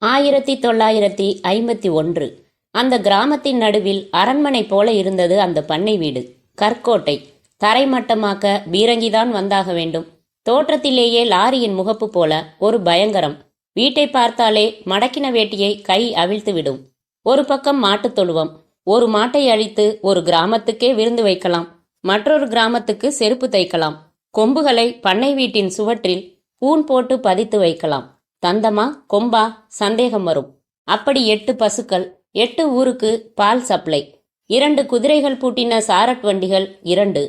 1951. அந்த கிராமத்தின் நடுவில் அரண்மனை போல இருந்தது அந்த பண்ணை வீடு. கற்கோட்டை. தரைமட்டமாக்க பீரங்கிதான் வந்தாக வேண்டும். தோற்றத்திலேயே லாரியின் முகப்பு போல ஒரு பயங்கரம். வீட்டை பார்த்தாலே மடக்கின வேட்டியை கை அவிழ்த்து விடும். ஒரு பக்கம் மாட்டுத் தொழுவம். ஒரு மாட்டை அழித்து ஒரு கிராமத்துக்கே விருந்து வைக்கலாம், மற்றொரு கிராமத்துக்கு செருப்பு தைக்கலாம். கொம்புகளை பண்ணை வீட்டின் சுவற்றில் பூன் போட்டு பதித்து வைக்கலாம். தந்தமா கொம்பா சந்தேகம் வரும். அப்படி 8 பசுக்கள், 8 ஊருக்கு பால் சப்ளை. 2 குதிரைகள் பூட்டின சாரட் வண்டிகள் 2.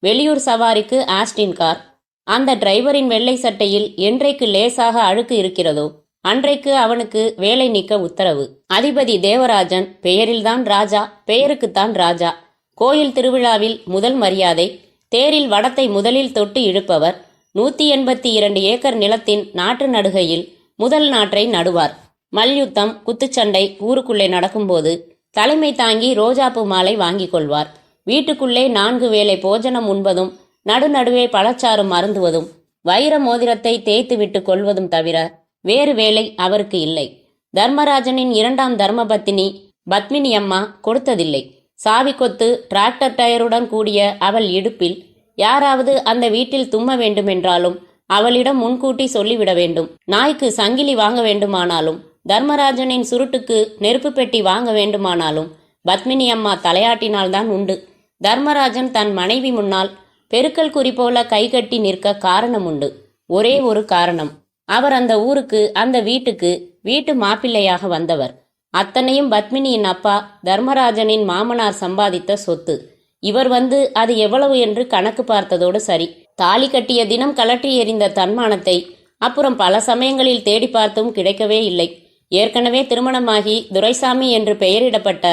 வெளியூர் சவாரிக்கு ஆஸ்டின் கார். அந்த டிரைவரின் வெள்ளை சட்டையில் என்றைக்கு லேசாக அழுக்கு இருக்கிறதோ அன்றைக்கு அவனுக்கு வேலை நீக்க உத்தரவு. அதிபதி தேவராஜன். பெயரில்தான் ராஜா, பெயருக்குத்தான் ராஜா. கோயில் திருவிழாவில் முதல் மரியாதை. தேரில் வடத்தை முதலில் தொட்டு இழுப்பவர். 182 ஏக்கர் நிலத்தின் நாற்று நடுகையில் முதல் நாற்றை நடுவார். மல்யுத்தம், குத்துச்சண்டை ஊருக்குள்ளே நடக்கும்போது தலைமை தாங்கி ரோஜாப்பூ மாலை வாங்கி கொள்வார். வீட்டுக்குள்ளே 4 வேளை போஜனம் உண்பதும் நடுநடுவே பழச்சாறு மருந்துவதும் வைர மோதிரத்தை தேய்த்து விட்டு கொள்வதும் தவிர வேறு வேலை அவருக்கு இல்லை. தர்மராஜனின் 2ஆம் தர்மபத்தினி பத்மினி அம்மா கொடுத்ததில்லை. சாவி கொத்து டிராக்டர் டயருடன் கூடிய அவள் இடுப்பில் யாராவது அந்த வீட்டில் தும்ம வேண்டுமென்றாலும் அவளிடம் முன்கூட்டி சொல்லிவிட வேண்டும். நாய்க்கு சங்கிலி வாங்க வேண்டுமானாலும், தர்மராஜனின் சுருட்டுக்கு நெருப்பு பெட்டி வாங்க வேண்டுமானாலும் பத்மினி அம்மா தலையாட்டினால்தான் உண்டு. தர்மராஜன் தன் மனைவி முன்னால் பெருக்கல் குறி போல கைகட்டி நிற்க காரணம் உண்டு. ஒரே ஒரு காரணம். அவர் அந்த ஊருக்கு, அந்த வீட்டுக்கு வீட்டு மாப்பிள்ளையாக வந்தவர். அத்தனையும் பத்மினியின் அப்பா தர்மராஜனின் மாமனார் சம்பாதித்த சொத்து. இவர் வந்து அது எவ்வளவு என்று கணக்கு பார்த்ததோடு சரி. தாலி கட்டிய தினம் கலட்டி எறிந்த தன்மானத்தை அப்புறம் பல சமயங்களில் தேடி பார்த்தும் கிடைக்கவே இல்லை. ஏற்கனவே திருமணமாகி துரைசாமி என்று பெயரிடப்பட்ட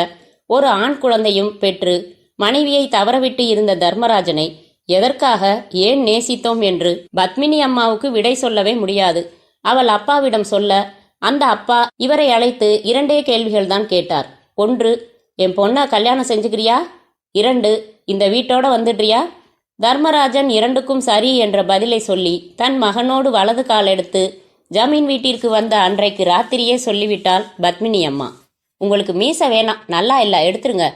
ஒரு ஆண் குழந்தையும் பெற்று மனைவியை தவறவிட்டு இருந்த தர்மராஜனை எதற்காக, ஏன் நேசித்தோம் என்று பத்மினி அம்மாவுக்கு விடை சொல்லவே முடியாது. அவள் அப்பாவிடம் சொல்ல அந்த அப்பா இவரை அழைத்து 2 கேள்விகள்தான் கேட்டார். 1, என் பொண்ணை கல்யாணம் செஞ்சுக்கிறியா? 2, இந்த வீட்டோட வந்துடுறியா? தர்மராஜன் 2க்கும் சரி என்ற பதிலை சொல்லி தன் மகனோடு வலது கால் எடுத்து ஜமீன் வீட்டிற்கு வந்த அன்றைக்கு ராத்திரியே சொல்லிவிட்டாள் பத்மினி அம்மா. உங்களுக்கு மீச வேணாம், நல்லா இல்ல, எடுத்துருங்க.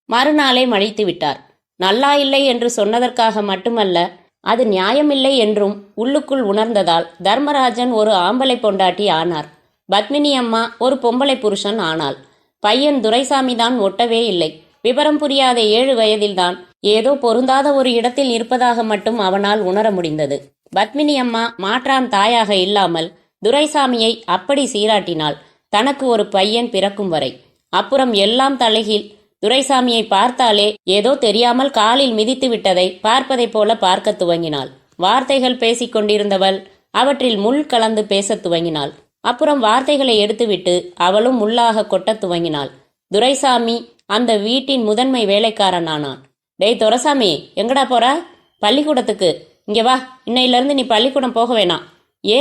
மறுநாளே மழித்து விட்டார். நல்லா இல்லை என்று சொன்னதற்காக மட்டுமல்ல, அது நியாயமில்லை என்றும் உள்ளுக்குள் உணர்ந்ததால் தர்மராஜன் ஒரு ஆம்பளை பொண்டாட்டி ஆனார். பத்மினி அம்மா ஒரு பொம்பளை புருஷன் ஆனாள். பையன் துரைசாமி தான் ஒட்டவே இல்லை. விவரம் புரியாத 7 வயதில்தான் ஏதோ பொருந்தாத ஒரு இடத்தில் இருப்பதாக மட்டும் அவனால் உணர முடிந்தது. பத்மினி அம்மா மாற்றான் தாயாக இல்லாமல் துரைசாமியை அப்படி சீராட்டினாள், தனக்கு ஒரு பையன் பிறக்கும் வரை. அப்புறம் எல்லாம் தலைகீழ். துரைசாமியை பார்த்தாலே ஏதோ தெரியாமல் காலில் மிதித்து விட்டதை பார்ப்பதைப் போல பார்க்க துவங்கினாள். வார்த்தைகள் பேசிக்கொண்டிருந்தவள் அவற்றில் முள் கலந்து பேசத் துவங்கினாள். அப்புறம் வார்த்தைகளை எடுத்துவிட்டு அவளும் முள்ளாக கொட்டத் துவங்கினாள். துரைசாமி அந்த வீட்டின் முதன்மை வேலைக்காரனானான். டேய் துரைசாமி, எங்கடா போற? பள்ளிக்கூடத்துக்கு. இங்கே வா, இன்னையிலிருந்து நீ பள்ளிக்கூடம் போக வேணாம். ஏ,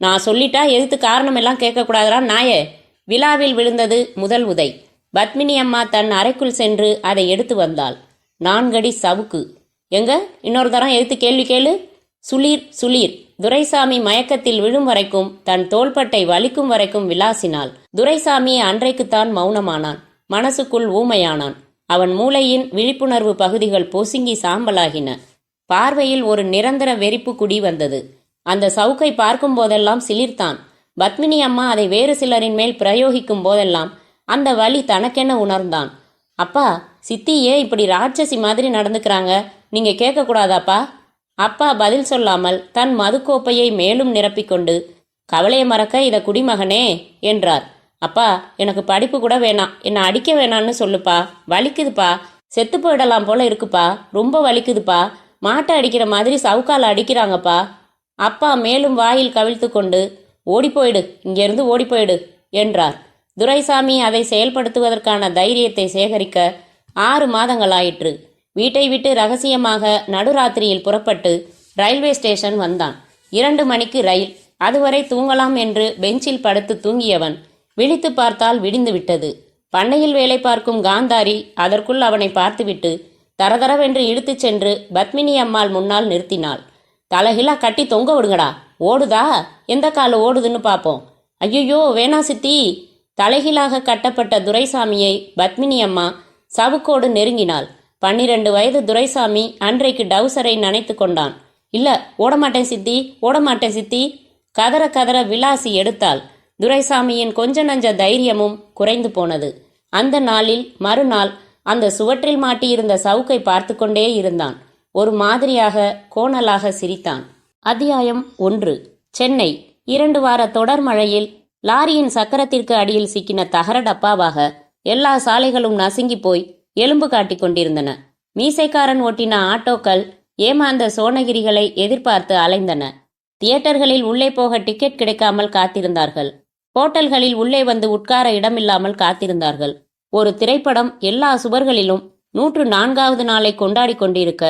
நான் சொல்லிட்டா எதுக்கு காரணம் எல்லாம் கேட்கக்கூடாதா நாயே? விழாவில் விழுந்தது முதல் உதை. பத்மினி அம்மா தன் அறைக்குள் சென்று அதை எடுத்து வந்தாள். 4 அடி சவுக்கு. எங்க இன்னொரு தரம் எடுத்து கேள்வி கேளு. சுளீர் சுளீர். துரைசாமி மயக்கத்தில் விழும் வரைக்கும், தன் தோள்பட்டை வலிக்கும் வரைக்கும் விளாசினாள். துரைசாமி அன்றைக்குத்தான் மௌனமானான். மனசுக்குள் ஊமையானான். அவன் மூளையின் விழிப்புணர்வு பகுதிகள் பொசுங்கி சாம்பலாகின. பார்வையில் ஒரு நிரந்தர வெறிப்பு குடி வந்தது. அந்த சவுக்கை பார்க்கும் போதெல்லாம் சிலிர்த்தான். பத்மினி அம்மா அதை வேறு சிலரின் மேல் பிரயோகிக்கும் போதெல்லாம் அந்த வலி தனக்கென உணர்ந்தான். அப்பா, சித்தி ஏன் இப்படி ராட்சசி மாதிரி நடந்துக்கிறாங்க, நீங்க கேட்கக்கூடாதாப்பா? அப்பா பதில் சொல்லாமல் தன் மதுக்கோப்பையை மேலும் நிரப்பிக்கொண்டு, கவலையை மறக்க இத குடிமகனே என்றார். அப்பா, எனக்கு படிப்பு கூட வேணாம், என்னை அடிக்க வேணான்னு சொல்லுப்பா, வலிக்குதுப்பா, செத்து போயிடலாம் போல இருக்குப்பா, ரொம்ப வலிக்குதுப்பா, மாட்டை அடிக்கிற மாதிரி சவுக்கால அடிக்கிறாங்கப்பா. அப்பா மேலும் வாயில் கவிழ்த்து கொண்டு, ஓடி போயிடு, இங்கிருந்து ஓடி போயிடு என்றார். துரைசாமி அதை செயல்படுத்துவதற்கான தைரியத்தை சேகரிக்க 6 மாதங்களாயிற்று. வீட்டை விட்டு ரகசியமாக நடுராத்திரியில் புறப்பட்டு ரயில்வே ஸ்டேஷன் வந்தான். 2 மணிக்கு ரயில். அதுவரை தூங்கலாம் என்று பெஞ்சில் படுத்து தூங்கியவன் விழித்து பார்த்தால் விடிந்து விட்டது. பண்ணையில் வேலை பார்க்கும் காந்தாரி அதற்குள் அவனை பார்த்துவிட்டு தரதரவென்று இழுத்துச் சென்று பத்மினி அம்மாள் முன்னால் நிறுத்தினாள். தலைகிலா கட்டி தொங்க விடுங்கடா. ஓடுதா? எந்த கால ஓடுதுன்னு பார்ப்போம். ஐயோ வேணா சித்தி! தலைகீழாக கட்டப்பட்ட துரைசாமியை பத்மினி அம்மா சவுக்கோடு நெருங்கினாள். 12 வயது துரைசாமி அன்றைக்கு டவுசரை நனைத்து கொண்டான். இல்ல, ஓடமாட்டேன் சித்தி, ஓடமாட்டேன் சித்தி! கதற கதற விலாசி எடுத்தாள். துரைசாமியின் கொஞ்ச நஞ்ச தைரியமும் குறைந்து போனது. அந்த நாளில் மறுநாள் அந்த சுவற்றில் மாட்டியிருந்த சவுக்கை பார்த்து கொண்டே இருந்தான். ஒரு மாதிரியாக கோணலாக சிரித்தான். அத்தியாயம் 1. சென்னை. 2 வார தொடர் மழையில் லாரியின் சக்கரத்திற்கு அடியில் சிக்கின தகர டப்பாவாக எல்லா சாலைகளும் நசுங்கி போய் எலும்பு காட்டிக் கொண்டிருந்தன. மீசைக்காரன் ஓட்டின ஆட்டோக்கள் ஏமாந்த சோனகிரிகளை எதிர்பார்த்து அலைந்தன. தியேட்டர்களில் உள்ளே போக டிக்கெட் கிடைக்காமல் காத்திருந்தார்கள். ஹோட்டல்களில் உள்ளே வந்து உட்கார இடமில்லாமல் காத்திருந்தார்கள். ஒரு திரைப்படம் எல்லா சுவர்களிலும் 104வது நாளை கொண்டாடி கொண்டிருக்க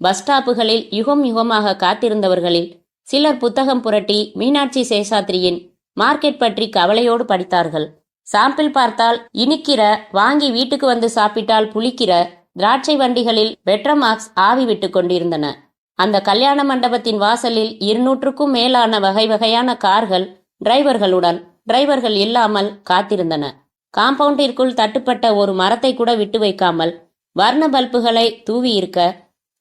பஸ் ஸ்டாப்புகளில் யுகம் யுகமாக காத்திருந்தவர்களில் சிலர் புத்தகம் புரட்டி மீனாட்சி சேஷாத்ரியின் மார்க்கெட் பற்றி கவலையோடு படித்தார்கள். சாம்பிள் பார்த்தால் இனிக்கிற, வாங்கி வீட்டுக்கு வந்து சாப்பிட்டால் புளிக்கிற திராட்சை வண்டிகளில் பெட்ரமாக்ஸ் ஆவி விட்டு கொண்டிருந்தன. அந்த கல்யாண மண்டபத்தின் வாசலில் 200க்கும் மேலான வகை வகையான கார்கள் டிரைவர்கள் இல்லாமல் காத்திருந்தன. காம்பவுண்டிற்குள் தட்டுப்பட்ட ஒரு மரத்தை கூட விட்டு வைக்காமல் வர்ண பல்புகளை தூவி இருக்க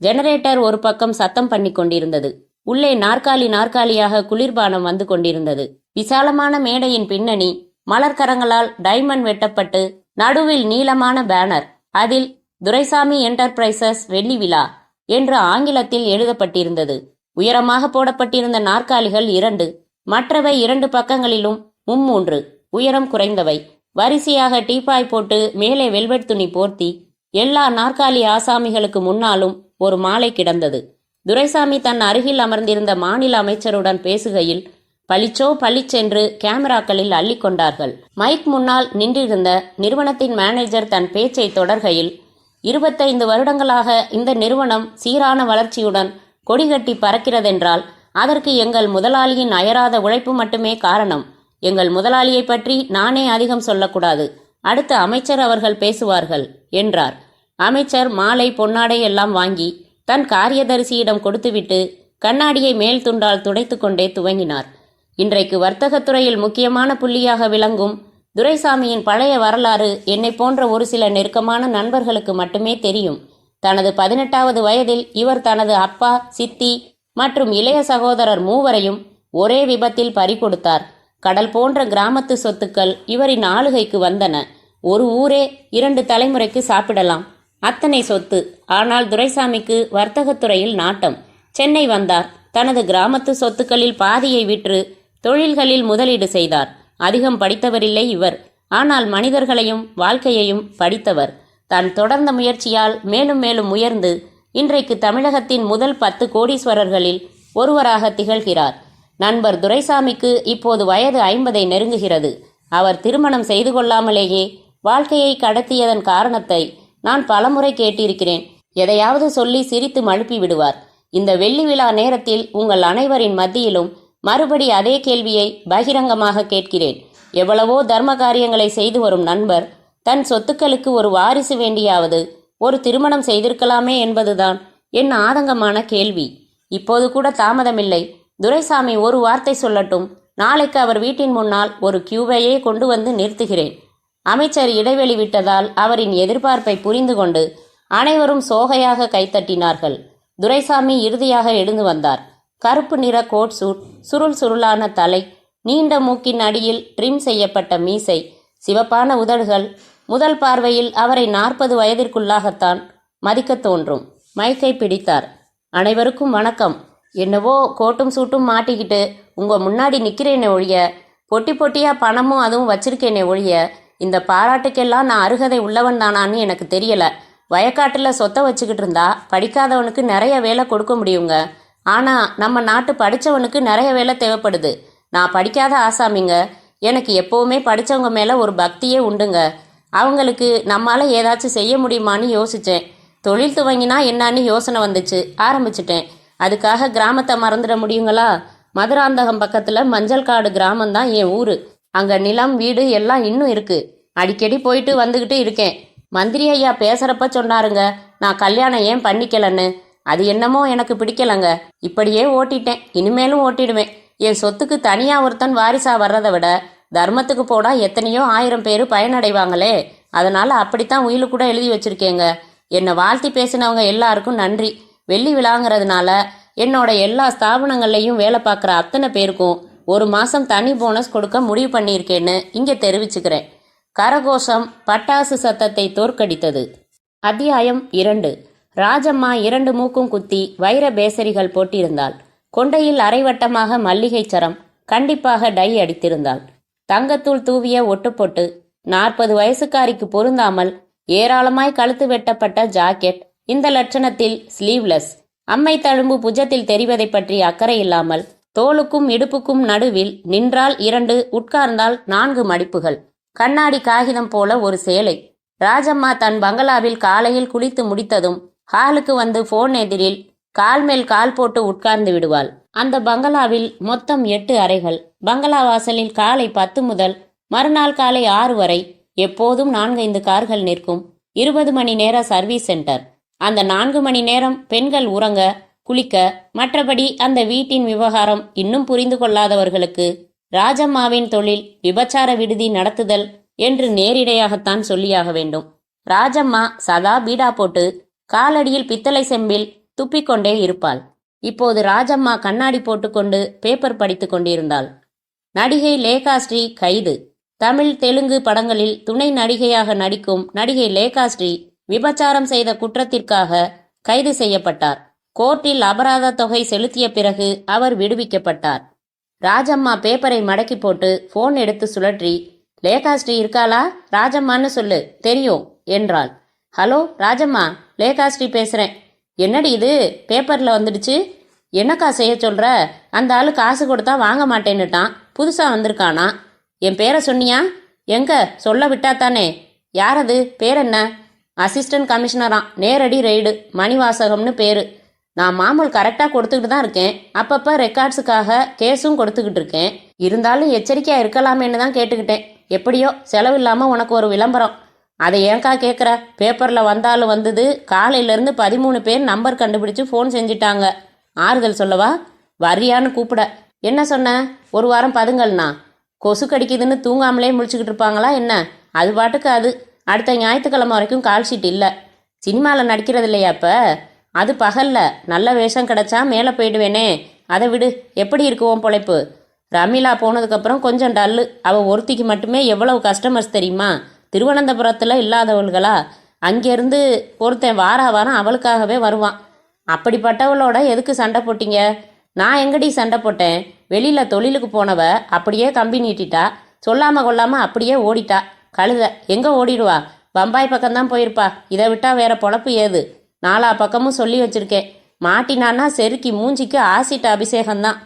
ஜெனரேட்டர் ஒரு பக்கம் சத்தம் பண்ணி கொண்டிருந்தது. உள்ளே நாற்காலியாக குளிர்பானம் வந்து கொண்டிருந்தது. விசாலமான மேடையின் பின்னணி மலர்கரங்களால் டைமண்ட் வெட்டப்பட்டு நடுவில் நீளமான பேனர், அதில் துரைசாமி என்டர்பிரைசஸ் வெள்ளி விழா என்று ஆங்கிலத்தில் எழுதப்பட்டிருந்தது. உயரமாக போடப்பட்டிருந்த நாற்காலிகள் 2, மற்றவை 2 பக்கங்களிலும் 3 உயரம் குறைந்தவை. வரிசையாக டீப்பாய் போட்டு மேலே வெல்வெட் துணி போர்த்தி எல்லா நாற்காலி ஆசாமிகளுக்கு முன்னாலும் ஒரு மாலை கிடந்தது. துரைசாமி தன் அருகில் அமர்ந்திருந்த மாநில அமைச்சருடன் பேசுகையில் பளிச்சென்று கேமராக்களில் அள்ளிக்கொண்டார்கள். மைக் முன்னால் நின்றிருந்த நிறுவனத்தின் மேனேஜர் தன் பேச்சை தொடர்கையில் 25 வருடங்களாக இந்த நிறுவனம் சீரான வளர்ச்சியுடன் கொடிகட்டி பறக்கிறதென்றால் அதற்கு எங்கள் முதலாளியின் அயராத உழைப்பு மட்டுமே காரணம். எங்கள் முதலாளியை பற்றி நானே அதிகம் சொல்லக்கூடாது, அடுத்த அமைச்சர் அவர்கள் பேசுவார்கள் என்றார். அமைச்சர் மாலை பொன்னாடை எல்லாம் வாங்கி தன் காரியதரிசியிடம் கொடுத்துவிட்டு கண்ணாடியை மேல் துண்டால் துடைத்து கொண்டே துவங்கினார். இன்றைக்கு வர்த்தகத்துறையில் முக்கியமான புள்ளியாக விளங்கும் துரைசாமியின் பழைய வரலாறு என்னை போன்ற ஒரு சில நெருக்கமான நண்பர்களுக்கு மட்டுமே தெரியும். தனது 18வது வயதில் இவர் தனது அப்பா, சித்தி மற்றும் இளைய சகோதரர் 3வரையும் ஒரே விபத்தில் பறிகொடுத்தார். கடல் போன்ற கிராமத்து சொத்துக்கள் இவரின் ஆளுகைக்கு வந்தன. ஒரு ஊரே 2 தலைமுறைக்கு சாப்பிடலாம், அத்தனை சொத்து. ஆனால் துரைசாமிக்கு வர்த்தகத்துறையில் நாட்டம். சென்னை வந்தார். தனது கிராமத்து சொத்துக்களில் பாதியை விற்று தொழில்களில் முதலீடு செய்தார். அதிகம் படித்தவரில்லை இவர், ஆனால் மனிதர்களையும் வாழ்க்கையையும் படித்தவர். தான் தொடர்ந்த முயற்சியால் மேலும் மேலும் உயர்ந்து இன்றைக்கு தமிழகத்தின் முதல் 10 கோடீஸ்வரர்களில் ஒருவராக திகழ்கிறார். நண்பர் துரைசாமிக்கு இப்போது வயது 50ஐ நெருங்குகிறது. அவர் திருமணம் செய்து கொள்ளாமலேயே வாழ்க்கையை கடத்தியதன் காரணத்தை நான் பலமுறை கேட்டிருக்கிறேன். எதையாவது சொல்லி சிரித்து மழுப்பி விடுவார். இந்த வெள்ளி விழா நேரத்தில் உங்கள் அனைவரின் மத்தியிலும் மறுபடி அதே கேள்வியை பகிரங்கமாக கேட்கிறேன். எவ்வளவோ தர்ம காரியங்களை செய்து வரும் நண்பர் தன் சொத்துக்களுக்கு ஒரு வாரிசு வேண்டியாவது ஒரு திருமணம் செய்திருக்கலாமே என்பதுதான் என் ஆதங்கமான கேள்வி. இப்போது கூட தாமதமில்லை. துரைசாமி ஒரு வார்த்தை சொல்லட்டும், நாளைக்கு அவர் வீட்டின் முன்னால் ஒரு கியூவையே கொண்டு வந்து நிறுத்துகிறேன். அமைச்சர் இடைவெளி விட்டதால் அவரின் எதிர்பார்ப்பை புரிந்து கொண்டு அனைவரும் சோகையாக கைத்தட்டினார்கள். துரைசாமி இறுதியாக எழுந்து வந்தார். கருப்பு நிற கோட் சூட், சுருளான தலை, நீண்ட மூக்கின் அடியில் ட்ரிம் செய்யப்பட்ட மீசை, சிவப்பான உதடுகள். முதல் பார்வையில் அவரை 40 வயதிற்குள்ளாகத்தான் மதிக்க தோன்றும். மைக்கை பிடித்தார். அனைவருக்கும் வணக்கம். என்னவோ கோட்டும் சூட்டும் மாட்டிக்கிட்டு உங்க முன்னாடி நிற்கிறேனே ஒழிய, பொட்டியா பணமும் அதுவும் வச்சிருக்கேனே ஒழிய, இந்த பாராட்டுக்கெல்லாம் நான் அருகதை உள்ளவன் தானான்னு எனக்கு தெரியல. வயக்காட்டில் சொத்தை வச்சுக்கிட்டு இருந்தா படிக்காதவனுக்கு நிறைய வேலை கொடுக்க முடியுங்க. ஆனால் நம்ம நாட்டு படித்தவனுக்கு நிறைய வேலை தேவைப்படுது. நான் படிக்காத ஆசாமிங்க. எனக்கு எப்போவுமே படித்தவங்க மேலே ஒரு பக்தியே உண்டுங்க. அவங்களுக்கு நம்மால் ஏதாச்சும் செய்ய முடியுமான்னு யோசித்தேன். தொழில் துவங்கினா என்னான்னு யோசனை வந்துச்சு, ஆரம்பிச்சிட்டேன். அதுக்காக கிராமத்தை மறந்துட முடியுங்களா? மதுராந்தகம் பக்கத்தில் மஞ்சள் காடு கிராமம்தான் என் ஊர். அங்கே நிலம், வீடு எல்லாம் இன்னும் இருக்குது. அடிக்கடி போயிட்டு வந்துக்கிட்டு இருக்கேன். மந்திரி ஐயா பேசுகிறப்ப சொன்னாருங்க, நான் கல்யாணம் ஏன் பண்ணிக்கலன்னு. அது என்னமோ எனக்கு பிடிக்கலங்க. இப்படியே ஓட்டிட்டேன், இனிமேலும் ஓட்டிடுவேன். என் சொத்துக்கு தனியாக ஒருத்தன் வாரிசா வர்றதை விட தர்மத்துக்கு போனா எத்தனையோ 1000 பேர் பயனடைவாங்களே, அதனால அப்படித்தான் உயிலு கூட எழுதி வச்சிருக்கேங்க. என்னை வாழ்த்தி பேசினவங்க எல்லாருக்கும் நன்றி. வெள்ளி விழாங்கிறதுனால என்னோட எல்லா ஸ்தாபனங்கள்லையும் வேலை பார்க்குற அத்தனை பேருக்கும் 1 மாசம் தனி போனஸ் கொடுக்க முடிவு பண்ணியிருக்கேன்னு இங்கே தெரிவிச்சுக்கிறேன். கரகோஷம் பட்டாசு சத்தத்தை தோற்கடித்தது. அத்தியாயம் 2. ராஜம்மா 2 மூக்கும் குத்தி வைர பேசரிகள் போட்டிருந்தாள். கொண்டையில் அரைவட்டமாக மல்லிகை சரம், கண்டிப்பாக டை அடித்திருந்தாள். தங்கத்தூள் தூவிய ஒட்டுப்பொட்டு, 40 வயசுக்காரிக்கு பொருந்தாமல் ஏராளமாய் கழுத்து வெட்டப்பட்ட ஜாக்கெட், இந்த லட்சணத்தில் ஸ்லீவ்லெஸ். அம்மை தழும்பு புஜத்தில் தெரிவதை பற்றி அக்கறை இல்லாமல் தோளுக்கும் இடுப்புக்கும் நடுவில் நின்றால் 2, உட்கார்ந்தால் 4 மடிப்புகள், கண்ணாடி காகிதம் போல ஒரு சேலை. ராஜம்மா தன் பங்களாவில் காலையில் குளித்து முடித்ததும் ஹாலுக்கு வந்து போன் எதிரில் கால் மேல் கால் போட்டு உட்கார்ந்து விடுவாள். அந்த பங்களாவில் மொத்தம் 8 அறைகள். பங்களா வாசலில் காலை 10 முதல் மறுநாள் காலை 6 வரை எப்போதும் 4-5 கார்கள் நிற்கும். 20 மணி நேர சர்வீஸ் சென்டர். அந்த 4 மணி நேரம் பெண்கள் உறங்க, குளிக்க, மற்றபடி அந்த வீட்டின் விவகாரம் இன்னும் புரிந்து கொள்ளாதவர்களுக்கு ராஜம்மாவின் தொழில் விபச்சார விடுதி நடத்துதல் என்று நேரிடையாகத்தான் சொல்லியாக வேண்டும். ராஜம்மா சதா பீடா போட்டு காலடியில் பித்தளை செம்பில் துப்பிக்கொண்டே இருப்பாள். இப்போது ராஜம்மா கண்ணாடி போட்டுக்கொண்டு பேப்பர் படித்து கொண்டிருந்தாள். நடிகை லேகாஸ்ரீ கைது. தமிழ் தெலுங்கு படங்களில் துணை நடிகையாக நடிக்கும் நடிகை லேகாஸ்ரீ விபச்சாரம் செய்த குற்றத்திற்காக கைது செய்யப்பட்டார். கோர்ட்டில் அபராத தொகை செலுத்திய பிறகு அவர் விடுவிக்கப்பட்டார். ராஜம்மா பேப்பரை மடக்கி போட்டு போன் எடுத்து சுழற்றி, லேகாஸ்ரீ இருக்காளா? ராஜம்மான்னு சொல்லு, தெரியும் என்றாள். ஹலோ ராஜம்மா, லேகாஸ்ரீ பேசுறேன். என்னடி இது பேப்பர்ல வந்துடுச்சு? என்னக்கா செய்ய சொல்ற? அந்த ஆளு காசு கொடுத்தா வாங்க மாட்டேன்னுட்டான். புதுசா வந்திருக்கானா? என் பேரை சொன்னியா? எங்க சொல்ல விட்டாத்தானே. யார் அது? பேர் என்ன? அசிஸ்டன்ட் கமிஷனராம். நேரடி ரெய்டு. மணிவாசகம்னு பேரு. நான் மாமூல் கரெக்டாக கொடுத்துக்கிட்டு தான் இருக்கேன். அப்பப்போ ரெக்கார்ட்ஸுக்காக கேஸும் கொடுத்துக்கிட்டு இருக்கேன். இருந்தாலும் எச்சரிக்கையாக இருக்கலாமேன்னு தான் கேட்டுக்கிட்டேன். எப்படியோ செலவு இல்லாமல் உனக்கு ஒரு விளம்பரம். அதை ஏன்க்கா கேட்குற? பேப்பரில் வந்தாலும் வந்தது. காலையிலேருந்து 13 பேர் நம்பர் கண்டுபிடிச்சு ஃபோன் செஞ்சிட்டாங்க. ஆறுதல் சொல்லவா? வரியான்னு கூப்பிட. என்ன சொன்ன? 1 வாரம் பதுங்கல்னா கொசு கடிக்குதுன்னு தூங்காமலே முழிச்சுக்கிட்டு இருப்பாங்களா என்ன? அது பாட்டுக்கு அது. அடுத்த ஞாயிற்றுக்கிழமை வரைக்கும் கால் ஷீட் இல்லை. சினிமாவில் நடிக்கிறது இல்லையா இப்போ? அது பகல்ல நல்ல வேஷம் கிடைச்சா மேலே போயிடுவேனே. அதை விடு. எப்படி இருக்குவோம் பொழைப்பு? ரமீலா போனதுக்கப்புறம் கொஞ்சம் டல்லு. அவள் ஒருத்திக்கு மட்டுமே எவ்வளவு கஸ்டமர்ஸ் தெரியுமா? திருவனந்தபுரத்தில் இல்லாதவள்களா? அங்கேருந்து ஒருத்தன் வாரம் அவளுக்காகவே வருவான். அப்படிப்பட்டவளோட எதுக்கு சண்டை போட்டீங்க? நான் எங்கடி சண்டை போட்டேன்? வெளியில் தொழிலுக்கு போனவ அப்படியே கம்பி நீட்டிட்டா. சொல்லாமல் கொள்ளாமல் அப்படியே ஓடிட்டா. கழுத எங்கே ஓடிடுவா? பம்பாய் பக்கம்தான் போயிருப்பா. இதை விட்டா வேற பொழப்பு ஏது? 4 பக்கமும் சொல்லி வச்சிருக்கேன். மாட்டினான்னா செருக்கி மூஞ்சிக்கு ஆசிட் அபிஷேகம்தான்.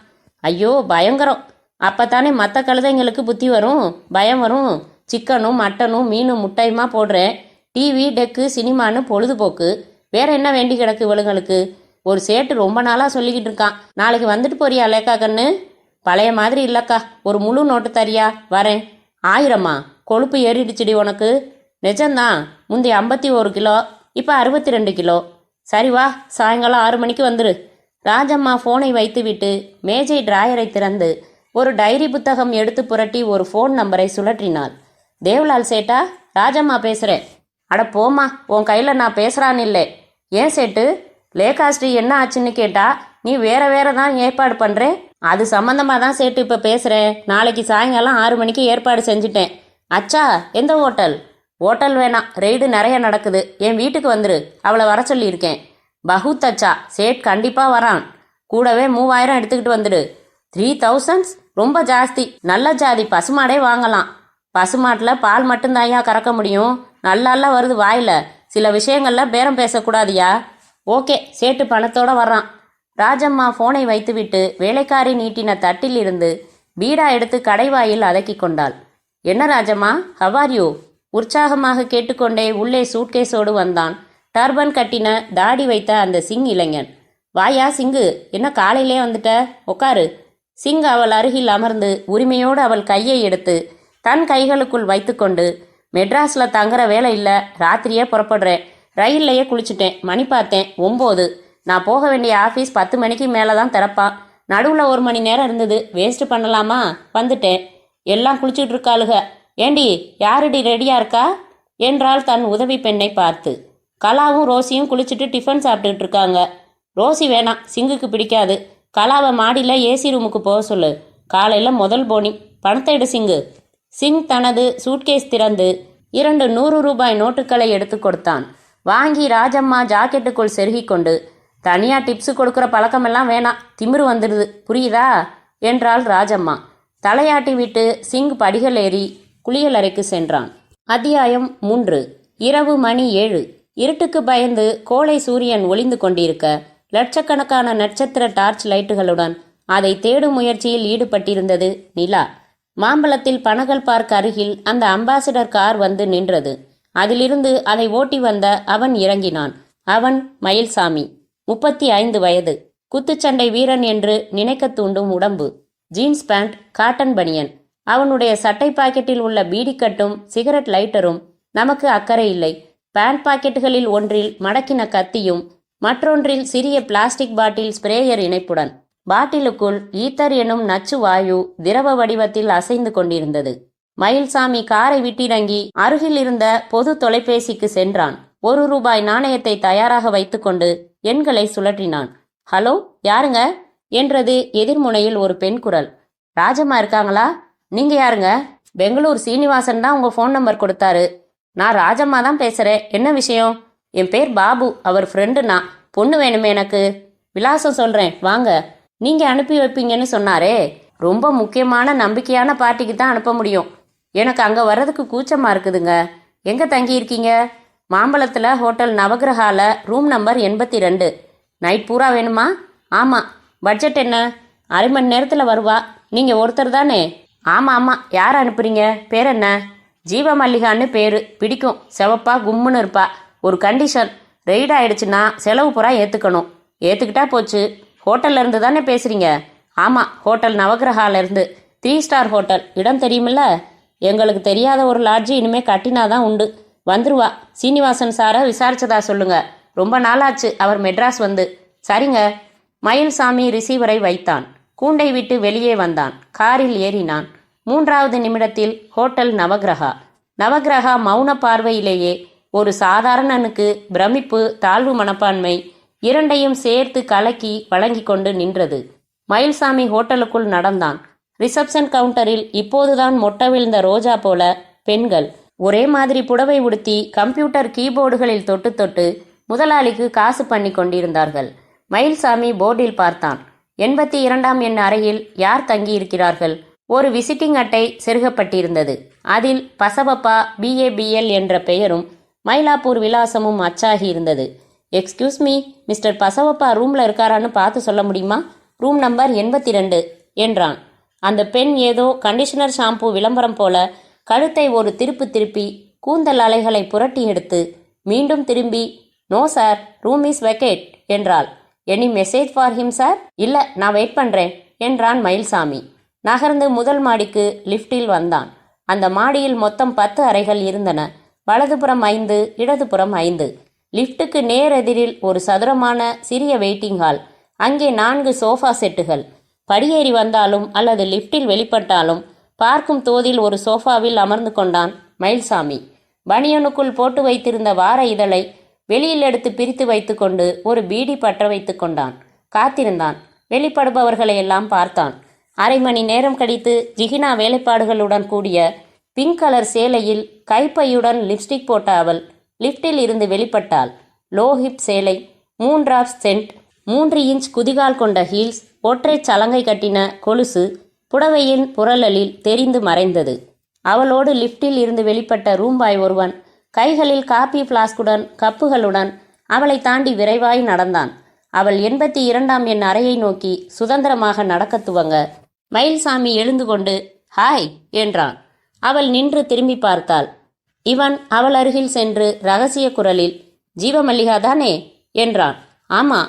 ஐயோ பயங்கரம். அப்பத்தானே மற்ற கழுதைங்களுக்கு புத்தி வரும், பயம் வரும். சிக்கனும் மட்டனும் மீனும் முட்டையுமா போடுறேன். டிவி டெக்கு சினிமான்னு பொழுதுபோக்கு. வேற என்ன வேண்டி கிடக்கு இவளுங்களுக்கு? ஒரு சேட்டு ரொம்ப நாளாக சொல்லிக்கிட்டு இருக்கான். நாளைக்கு வந்துட்டு போறியா லேக்கா கண்ணு? பழைய மாதிரி இல்லைக்கா. ஒரு முழு நோட்டு தரியா? வரேன். 1000மா? கொழுப்பு ஏறிடுச்சுடி உனக்கு. நிஜம்தான். முந்தி 51 கிலோ, இப்போ 62 கிலோ. சரி வா, சாயங்காலம் 6 மணிக்கு வந்துரு. ராஜம்மா ஃபோனை வைத்துவிட்டு மேஜை டிராயரை திறந்து ஒரு டைரி புத்தகம் எடுத்து புரட்டி ஒரு ஃபோன் நம்பரை சுழற்றினாள். தேவலால் சேட்டா? ராஜம்மா பேசுகிறேன். அட போம்மா, உன் கையில் நான் பேசுகிறான்னு இல்லை. ஏன் சேட்டு? லேகாஸ்ரீ என்ன ஆச்சுன்னு கேட்டா நீ வேற தான் ஏற்பாடு பண்ணுறேன். அது சம்மந்தமாக தான் சேட்டு இப்போ பேசுகிறேன். நாளைக்கு சாயங்காலம் 6 மணிக்கு ஏற்பாடு செஞ்சுட்டேன். அச்சா, எந்த ஹோட்டல்? ஹோட்டல் வேணாம், ரெய்டு நிறைய நடக்குது. என் வீட்டுக்கு வந்துரு. அவளை வர சொல்லியிருக்கேன். பகுத் அச்சா, சேட் கண்டிப்பாக வரான். கூடவே 3000 எடுத்துக்கிட்டு வந்துடு. 3000 ரொம்ப ஜாஸ்தி. நல்ல ஜாதி பசுமாடே வாங்கலாம். பசுமாட்டில் பால் மட்டும்தாயா கறக்க முடியும். நல்லா வருது வாயில். சில விஷயங்களில் பேரம் பேசக்கூடாதியா? ஓகே, சேட்டு பணத்தோட வர்றான். ராஜம்மா ஃபோனை வைத்துவிட்டு வேலைக்காரி நீட்டின தட்டில் இருந்து பீடா எடுத்து கடைவாயில் அதக்கி கொண்டாள். என்ன ராஜம்மா, ஹவ் ஆர் யூ? உற்சாகமாக கேட்டுக்கொண்டே உள்ளே சூட்கேஸோடு வந்தான் டர்பன் கட்டின தாடி வைத்த அந்த சிங் இளைஞன். வாயா சிங்கு, என்ன காலையிலே வந்துட்ட? உட்காரு. சிங் அவள் அருகில் அமர்ந்து உரிமையோடு அவள் கையை எடுத்து தன் கைகளுக்குள் வைத்துக்கொண்டு, மெட்ராஸில் தங்குற வேலை இல்லை, ராத்திரியே புறப்படுறேன். ரயில்லையே குளிச்சுட்டேன். மணி பார்த்தேன் 9. நான் போக வேண்டிய ஆஃபீஸ் 10 மணிக்கு மேலே தான் திறப்பான். நடுவில் 1 மணி நேரம் இருந்தது, வேஸ்ட் பண்ணலாமா? வந்துட்டேன். எல்லாம் குளிச்சுட்டு இருக்காளுக. ஏண்டி யாருடி ரெடியா இருக்கா என்றாள் தன் உதவி பெண்ணை பார்த்து. கலாவும் ரோசியும் குளிச்சுட்டு டிஃபன் சாப்பிட்டுட்டு இருக்காங்க. ரோசி வேணாம், சிங்குக்கு பிடிக்காது. கலாவை மாடியில் ஏசி ரூமுக்கு போக சொல்லு. காலையில் முதல் போனி. பணத்தை எடு சிங்கு. சிங் தனது சூட்கேஸ் திறந்து 2 100 ரூபாய் நோட்டுகளை எடுத்து கொடுத்தான். வாங்கி ராஜம்மா ஜாக்கெட்டுக்குள் செருகி கொண்டு, தனியாக டிப்ஸு கொடுக்குற பழக்கமெல்லாம் வேணாம், திமிரு வந்துடுது, புரியுதா என்றாள் ராஜம்மா. தலையாட்டி விட்டு சிங் படிகள் ஏறி குளியலறைக்கு சென்றான். அத்தியாயம் 3. இரவு மணி 7. இருட்டுக்கு பயந்து கோளை சூரியன் ஒளிந்து கொண்டிருக்க லட்சக்கணக்கான நட்சத்திர டார்ச் லைட்டுகளுடன் அதை தேடும் முயற்சியில் ஈடுபட்டிருந்தது நிலா. மாம்பழத்தில் பனகல் பார்க் அருகில் அந்த அம்பாசிடர் கார் வந்து நின்றது. அதிலிருந்து அதை ஓட்டி வந்த அவன் இறங்கினான். அவன் மயில்சாமி, 35 வயது, குத்துச்சண்டை வீரன் என்று நினைக்க தூண்டும் உடம்பு, ஜீன்ஸ் பேண்ட், காட்டன் பனியன். அவனுடைய சட்டை பாக்கெட்டில் உள்ள பீடிக்கட்டும் சிகரெட் லைட்டரும் நமக்கு அக்கறை இல்லை. பேண்ட் பாக்கெட்டுகளில் ஒன்றில் மடக்கின கத்தியும் மற்றொன்றில் சிறிய பிளாஸ்டிக் பாட்டில் ஸ்ப்ரேயர் இணைப்புடன். பாட்டிலுக்குள் ஈத்தர் எனும் நச்சு வாயு திரவ வடிவத்தில் அசைந்து கொண்டிருந்தது. மயில்சாமி காரை விட்டிறங்கி அருகில் இருந்த பொது தொலைபேசிக்கு சென்றான். 1 ரூபாய் நாணயத்தை தயாராக வைத்துக்கொண்டு எண்களை சுழற்றினான். ஹலோ, யாருங்க என்றது எதிர்முனையில் ஒரு பெண் குரல். ராஜம்மா இருக்காங்களா? நீங்க யாருங்க? பெங்களூர் சீனிவாசன் தான் உங்க ஃபோன் நம்பர் கொடுத்தாரு. நான் ராஜம்மா தான் பேசுறேன். என்ன விஷயம்? என் பேர் பாபு, அவர் ஃப்ரெண்டு. நான் பொண்ணு வேணுமே எனக்கு. விலாசம் சொல்றேன் வாங்க. நீங்க அனுப்பி வைப்பீங்கன்னு சொன்னாரே. ரொம்ப முக்கியமான நம்பிக்கையான பார்ட்டிக்கு தான் அனுப்ப முடியும். எனக்கு அங்கே வர்றதுக்கு கூச்சமாக இருக்குதுங்க. எங்கே தங்கியிருக்கீங்க? மாம்பழத்தில் ஹோட்டல் நவகிரகால ரூம் நம்பர் 82. நைட் பூரா வேணுமா? ஆமாம். பட்ஜெட் என்ன? அரை மணி நேரத்தில் வருவா. நீங்கள் ஒருத்தர் தானே? ஆமாம் ஆமாம். யார் அனுப்புறீங்க? பேர் என்ன? ஜீவ மல்லிகான்னு பேர். பிடிக்கும். செவப்பா கும்முன்னு இருப்பா. ஒரு கண்டிஷன், ரெய்ட் ஆயிடுச்சுன்னா செலவு பூரா ஏற்றுக்கணும். ஏற்றுக்கிட்டா போச்சு. ஹோட்டல்ல இருந்து தானே பேசுகிறீங்க? ஆமாம், ஹோட்டல் நவகிரகாலேருந்து. 3 star hotel. இடம் தெரியுமில்ல? எங்களுக்கு தெரியாத ஒரு லாட்ஜி இனிமேல் கட்டினாதான் உண்டு. வந்துருவா. சீனிவாசன் சாரை விசாரிச்சதா சொல்லுங்க. ரொம்ப நாளாச்சு அவர் மெட்ராஸ் வந்து. சரிங்க. மயில்சாமி ரிசீவரை வைத்தான். கூண்டை விட்டு வெளியே வந்தான். காரில் ஏறினான். 3வது நிமிடத்தில் ஹோட்டல் நவகிரகா. நவகிரகா மௌன பார்வையிலேயே ஒரு சாதாரணனுக்கு பிரமிப்பு, தாழ்வு மனப்பான்மை இரண்டையும் சேர்த்து கலக்கி வழங்கி கொண்டு நின்றது. மயில்சாமி ஹோட்டலுக்குள் நடந்தான். ரிசப்ஷன் கவுண்டரில் இப்போதுதான் மொட்டை விழுந்த ரோஜா போல பெண்கள் ஒரே மாதிரி புடவை உடுத்தி கம்ப்யூட்டர் கீபோர்டுகளில் தொட்டு தொட்டு முதலாளிக்கு காசு பண்ணி கொண்டிருந்தார்கள். மயில்சாமி போர்டில் பார்த்தான். 82ஆம் எண் அறையில் யார் தங்கியிருக்கிறார்கள்? ஒரு விசிட்டிங் அட்டை செருகப்பட்டிருந்தது. அதில் பசவப்பா BABL என்ற பெயரும் மயிலாப்பூர் விலாசமும் அச்சாகி இருந்தது. எக்ஸ்கியூஸ் மீ, மிஸ்டர் பசவப்பா ரூம்ல இருக்காரான்னு பார்த்து சொல்ல முடியுமா? ரூம் நம்பர் 82 என்றான். அந்த பெண் ஏதோ கண்டிஷனர் ஷாம்பு விளம்பரம் போல கழுத்தை ஒரு திருப்பு திருப்பி கூந்தல் அலைகளை புரட்டி எடுத்து மீண்டும் திரும்பி, no sir, room is vacate என்றாள். Any message for him sir? இல்லை, நான் வெயிட் பண்ணுறேன் என்றான் மயில்சாமி. நகர்ந்து முதல் மாடிக்கு லிஃப்டில் வந்தான். அந்த மாடியில் மொத்தம் 10 அறைகள் இருந்தன. வலதுபுறம் 5, இடதுபுறம் 5. லிஃப்ட்டுக்கு நேர் எதிரில் ஒரு சதுரமான சிறிய வெயிட்டிங் ஹால். அங்கே 4 சோஃபா செட்டுகள். படியேறி வந்தாலும் அல்லது லிஃப்டில் வெளிப்பட்டாலும் பார்க்கும் தோதில் ஒரு சோஃபாவில் அமர்ந்து கொண்டான் மயில்சாமி. பனியனுக்குள் போட்டு வைத்திருந்த வார இதழை வெளியில் எடுத்து பிரித்து வைத்து கொண்டு ஒரு பீடி பற்ற வைத்து கொண்டான். காத்திருந்தான். வெளிப்படுபவர்களை எல்லாம் பார்த்தான். அரை மணி நேரம் கழித்து ஜிகினா வேலைப்பாடுகளுடன் கூடிய பிங்க் கலர் சேலையில் கைப்பையுடன் லிப்ஸ்டிக் போட்ட அவள் லிஃப்டில் இருந்து வெளிப்பட்டாள். லோ ஹிப் சேலை, 3 டிராப்ஸ் சென்ட், 3 இன்ச் குதிகால் கொண்ட ஹீல்ஸ், ஒற்றை சலங்கை கட்டின கொலுசு புடவையின் புரளலில் தெரிந்து மறைந்தது. அவளோடு லிஃப்டில் இருந்து வெளிப்பட்ட ரூம்பாய் ஒருவன் கைகளில் காபி பிளாஸ்குடன் கப்புகளுடன் அவளை தாண்டி விரைவாய் நடந்தான். அவள் 82ஆம் எண் அறையை நோக்கி சுதந்திரமாக நடக்க துவங்க மயில்சாமி எழுந்து கொண்டு ஹாய் என்றான். அவள் நின்று திரும்பி பார்த்தாள். இவன் அவள் அருகில் சென்று ரகசிய குரலில், ஜீவமல்லிகா தானே என்றான். ஆமா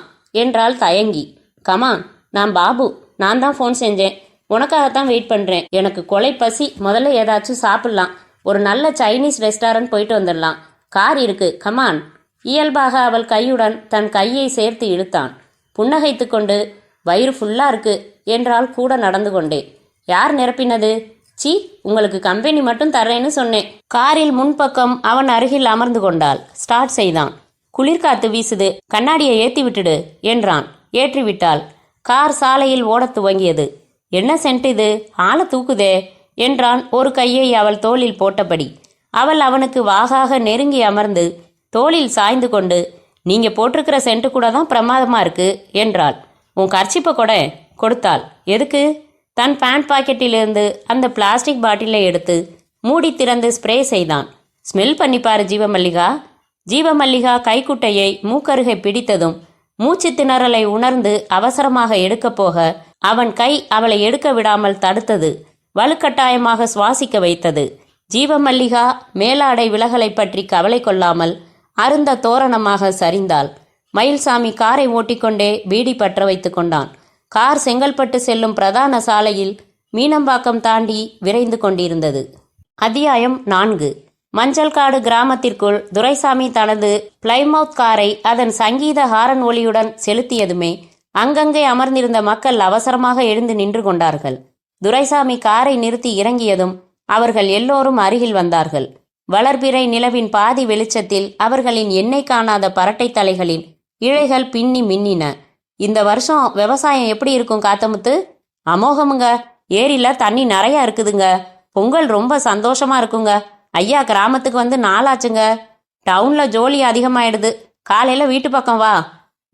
என்றாள் தயங்கி. கமான், நான் பாபு, நான் தான் ஃபோன் செஞ்சேன். உனக்காகத்தான் வெயிட் பண்ணுறேன். எனக்கு கொலை பசி. முதல்ல ஏதாச்சும் சாப்பிட்லாம். ஒரு நல்ல சைனீஸ் ரெஸ்டாரண்ட் போயிட்டு வந்துடலாம். கார் இருக்கு, கமான். இயல்பாக அவள் கையுடன் தன் கையை சேர்த்து இழுத்தான். புன்னகைத்து கொண்டு, வயிறு ஃபுல்லாக இருக்கு என்றால் கூட நடந்து கொண்டே. யார் நிரப்பினது? சீ, உங்களுக்கு கம்பெனி மட்டும் தர்றேன்னு சொன்னேன். காரில் முன்பக்கம் அவன் அருகில் அமர்ந்து கொண்டாள். ஸ்டார்ட் செய்தான். குளிர்காத்து வீசுது, கண்ணாடியை ஏத்தி விட்டுடு என்றான். ஏற்றிவிட்டாள். கார் சாலையில் ஓடத் துவங்கியது. என்ன சென்ட் இது, ஆளை தூக்குதே என்றான் ஒரு கையை அவள் தோளில் போட்டபடி. அவள் அவனுக்கு வாகாக நெருங்கி அமர்ந்து தோளில் சாய்ந்து கொண்டு, நீங்க போட்டிருக்கிற சென்ட் கூட தான் பிரமாதமா இருக்கு என்றாள். உன் கர்ச்சிப்பை கொட கொடுத்தாள். எதுக்கு? தன் பேண்ட் பாக்கெட்டிலிருந்து அந்த பிளாஸ்டிக் பாட்டிலை எடுத்து மூடி திறந்து ஸ்ப்ரே செய்தான். ஸ்மெல் பண்ணிப்பாரு ஜீவமல்லிகா. ஜீவமல்லிகா கைக்குட்டையை மூக்கருகை பிடித்ததும் மூச்சு திணறலை உணர்ந்து அவசரமாக எடுக்கப் போக அவன் கை அவளை எடுக்க விடாமல் தடுத்தது. வலுக்கட்டாயமாக சுவாசிக்க வைத்தது. ஜீவமல்லிகா மேலாடை விலகலை பற்றி கவலை கொள்ளாமல் அருந்த தோரணமாக சரிந்தாள். மயில்சாமி காரை ஓட்டிக்கொண்டே பீடி பற்ற வைத்து கொண்டான். கார் செங்கல்பட்டு செல்லும் பிரதான சாலையில் மீனம்பாக்கம் தாண்டி விரைந்து கொண்டிருந்தது. அத்தியாயம் 4. மஞ்சள்காடு கிராமத்திற்குள் துரைசாமி தனது பிளைமவுத் காரை அதன் சங்கீத ஹாரன் ஒலியுடன் செலுத்தியதுமே அங்கங்கே அமர்ந்திருந்த மக்கள் அவசரமாக எழுந்து நின்று கொண்டார்கள். துரைசாமி காரை நிறுத்தி இறங்கியதும் அவர்கள் எல்லோரும் அருகில் வந்தார்கள். வளர்பிறை நிலவின் பாதி வெளிச்சத்தில் அவர்களின் எண்ணெய் காணாத பரட்டை தலைகளின் இழைகள் பின்னி மின்னின. இந்த வருஷம் விவசாயம் எப்படி இருக்கும் காத்தமுத்து? அமோகமுங்க, ஏரியில தண்ணி நிறையா இருக்குதுங்க. பொங்கல் ரொம்ப சந்தோஷமா இருக்குங்க. ஐயா கிராமத்துக்கு வந்து நாளாச்சுங்க. டவுன்ல ஜோலி அதிகமாயிடுது. காலையில வீட்டு பக்கம் வா.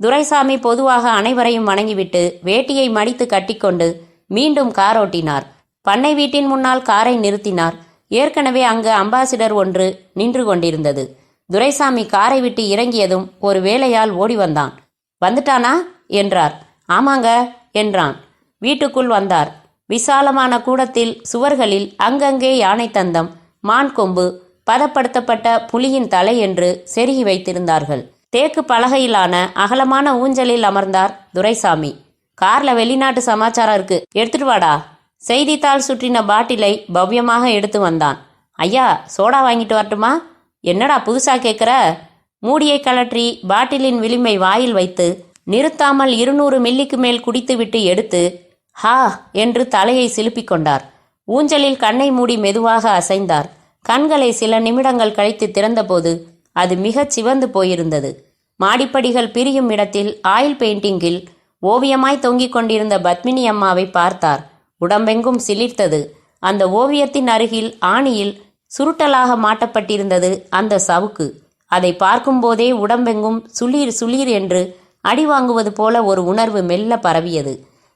துரைசாமி பொதுவாக அனைவரையும் வணங்கிவிட்டு வேட்டியை மடித்து கட்டிக்கொண்டு மீண்டும் கார் ஓட்டினார். பண்ணை வீட்டின் முன்னால் காரை நிறுத்தினார். ஏற்கனவே அங்கு அம்பாசிடர் ஒன்று நின்று கொண்டிருந்தது. துரைசாமி காரை விட்டு இறங்கியதும் ஒரு வேலையால் ஓடி வந்தான். வந்துட்டானா என்றார். ஆமாங்க என்றான். வீட்டுக்குள் வந்தார். விசாலமான கூடத்தில் சுவர்களில் அங்கங்கே யானை தந்தம், மான் கொம்பு, பதப்படுத்தப்பட்ட புலியின் தலை என்று செருகி வைத்திருந்தார்கள். தேக்கு பலகையிலான அகலமான ஊஞ்சலில் அமர்ந்தார் துரைசாமி. கார்ல வெளிநாட்டு சமாச்சாரம் இருக்கு, எடுத்துட்டு வாடா. செய்தித்தாள் சுற்றின பாட்டிலை பவ்யமாக எடுத்து வந்தான். ஐயா சோடா வாங்கிட்டு வரட்டுமா? என்னடா புதுசா கேட்குற? மூடியை கழற்றி பாட்டிலின் விளிம்பை வாயில் வைத்து நிறுத்தாமல் 200 மில்லிக்கு மேல் குடித்துவிட்டு எடுத்து ஹா என்று தலையை சிலுப்பிக் கொண்டார். ஊஞ்சலில் கண்ணை மூடி மெதுவாக அசைந்தார். கண்களை சில நிமிடங்கள் கழித்து திறந்தபோது அது மிகச் சிவந்து போயிருந்தது. மாடிப்படிகள் பிரியும் இடத்தில் ஆயில் பெயிண்டிங்கில் ஓவியமாய் தொங்கிக் கொண்டிருந்த பத்மினி அம்மாவை பார்த்தார். உடம்பெங்கும் சிலிர்த்தது. அந்த ஓவியத்தின் அருகில் ஆணியில் சுருட்டலாக மாட்டப்பட்டிருந்தது அந்த சவுக்கு. அதை பார்க்கும்போதே உடம்பெங்கும் சுளீர் சுளீர் என்று அடி வாங்குவது போல ஒரு உணர்வு மெல்ல பரவியது.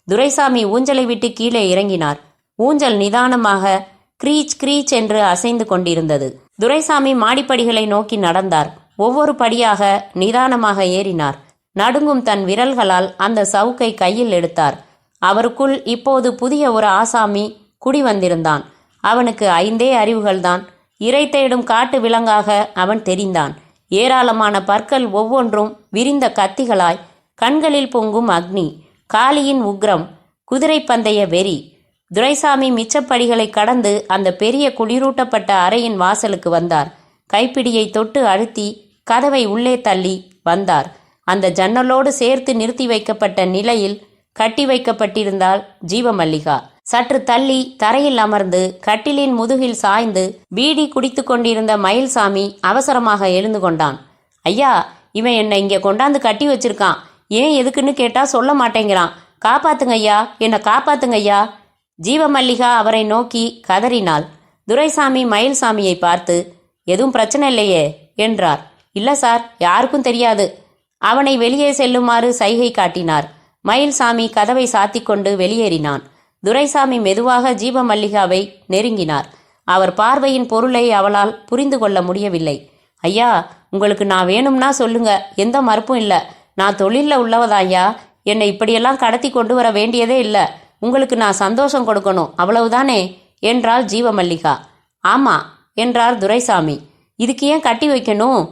துரைசாமி ஊஞ்சலை விட்டு கீழே இறங்கினார். ஊஞ்சல் நிதானமாக கிரீச் கிரீச் என்று அசைந்து கொண்டிருந்தது. துரைசாமி மாடிப்படிகளை நோக்கி நடந்தார். ஒவ்வொரு படியாக நிதானமாக ஏறினார். நடுங்கும் தன் விரல்களால் அந்த சவுக்கை கையில் எடுத்தார். அவருக்குள் இப்போது புதிய ஒரு ஆசாமி குடி வந்திருந்தான். அவனுக்கு 5 அறிவுகள்தான். இரை தேடும் காட்டு விலங்காக அவன் தெரிந்தான். ஏராளமான பற்கள் ஒவ்வொன்றும் விரிந்த கத்திகளாய், கண்களில் பொங்கும் அக்னி, காளியின் உக்ரம், குதிரை பந்தய வெறி. துரைசாமி மிச்சப்படிகளை கடந்து அந்த பெரிய குளிரூட்டப்பட்ட அறையின் வாசலுக்கு வந்தார். கைப்பிடியை தொட்டு அழுத்தி கதவை உள்ளே தள்ளி வந்தார். அந்த ஜன்னலோடு சேர்த்து நிறுத்தி வைக்கப்பட்ட நிலையில் கட்டி வைக்கப்பட்டிருந்தாள் ஜீவமல்லிகா. சற்று தள்ளி தரையில் அமர்ந்து கட்டிலின் முதுகில் சாய்ந்து பீடி குடித்து கொண்டிருந்த மயில்சாமி அவசரமாக எழுந்து கொண்டான். ஐயா, இவன் என்னை இங்கே கொண்டாந்து கட்டி வச்சிருக்கான். ஏன் எதுக்குன்னு கேட்டா சொல்ல மாட்டேங்கிறான். காப்பாத்துங்க ஐயா, என்னை காப்பாத்துங்க ஐயா. ஜீவமல்லிகா அவரை நோக்கி கதறினாள். துரைசாமி மயில்சாமியை பார்த்து, எதுவும் பிரச்சனை இல்லையே என்றார். இல்ல சார், யாருக்கும் தெரியாது. அவனை வெளியே செல்லுமாறு சைகை காட்டினார். மயில்சாமி கதவை சாத்திக் கொண்டு வெளியேறினான். துரைசாமி மெதுவாக ஜீவமல்லிகாவை நெருங்கினார். அவர் பார்வையின் பொருளை அவளால் புரிந்து கொள்ள முடியவில்லை. ஐயா, உங்களுக்கு நான் வேணும்னா சொல்லுங்க, எந்த மறுப்பும் இல்லை. நான் தொழிலில் உள்ளவதாய்யா. என்னை இப்படியெல்லாம் கடத்தி கொண்டு வர வேண்டியதே இல்லை. உங்களுக்கு நான் சந்தோஷம் கொடுக்கணும், அவ்வளவுதானே என்றாள் ஜீவமல்லிகா. ஆமா என்றார் துரைசாமி. இதுக்கு ஏன் கட்டி வைக்கணும்?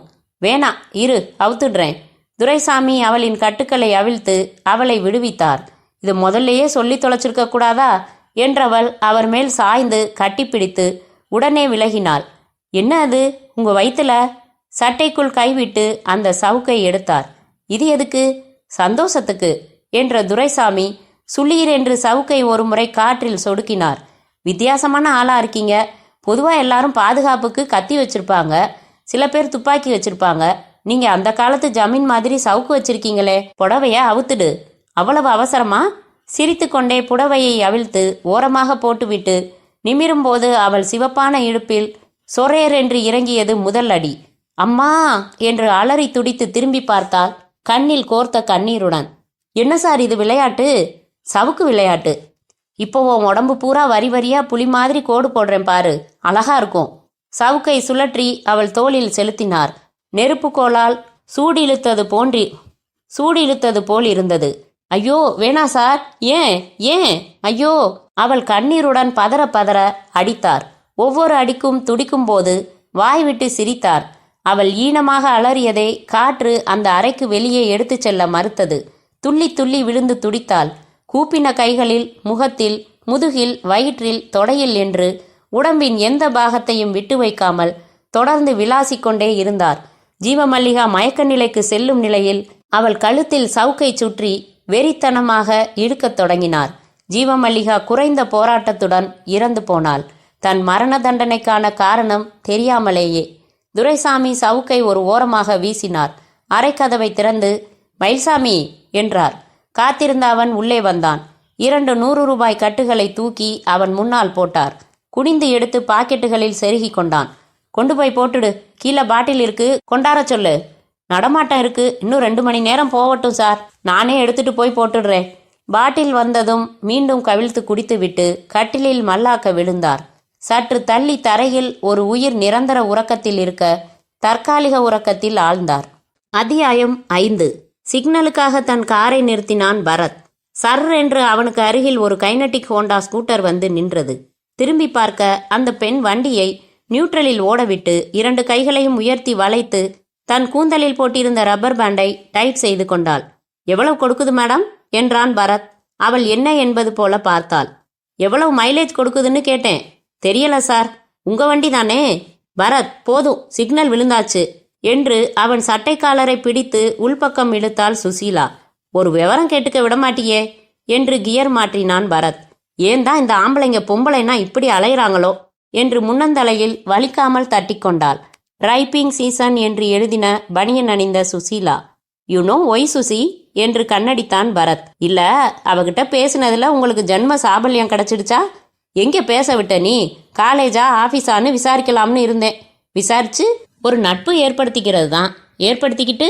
வேணா, இரு, அவுத்துடுறேன். துரைசாமி அவளின் கட்டுக்களை அவிழ்த்து அவளை விடுவித்தார். இது முதல்லையே சொல்லி தொலைச்சிருக்க கூடாதா என்றவள் அவர் மேல் சாய்ந்து கட்டிப்பிடித்து உடனே விலகினாள். என்ன அது உங்க வயிற்றுல? சட்டைக்குள் கைவிட்டு அந்த சவுக்கை எடுத்தார். இது எதுக்கு? சந்தோஷத்துக்கு என்ற துரைசாமி சுளீர் என்று சவுக்கை ஒரு முறை காற்றில் சொடுக்கினார். வித்தியாசமான ஆளா இருக்கீங்க. பொதுவா எல்லாரும் பாதுகாப்புக்கு கத்தி வச்சிருப்பாங்க, சில பேர் துப்பாக்கி வச்சிருப்பாங்க. நீங்க அந்த காலத்து ஜமீன் மாதிரி சவுக்கு வச்சிருக்கீங்களே. புடவைய அவுத்துடு. அவ்வளவு அவசரமா? சிரித்து கொண்டே புடவையை அவிழ்த்து ஓரமாக போட்டுவிட்டு நிமிரும்போது அவள் சிவப்பான இடுப்பில் சொரேர் என்று இறங்கியது முதல் அடி. அம்மா என்று அலறி துடித்து திரும்பி பார்த்தாள், கண்ணில் கோர்த்த கண்ணீருடன். என்ன சார் இது விளையாட்டு? சவுக்கு விளையாட்டு. இப்போ உன் உடம்பு பூரா வரி வரியா புலி மாதிரி கோடு போடுறேன் பாரு, அழகா இருக்கும். சவுக்கை சுழற்றி அவள் தோளில் செலுத்தினார். நெருப்புக்கோளால் சூடு இழுத்தது போல் இருந்தது. ஐயோ வேணா சார். ஏன் ஏன் ஐயோ? அவள் கண்ணீருடன் பதற பதற அடித்தார். ஒவ்வொரு அடிக்கும் துடிக்கும் போது வாய் விட்டு சிரித்தார். அவள் ஈனமாக அலறியதை காற்று அந்த அறைக்கு வெளியே எடுத்துச் செல்ல மறுத்தது. துள்ளி துள்ளி விழுந்து துடித்தாள். கூப்பின கைகளில், முகத்தில், முதுகில், வயிற்றில், தொடையில் என்று உடம்பின் எந்த பாகத்தையும் விட்டு வைக்காமல் தொடர்ந்து விளாசிக்கொண்டே இருந்தார். ஜீவமல்லிகா மயக்க நிலைக்கு செல்லும் நிலையில் அவள் கழுத்தில் சவுக்கை சுற்றி வெறித்தனமாக இழுக்கத் தொடங்கினார். ஜீவமல்லிகா குறைந்த போராட்டத்துடன் இறந்து போனாள். தன் மரண தண்டனைக்கான காரணம் தெரியாமலேயே. துரைசாமி சவுக்கை ஒரு ஓரமாக வீசினார். அரைக்கதவை திறந்து மயில்சாமி என்றார். காத்திருந்த அவன் உள்ளே வந்தான். 2 100 ரூபாய் கட்டுகளை தூக்கி அவன் முன்னால் போட்டார். குனிந்து எடுத்து பாக்கெட்டுகளில் செருகி கொண்டான். கொண்டு போய் போட்டுடு. கீழே பாட்டில் இருக்கு, கொண்டார சொல்லு. நடமாட்டம் இருக்கு, இன்னும் 2 மணி நேரம் போகட்டும் சார், நானே எடுத்துட்டு போய் போட்டுடுறேன். பாட்டில் வந்ததும் மீண்டும் கவிழ்த்து குடித்துவிட்டு கட்டிலில் மல்லாக்க விழுந்தார். சற்று தள்ளி தரையில் ஒரு உயிர் நிரந்தர உறக்கத்தில் இருக்க தற்காலிக உறக்கத்தில் ஆழ்ந்தார். அத்தியாயம் 5. சிக்னலுக்காக தன் காரை நிறுத்தினான் பரத். சர் என்று அவனுக்கு அருகில் ஒரு கைனட்டிக் ஹோண்டா ஸ்கூட்டர் வந்து நின்றது. திரும்பி பார்க்க அந்த பெண் வண்டியை நியூட்ரலில் ஓடவிட்டு 2 கைகளையும் உயர்த்தி வளைத்து தன் கூந்தலில் போட்டிருந்த ரப்பர் பேண்டை டைட் செய்து கொண்டாள். எவ்வளவு கொடுக்குது மேடம் என்றான் பரத். அவள் என்ன என்பது போல பார்த்தாள். எவ்வளவு மைலேஜ் கொடுக்குதுன்னு கேட்டேன். தெரியல சார். உங்க வண்டி தானே? பரத், போதும், சிக்னல் விழுந்தாச்சு என்று அவன் சட்டைக்காலரை பிடித்து உள்பக்கம் இழுத்தாள் சுசீலா. ஒரு விவரம் கேட்டுக்க விடமாட்டியே என்று கியர் மாற்றினான் பரத். ஏன் தான் இந்த ஆம்பளைங்க பொம்பளைனா இப்படி அலையிறாங்களோ என்று முன்னந்தலையில் வலிக்காமல் தட்டி கொண்டாள். ரைப்பிங் சீசன் என்று எழுதின பனியன் அணிந்த Susheela. You know why Susi என்று கண்ணடித்தான் பரத். இல்ல, அவகிட்ட பேசினதுல உங்களுக்கு ஜன்ம சாபல்யம் கிடைச்சிடுச்சா? எங்கே பேச விட்ட நீ? காலேஜா ஆஃபீஸான்னு விசாரிக்கலாம்னு இருந்தேன். விசாரிச்சு ஒரு நட்பு ஏற்படுத்திக்கிறது தான். ஏற்படுத்திக்கிட்டு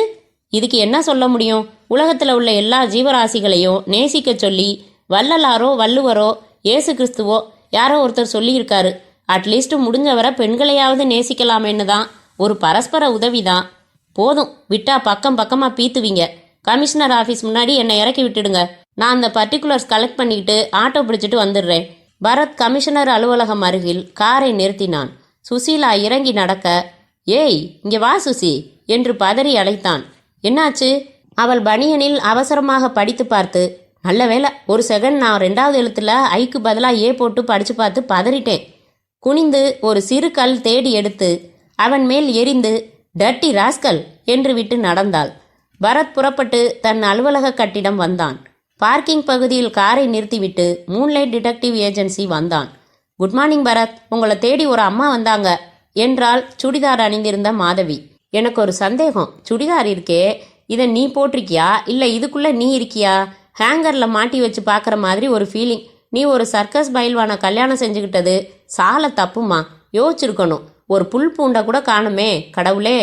இதுக்கு என்ன சொல்ல முடியும்? உலகத்தில் உள்ள எல்லா ஜீவராசிகளையும் நேசிக்க சொல்லி வள்ளலாரோ வள்ளுவரோ இயேசு கிறிஸ்துவோ யாரோ ஒருத்தர் சொல்லியிருக்காரு. அட்லீஸ்ட் முடிஞ்சவரை பெண்களையாவது நேசிக்கலாமேன்னு தான். ஒரு பரஸ்பர உதவி தான். போதும், விட்டா பக்கம் பக்கமாக பீத்துவீங்க. கமிஷனர் ஆஃபீஸ் முன்னாடி என்னை இறக்கி விட்டுடுங்க. நான் அந்த பர்டிகுலர்ஸ் கலெக்ட் பண்ணிக்கிட்டு ஆட்டோ பிடிச்சிட்டு வந்துடுறேன். பரத் கமிஷனர் அலுவலகம் அருகில் காரை நிறுத்தினான். சுசீலா இறங்கி நடக்க, ஏய் இங்கே வா சுசி என்று பதறி அழைத்தான். என்னாச்சு? அவள் பனியனில் அவசரமாக படித்து பார்த்து, நல்ல வேலை, ஒரு செகண்ட் நான் 2வது எழுத்துல ஐக்கு பதிலாக ஏ போட்டு படித்து பார்த்து பதறிட்டேன். குனிந்து ஒரு சிறு கல் தேடி எடுத்து அவன் மேல் எரிந்து டர்ட்டி ராஸ்கல் என்று விட்டு நடந்தாள். பரத் புறப்பட்டு தன் அலுவலக கட்டிடம் வந்தான். பார்க்கிங் பகுதியில் காரை நிறுத்திவிட்டு மூன்லைட் டிடெக்டிவ் ஏஜென்சி வந்தான். குட் மார்னிங் பரத், உங்களை தேடி ஒரு அம்மா வந்தாங்க என்றாள் சுடிதார் அணிந்திருந்த மாதவி. எனக்கு ஒரு சந்தேகம். சுடிதார் இருக்கே, இதை நீ போட்டிருக்கியா இல்லை இதுக்குள்ள நீ இருக்கியா? ஹேங்கர்ல மாட்டி வச்சு பார்க்குற மாதிரி ஒரு ஃபீலிங். நீ ஒரு சர்க்கஸ் பயில்வான கல்யாணம் செஞ்சுக்கிட்டது சால தப்புமா. யோசிச்சிருக்கணும். ஒரு புல் பூண்டை கூட காணுமே. கடவுளே.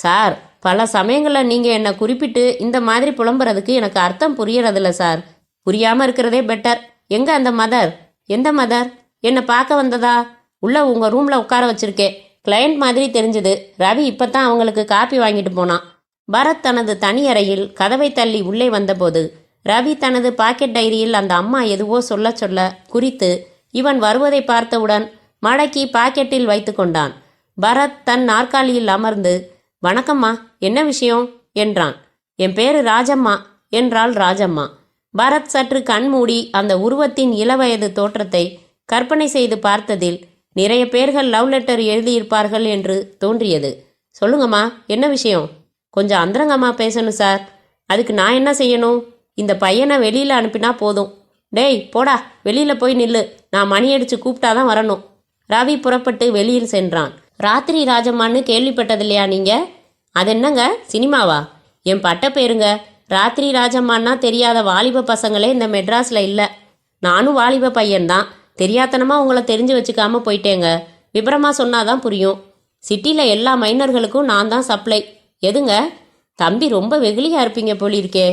சார், பல சமயங்களில் நீங்கள் என்னை குறிப்பிட்டு இந்த மாதிரி புலம்புறதுக்கு எனக்கு அர்த்தம் புரியறதில்ல சார். புரியாமல் இருக்கிறதே பெட்டர். எங்க அந்த மதர்? எந்த மதர்? என்னை பார்க்க வந்ததா? உள்ள உங்கள் ரூமில் உட்கார வச்சிருக்கேன். கிளையண்ட் மாதிரி தெரிஞ்சது. ரவி இப்போ தான் அவங்களுக்கு காப்பி வாங்கிட்டு போனான். பரத் தனது தனி அறையில் கதவை தள்ளி உள்ளே வந்தபோது ரவி தனது பாக்கெட் டைரியில் அந்த அம்மா எதுவோ சொல்ல சொல்ல குறித்து இவன் வருவதை பார்த்தவுடன் மடக்கி பாக்கெட்டில் வைத்து கொண்டான். பரத் தன் நாற்காலியில் அமர்ந்து, வணக்கம்மா, என்ன விஷயம் என்றான். என் பேரு ராஜம்மா என்றாள் ராஜம்மா. பரத் சற்று கண்மூடி அந்த உருவத்தின் இளவயது தோற்றத்தை கற்பனை செய்து பார்த்ததில் நிறைய பேர்கள் லவ் லெட்டர் எழுதியிருப்பார்கள் என்று தோன்றியது. சொல்லுங்கம்மா, என்ன விஷயம்? கொஞ்சம் அந்தரங்கம்மா பேசணும் சார். அதுக்கு நான் என்ன செய்யணும்? இந்த பையனை வெளியில் அனுப்பினா போதும். டேய் போடா, வெளியில போய் நில்லு, நான் மணி அடிச்சு கூப்பிட்டாதான் வரணும். ரவி புறப்பட்டு வெளியில் சென்றான். ராத்திரி ராஜம்மான்னு கேள்விப்பட்டதில்லையா நீங்க? அது என்னங்க சினிமாவா? என் பட்ட பேருங்க. ராத்திரி ராஜம்மான்னா தெரியாத வாலிப பசங்களே இந்த மெட்ராஸ்ல இல்ல. நானும் வாலிப பையன்தான். தெரியாதனமா உங்களை தெரிஞ்சு வச்சுக்காம போயிட்டேங்க. விபரமா சொன்னாதான் புரியும். சிட்டில எல்லா மைனர்களுக்கும் நான் தான் சப்ளை. எதுங்க தம்பி, ரொம்ப வெகுளியா இருப்பீங்க போலிருக்கே.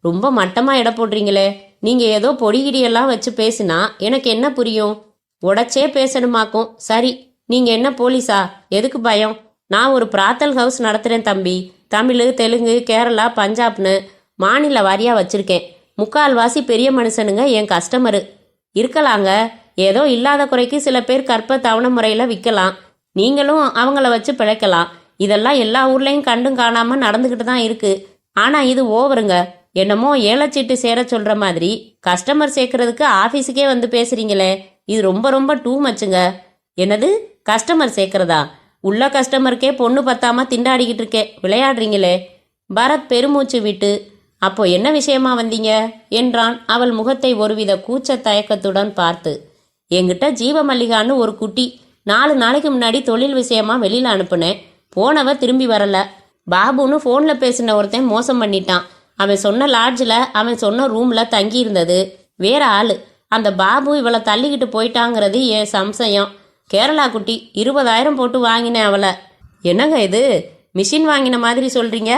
ரொம்ப மட்டமா எடை போடுறீங்களே. நீங்க ஏதோ பொடிகிடியெல்லாம் வச்சு பேசினா எனக்கு என்ன புரியும்? உடச்சே பேசணுமாக்கும். சரி, நீங்க என்ன போலீஸா? எதுக்கு பயம்? நான் ஒரு பிராத்தல் ஹவுஸ் நடத்துறேன் தம்பி. தமிழ், தெலுங்கு, கேரளா, பஞ்சாப்னு மாநில வாரியா வச்சிருக்கேன். முக்கால்வாசி பெரிய மனுஷனுங்க என் கஸ்டமரு. இருக்கலாங்க, ஏதோ இல்லாத குறைக்கு சில பேர் கற்ப தவண முறையில விற்கலாம். நீங்களும் அவங்கள வச்சு பிழைக்கலாம். இதெல்லாம் எல்லா ஊர்லயும் கண்டும் காணாம நடந்துகிட்டு தான் இருக்கு. ஆனா இது ஓவருங்க. என்னமோ ஏலச்சீட்டு சேர சொல்ற மாதிரி கஸ்டமர் சேர்க்கறதுக்கு ஆபீஸுக்கே வந்து பேசுறீங்களே. இது ரொம்ப ரொம்ப டூ மச்சுங்க. என்னது கஸ்டமர் சேர்க்கறதா? உள்ள கஸ்டமருக்கே பொண்ணு பத்தாம திண்டாடிக்கிட்டு இருக்கே, விளையாடுறீங்களே. பரத் பெருமூச்சு விட்டு, அப்போ என்ன விஷயமா வந்தீங்க என்றான் அவள் முகத்தை ஒருவித கூச்ச தயக்கத்துடன் பார்த்து. என்கிட்ட ஜீவமல்லிகான்னு ஒரு குட்டி 4 நாளைக்கு முன்னாடி தொழில் விஷயமா வெளியில அனுப்புனேன். போனவ திரும்பி வரல. பாபுன்னு போன்ல பேசின ஒருத்தன் மோசம் பண்ணிட்டான். அவன் சொன்ன லாட்ஜில் அவன் சொன்ன ரூம்ல தங்கி இருந்தது வேற ஆளு. அந்த பாபு இவளை தள்ளிக்கிட்டு போயிட்டாங்கிறது என் சம்சயம். கேரளா குட்டி 20,000 போட்டு வாங்கினேன் அவளை. என்னங்க இது மிஷின் வாங்கின மாதிரி சொல்றீங்க?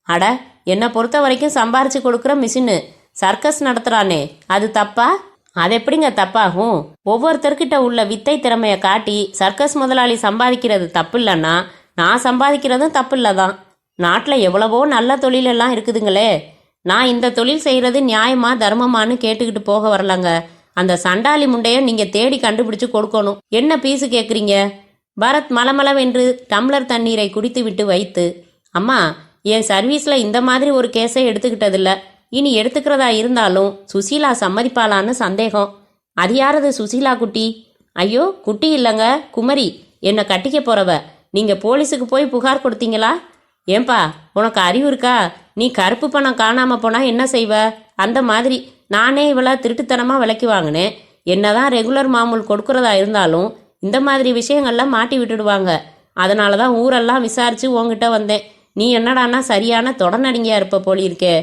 அட, என்னை பொறுத்த வரைக்கும் சம்பாரிச்சு கொடுக்குற மிஷினு. சர்க்கஸ் நடத்துறானே, அது தப்பா? அது எப்படிங்க தப்பாகும்? ஒவ்வொருத்தர்கிட்ட உள்ள வித்தை திறமைய காட்டி சர்க்கஸ் முதலாளி சம்பாதிக்கிறது தப்பு இல்லைன்னா நான் சம்பாதிக்கிறதும் தப்பு இல்லதான். நாட்டில் எவ்வளவோ நல்ல தொழிலெல்லாம் இருக்குதுங்களே. நான் இந்த தொழில் செய்கிறது நியாயமா தர்மமானு கேட்டுக்கிட்டு போக வரலங்க. அந்த சண்டாளி முண்டைய நீங்க தேடி கண்டுபிடிச்சு கொடுக்கணும். என்ன பீஸு கேட்குறீங்க? பரத் மலமளவென்று டம்ளர் தண்ணீரை குடித்து விட்டு வைத்து, அம்மா, என் சர்வீஸ்ல இந்த மாதிரி ஒரு கேஸை எடுத்துக்கிட்டதில்ல. இனி எடுத்துக்கிறதா இருந்தாலும் சுசீலா சம்மதிப்பாளான்னு சந்தேகம். அது யாரது சுசீலா குட்டி? ஐயோ, குட்டி இல்லைங்க, குமரி. என்னை கட்டிக்க போறவ. நீங்க போலீஸுக்கு போய் புகார் கொடுத்தீங்களா? ஏன்பா, உனக்கு அறிவு இருக்கா? நீ கருப்பு பணம் காணாம போனா என்ன செய்வ? அந்த மாதிரி நானே இவளை திருட்டுத்தனமா விலைக்கு வாங்கினேன். என்னதான் ரெகுலர் மாமூல் கொடுக்கறதா இருந்தாலும் இந்த மாதிரி விஷயங்கள்லாம் மாட்டி விட்டுடுவாங்க. அதனால தான் ஊரெல்லாம் விசாரிச்சு உங்ககிட்ட வந்தேன். நீ என்னடான்னா சரியான தொடநடிங்கையா இருப்ப போலி இருக்கே.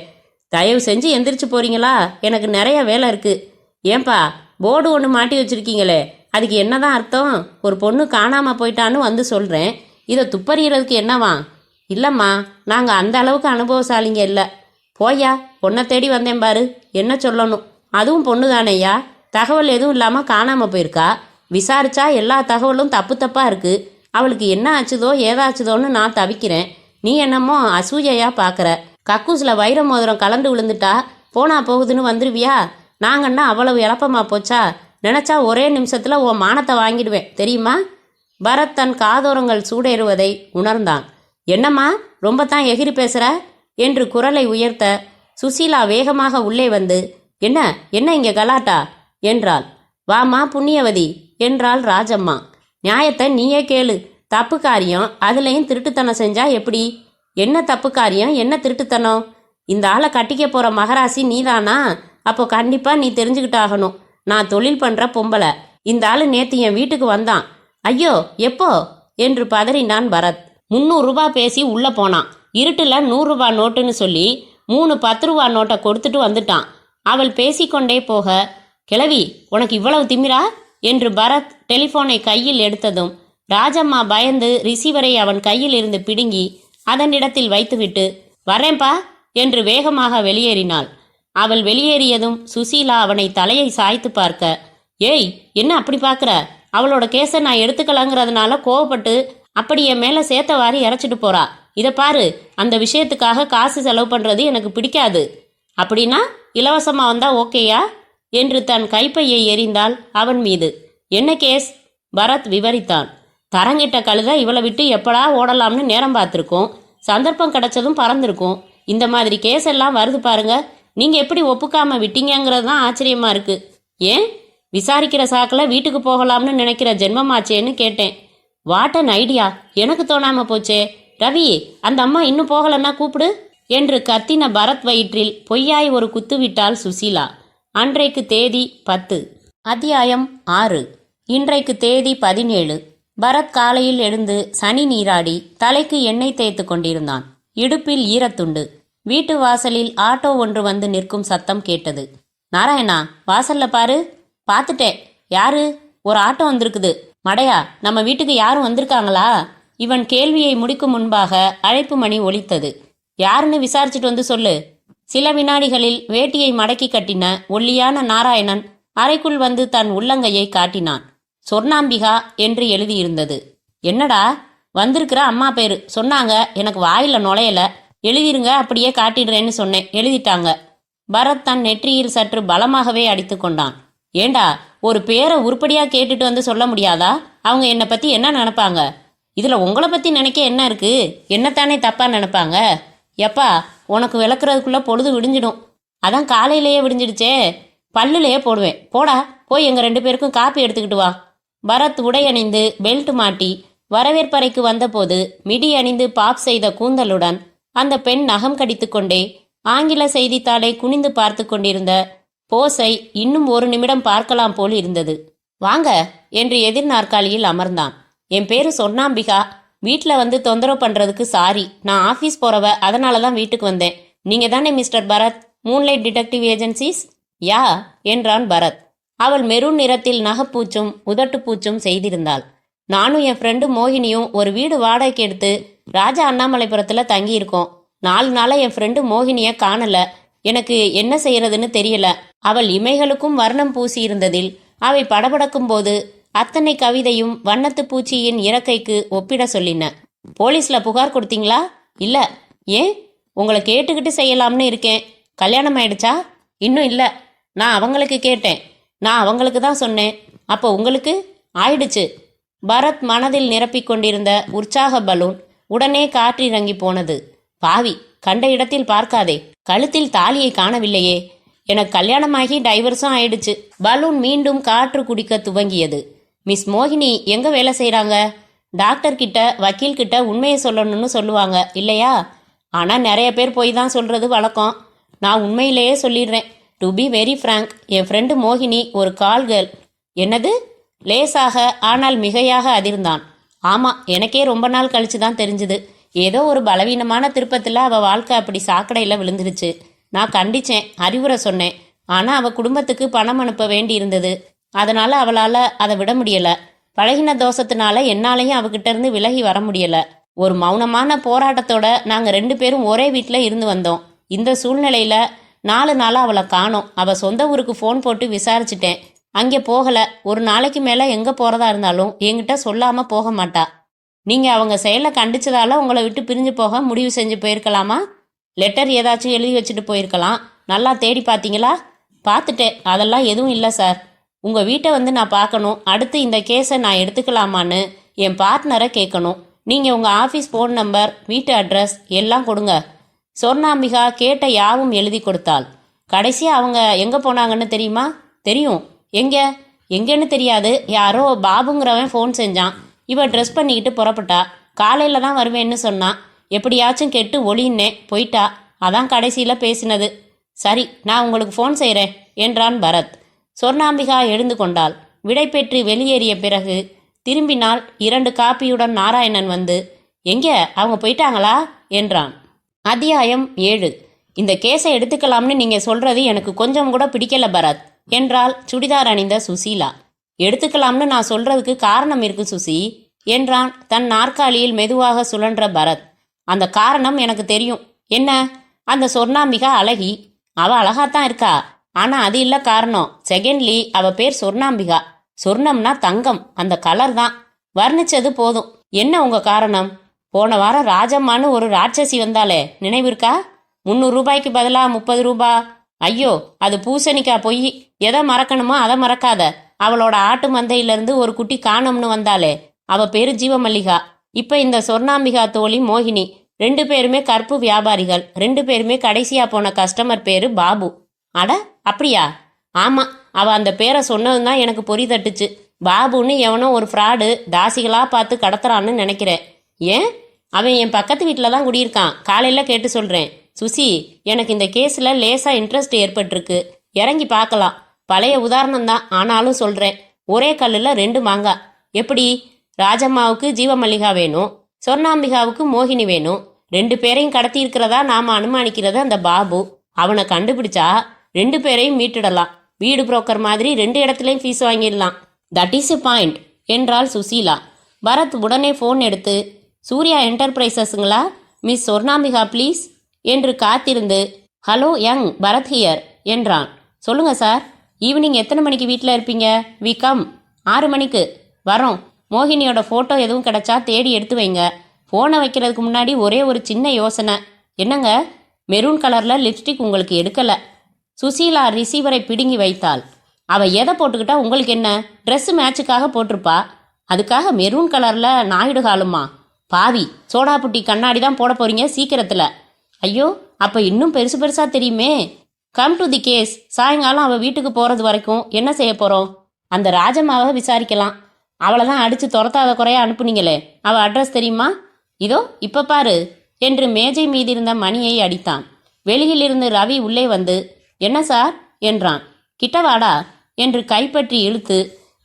தயவு செஞ்சு எந்திரிச்சு போறீங்களா? எனக்கு நிறைய வேலை இருக்கு. ஏன்பா, போர்டு ஒன்று மாட்டி வச்சிருக்கீங்களே, அதுக்கு என்னதான் அர்த்தம்? ஒரு பொண்ணு காணாம போயிட்டான்னு வந்து சொல்றேன். இதை துப்பறிகிறதுக்கு என்னவா? இல்லம்மா, நாங்க அந்த அளவுக்கு அனுபவசாலிங்க இல்லை. போயா, பொண்ணை தேடி வந்தேன் பாரு. என்ன சொல்லணும்? அதுவும் பொண்ணு தானேயா. தகவல் எதுவும் இல்லாம காணாம போயிருக்கா. விசாரிச்சா எல்லா தகவலும் தப்பு தப்பா இருக்கு. அவளுக்கு என்ன ஆச்சுதோ ஏதாச்சுதோன்னு நான் தவிக்கிறேன். நீ என்னமோ அசூயையா பாக்குற. கக்கூஸ்ல வைர மோதிரம் கலந்து விழுந்துட்டா போனா போகுதுன்னு வந்துருவியா? நாங்கன்னா அவ்வளவு இழப்பமா போச்சா? நினைச்சா ஒரே நிமிஷத்துல உன் மானத்தை வாங்கிடுவேன் தெரியுமா? பரத் தன் காதோரங்கள் சூடேறுவதை உணர்ந்தான். என்னம்மா, ரொம்ப தான் எகிரி பேசுற என்று குரலை உயர்த்த சுசீலா வேகமாக உள்ளே வந்து, என்ன என்ன இங்க கலாட்டா என்றாள். வாமா புண்ணியவதி என்றாள் ராஜம்மா. நியாயத்தை நீயே கேளு. தப்பு காரியம், அதுலயும் திருட்டுத்தனம் செஞ்சா எப்படி? என்ன தப்பு காரியம், என்ன திருட்டுத்தனம்? இந்த ஆளை கட்டிக்க போற மகராசி நீதானா? அப்போ கண்டிப்பா நீ தெரிஞ்சுக்கிட்டாகணும். நான் தொழில் பண்ற பொம்பளை. இந்த ஆளு நேத்து என் வீட்டுக்கு வந்தான். ஐயோ, எப்போ என்று பதறினான் பரத். 300 ரூபாய் பேசி உள்ள போனான். இருட்டுல 100 ரூபாய் நோட்டுன்னு சொல்லி 3 10 ரூபாய் நோட்டை கொடுத்துட்டு வந்துட்டான். அவள் பேசிக்கொண்டே போக, கிழவி, உனக்கு இவ்வளவு திமிரா என்று பரத் டெலிபோனை கையில் எடுத்ததும் ராஜம்மா பயந்து ரிசீவரை அவன் கையில் இருந்து பிடுங்கி அதனிடத்தில் வைத்துவிட்டு, வரேன்பா என்று வேகமாக வெளியேறினாள். அவள் வெளியேறியதும் சுசீலா அவனை தலையை சாய்த்து பார்க்க, ஏய், என்ன அப்படி பார்க்குற? அவளோட கேஸை நான் எடுத்துக்கலாங்கிறதுனால கோவப்பட்டு அப்படி என் மேல சேத்த வாரி இறைச்சிட்டு போறா. இதை பாரு, அந்த விஷயத்துக்காக காசு செலவு பண்றது எனக்கு பிடிக்காது. அப்படின்னா இலவசமா வந்தா ஓகேயா என்று தன் கைப்பையை எறிந்தாள் அவன் மீது. என்ன கேஸ்? பரத் விவரித்தான். தரங்கிட்ட கழுத இவளை விட்டு எப்படா ஓடலாம்னு நேரம் பார்த்துருக்கோம். சந்தர்ப்பம் கிடைச்சதும் பறந்துருக்கும். இந்த மாதிரி கேஸ் எல்லாம் வருது பாருங்க. நீங்க எப்படி ஒப்புக்காம விட்டீங்கிறது தான் ஆச்சரியமா இருக்கு. ஏன், விசாரிக்கிற சாக்கில் வீட்டுக்கு போகலாம்னு நினைக்கிற ஜென்மமாச்சேன்னு கேட்டேன். வாட் அன் ஐடியா, எனக்கு தோணாம போச்சே. ரவி, அந்த அம்மா இன்னும் போகலன்னா கூப்பிடு என்று கத்தின பரத் வயிற்றில் பொய்யாய் ஒரு குத்து விட்டாள் சுசீலா. அன்றைக்கு தேதி 10. அத்தியாயம் 6. இன்றைக்கு தேதி 17. பரத் காலையில் எழுந்து சனி நீராடி தலைக்கு எண்ணெய் தேய்த்து கொண்டிருந்தான். இடுப்பில் ஈரத்துண்டு. வீட்டு வாசலில் ஆட்டோ ஒன்று வந்து நிற்கும் சத்தம் கேட்டது. நாராயணா, வாசல்ல பாரு. பார்த்துட்டேன். யாரு? ஒரு ஆட்டோ வந்திருக்குது. மடையா, நம்ம வீட்டுக்கு யாரும் வந்திருக்காங்களா? இவன் கேள்வியை முடிக்கும் முன்பாக அழைப்பு மணி ஒலித்தது. யாருன்னு விசாரிச்சுட்டு வந்து சொல்லு. சில வினாடிகளில் வேட்டியை மடக்கி கட்டின ஒல்லியான நாராயணன் அறைக்குள் வந்து தன் உள்ளங்கையை காட்டினான். சொர்ணாம்பிகா என்று எழுதியிருந்தது. என்னடா, வந்திருக்கிற அம்மா பேரு சொன்னாங்க, எனக்கு வாயில நுழையல. எழுதிருங்க, அப்படியே காட்டிடுறேன்னு சொன்னேன், எழுதிட்டாங்க. பரத் தன் நெற்றியில் சற்று பலமாகவே அடித்து கொண்டான். ஏண்டா, ஒரு பேரை உருப்படியா கேட்டுட்டு வந்து சொல்ல முடியாதா? அவங்க என்னை பத்தி என்ன நினைப்பாங்க? இதுல உங்களை பத்தி நினைக்க என்ன இருக்கு? என்னத்தானே தப்பா நினைப்பாங்க? எப்பா, உனக்கு விளக்குறதுக்குள்ள பொழுது விடிஞ்சிடும். அதான் காலையிலேயே விடிஞ்சிடுச்சே. பல்லுலேயே போடுவேன். போடா, போய் எங்க 2 பேருக்கும் காப்பி எடுத்துக்கிட்டு வா. பரத் உடை அணிந்து பெல்ட் மாட்டி வரவேற்பறைக்கு வந்தபோது மிடி அணிந்து பாப் செய்த கூந்தலுடன் அந்த பெண் நகம் கடித்து கொண்டே ஆங்கில செய்தித்தாளை குனிந்து பார்த்து கொண்டிருந்த போஸை இன்னும் 1 நிமிடம் பார்க்கலாம் போல் இருந்தது. வாங்க என்று எதிர் நாற்காலியில் அமர்ந்தான். என் பேரு சொர்ணாம்பிகா. வீட்டில் வந்து தொந்தரவு பண்றதுக்கு சாரி. நான் ஆஃபீஸ் போறவ, அதனால தான் வீட்டுக்கு வந்தேன். நீங்க தானே mister Bharat, moonlight detective agencies? Yeah என்றான் பரத். அவள் மெரூன் நிறத்தில் நகைப்பூச்சும் உதட்டுப்பூச்சும் செய்திருந்தாள். நானும் என் ஃப்ரெண்டு மோகினியும் ஒரு வீடு வாடகைக்கு எடுத்து ராஜா அண்ணாமலைபுரத்தில் தங்கியிருக்கோம். 4 நாளாக என் ஃப்ரெண்டு மோகினியை காணல. எனக்கு என்ன செய்யறதுன்னு தெரியல. அவள் இமைகளுக்கும் வர்ணம் பூசி இருந்ததில் அவை படபடக்கும் போது அத்தனை கவிதையும் வண்ணத்து பூச்சியின் இறக்கைக்கு ஒப்பிட சொல்லின. போலீஸ்ல புகார் கொடுத்தீங்களா? இல்ல. ஏன்? உங்களை கேட்டுக்கிட்டு செய்யலாம்னு இருக்கேன். கல்யாணம் ஆயிடுச்சா? இன்னும் இல்ல. நான் அவங்களுக்கு கேட்டேன். நான் அவங்களுக்கு தான் சொன்னேன். அப்போ உங்களுக்கு ஆயிடுச்சு. பரத் மனதில் நிரப்பிக் கொண்டிருந்த உற்சாக பலூன் உடனே காற்றிறங்கி போனது. பாவி, கண்ட இடத்தில் பார்க்காதே. கழுத்தில் தாலியை காணவில்லையே. எனக்கு கல்யாணமாகி டைவர்ஸும் ஆயிடுச்சு. பலூன் மீண்டும் காற்று குடிக்க துவங்கியது. மிஸ் மோகினி எங்க வேலை செய்யறாங்க? டாக்டர் கிட்ட, வக்கீல் கிட்ட உண்மையை சொல்லணும்னு சொல்லுவாங்க இல்லையா? ஆனா நிறைய பேர் போய் தான் சொல்றது வழக்கம். நான் உண்மையிலேயே சொல்லிடுறேன். டு பி வெரி ஃப்ராங்க், என் ஃப்ரெண்டு மோகினி ஒரு கால் கேர்ள். என்னது? லேசாக ஆனால் மிகையாக அதிர்ந்தான். ஆமா, எனக்கே ரொம்ப நாள் கழிச்சு தான் தெரிஞ்சுது. ஏதோ ஒரு பலவீனமான திருப்பத்தில் அவள் வாழ்க்கை அப்படி சாக்கடையில் விழுந்துருச்சு. நான் கண்டிச்சேன், அறிவுரை சொன்னேன். ஆனால் அவள் குடும்பத்துக்கு பணம் அனுப்ப வேண்டி இருந்தது. அதனால அவளால் அதை விட முடியலை. பழகின தோஷத்தினால என்னாலையும் அவகிட்ட இருந்து விலகி வர முடியலை. ஒரு மௌனமான போராட்டத்தோட நாங்கள் 2 பேரும் ஒரே வீட்டில் இருந்து வந்தோம். இந்த சூழ்நிலையில 4 நாளாக அவளை காணோம். அவள் சொந்த ஊருக்கு ஃபோன் போட்டு விசாரிச்சிட்டேன். அங்கே போகலை. ஒரு நாளைக்கு மேலே எங்கே போகிறதா இருந்தாலும் என்கிட்ட சொல்லாமல் போக மாட்டா. நீங்கள் அவங்க செயலை கண்டிச்சதால உங்களை விட்டு பிரிஞ்சு போக முடிவு செஞ்சு போயிருக்கலாமா? லெட்டர் ஏதாச்சும் எழுதி வச்சுட்டு போயிருக்கலாம். நல்லா தேடி பார்த்தீங்களா? பார்த்துட்டேன். அதெல்லாம் எதுவும் இல்லை சார். உங்கள் வீட்டை வந்து நான் பார்க்கணும். அடுத்து இந்த கேஸை நான் எடுத்துக்கலாமான்னு என் பார்ட்னரை கேட்கணும். நீங்கள் உங்கள் ஆஃபீஸ் ஃபோன் நம்பர், வீட்டு அட்ரஸ் எல்லாம் கொடுங்க. சொர்ணாம்பிகா கேட்ட யாவும் எழுதி கொடுத்தாள். கடைசியாக அவங்க எங்கே போனாங்கன்னு தெரியுமா? தெரியும். எங்கேன்னு தெரியாது. யாரோ பாபுங்கிறவன் ஃபோன் செஞ்சான். இவ ட்ரெஸ் பண்ணிக்கிட்டு புறப்பட்டா. காலையில் தான் வருவேன்னு சொன்னான். எப்படியாச்சும் கெட்டு ஒளின்னே போயிட்டா. அதான் கடைசியில் பேசினது. சரி, நான் உங்களுக்கு ஃபோன் செய்கிறேன் என்றான் பரத். சொர்ணாம்பிகா எழுந்து கொண்டாள். விடை பெற்று வெளியேறிய பிறகு திரும்பினால் 2 காப்பியுடன் நாராயணன் வந்து, எங்கே அவங்க போயிட்டாங்களா என்றான். அத்தியாயம் 7. இந்த கேஸை எடுத்துக்கலாம்னு நீங்கள் சொல்கிறது எனக்கு கொஞ்சம் கூட பிடிக்கல பரத் என்றாள் சுடிதார் அணிந்த சுசீலா. எடுத்துக்கலாம்னு நான் சொல்றதுக்கு காரணம் இருக்கு சுசி என்றான் தன் நாற்காலியில் மெதுவாக சுழன்ற பரத். அந்த காரணம் எனக்கு தெரியும். என்ன? அந்த சொர்ணாம்பிகா அழகி. அவ அழகாத்தான் இருக்கா. ஆனா அது இல்ல காரணம். செகண்ட்லி, அவ பேர் சொர்ணாம்பிகா. சொர்ணம்னா தங்கம். அந்த கலர் தான். வர்ணிச்சது போதும். என்ன உங்க காரணம்? போன வாரம் ராஜம்மான்னு ஒரு ராட்சசி வந்தாலே, நினைவிருக்கா? 300 ரூபாய்க்கு பதிலா 30 ரூபா. ஐயோ, அது பூசணிக்கா பொய். எதை மறக்கணுமோ அதை மறக்காத. அவளோட ஆட்டு மந்தையிலிருந்து ஒரு குட்டி காணோம்னு வந்தாலே, அவ பேரு ஜீவமல்லிகா. இப்ப இந்த சொர்ணாம்பிகா தோழி மோகினி. 2 பேருமே கற்பு வியாபாரிகள். 2 பேருமே கடைசியா போன கஸ்டமர் பேரு பாபு. அட, அப்படியா? ஆமா, அவ அந்த பேரை சொன்னதுதான் எனக்கு பொறி தட்டுச்சு. பாபுன்னு எவனோ ஒரு ஃப்ராடு தாசிகளா பார்த்து கடத்துறான்னு நினைக்கிறேன். ஏன்? அவன் என் பக்கத்து வீட்டில் தான் குடியிருக்கான். காலையில் கேட்டு சொல்கிறேன். சுசி, எனக்கு இந்த கேஸில் லேசாக இன்ட்ரெஸ்ட் ஏற்பட்டிருக்கு. இறங்கி பார்க்கலாம். பழைய உதாரணம்தான், ஆனாலும் சொல்றேன். ஒரே கல்லுல 2 மாங்காய். எப்படி? ராஜம்மாவுக்கு ஜீவமல்லிகா வேணும், சொர்ணாம்பிகாவுக்கு மோகினி வேணும். 2 பேரையும் கடத்தி இருக்கிறதா நாம அனுமானிக்கிறது அந்த பாபு. அவனை கண்டுபிடிச்சா 2 பேரையும் மீட்டுடலாம். வீடு புரோக்கர் மாதிரி 2 இடத்துலையும் ஃபீஸ் வாங்கிடலாம். தட் இஸ் எ பாயிண்ட் என்றாள் சுசீலா. பரத் உடனே ஃபோன் எடுத்து, சூர்யா என்டர்பிரைசஸ்ங்களா, மிஸ் சொர்ணாம்பிகா ப்ளீஸ் என்று காத்திருந்து, ஹலோ யங் பரத் ஹியர் என்றான். சொல்லுங்க சார், ஈவினிங் எத்தனை மணிக்கு வீட்டில் இருப்பீங்க? We come. 6 மணிக்கு வரோம். மோகினியோட ஃபோட்டோ எதுவும் கிடைச்சா தேடி எடுத்து வைங்க. ஃபோனை வைக்கிறதுக்கு முன்னாடி ஒரே ஒரு சின்ன யோசனை. என்னங்க? மெரூன் கலரில் லிப்ஸ்டிக் உங்களுக்கு எடுக்கலை. சுசீலா ரிசீவரை பிடுங்கி வைத்தாள். அவள் எதை போட்டுக்கிட்டா உங்களுக்கு என்ன? ட்ரெஸ்ஸு மேட்சுக்காக போட்டிருப்பா. அதுக்காக மெரூன் கலரில் நாயுடு காலுமா? பாவி, சோடாப்புட்டி கண்ணாடி தான் போட போறீங்க சீக்கிரத்தில். ஐயோ, அப்போ இன்னும் பெருசு பெருசாக தெரியுமே. Come to the case. சாயங்காலம் அவள் வீட்டுக்கு போகிறது வரைக்கும் என்ன செய்ய போகிறோம்? அந்த ராஜம்மாவை விசாரிக்கலாம். அவளை தான் அடித்து துரத்தாத குறையா அனுப்புனீங்களே, அவள் அட்ரஸ் தெரியுமா? இதோ இப்போ பாரு என்று மேஜை மீதிருந்த மணியை அடித்தான். வெளியிலிருந்து ரவி உள்ளே வந்து, என்ன சார் என்றான். கிட்ட வாடா என்று கைப்பற்றி இழுத்து,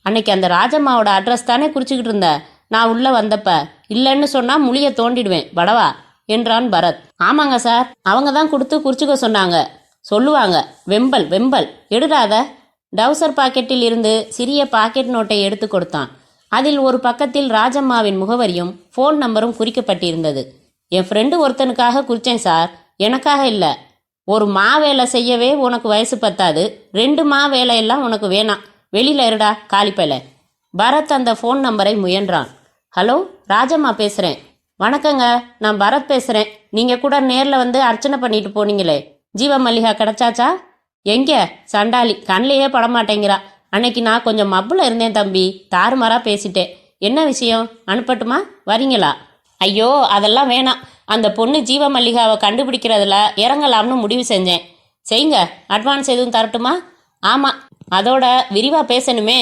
அன்னைக்கு அந்த ராஜம்மாவோட அட்ரஸ் தானே குறிச்சுக்கிட்டு இருந்த, நான் உள்ள வந்தப்ப இல்லைன்னு சொன்னா முழிய தோண்டிடுவேன், வடவா என்றான் பரத். ஆமாங்க சார், அவங்க தான் கொடுத்து குறிச்சுக்க சொன்னாங்க. சொல்லுவாங்க, வெம்பல் வெம்பல். எடுடாத. டவுசர் பாக்கெட்டில் இருந்து சிறிய பாக்கெட் நோட்டை எடுத்து கொடுத்தான். அதில் ஒரு பக்கத்தில் ராஜம்மாவின் முகவரியும் ஃபோன் நம்பரும் குறிக்கப்பட்டிருந்தது. என் ஃப்ரெண்டு ஒருத்தனுக்காக குறிச்சேன் சார், எனக்காக இல்லை. ஒரு மா வேலை செய்யவே உனக்கு வயசு பத்தாது, 2 மா வேலையெல்லாம் உனக்கு வேணாம். வெளியில இருடா காலிப்பையில. பரத் அந்த ஃபோன் நம்பரை முயன்றான். ஹலோ, ராஜம்மா பேசுகிறேன். வணக்கங்க, நான் பரத் பேசுகிறேன். நீங்கள் கூட நேரில் வந்து அர்ச்சனை பண்ணிட்டு போனீங்களே, ஜீவமல்லிகா கிடைச்சாச்சா? எங்கே சண்டாளி கண்ணிலேயே படமாட்டேங்கிறா. அன்னைக்கு நான் கொஞ்சம் மப்புல இருந்தேன் தம்பி, தாறுமாறா பேசிட்டேன். என்ன விஷயம்? அனுப்பட்டுமா? வரீங்களா? ஐயோ, அதெல்லாம் வேணாம். அந்த பொண்ணு ஜீவமல்லிகாவை கண்டுபிடிக்கிறதுல இறங்கலாம்னு முடிவு செஞ்சேன். செய்யுங்க. அட்வான்ஸ் எதுவும் தரட்டுமா? ஆமாம், அதோட விரிவாக பேசணுமே.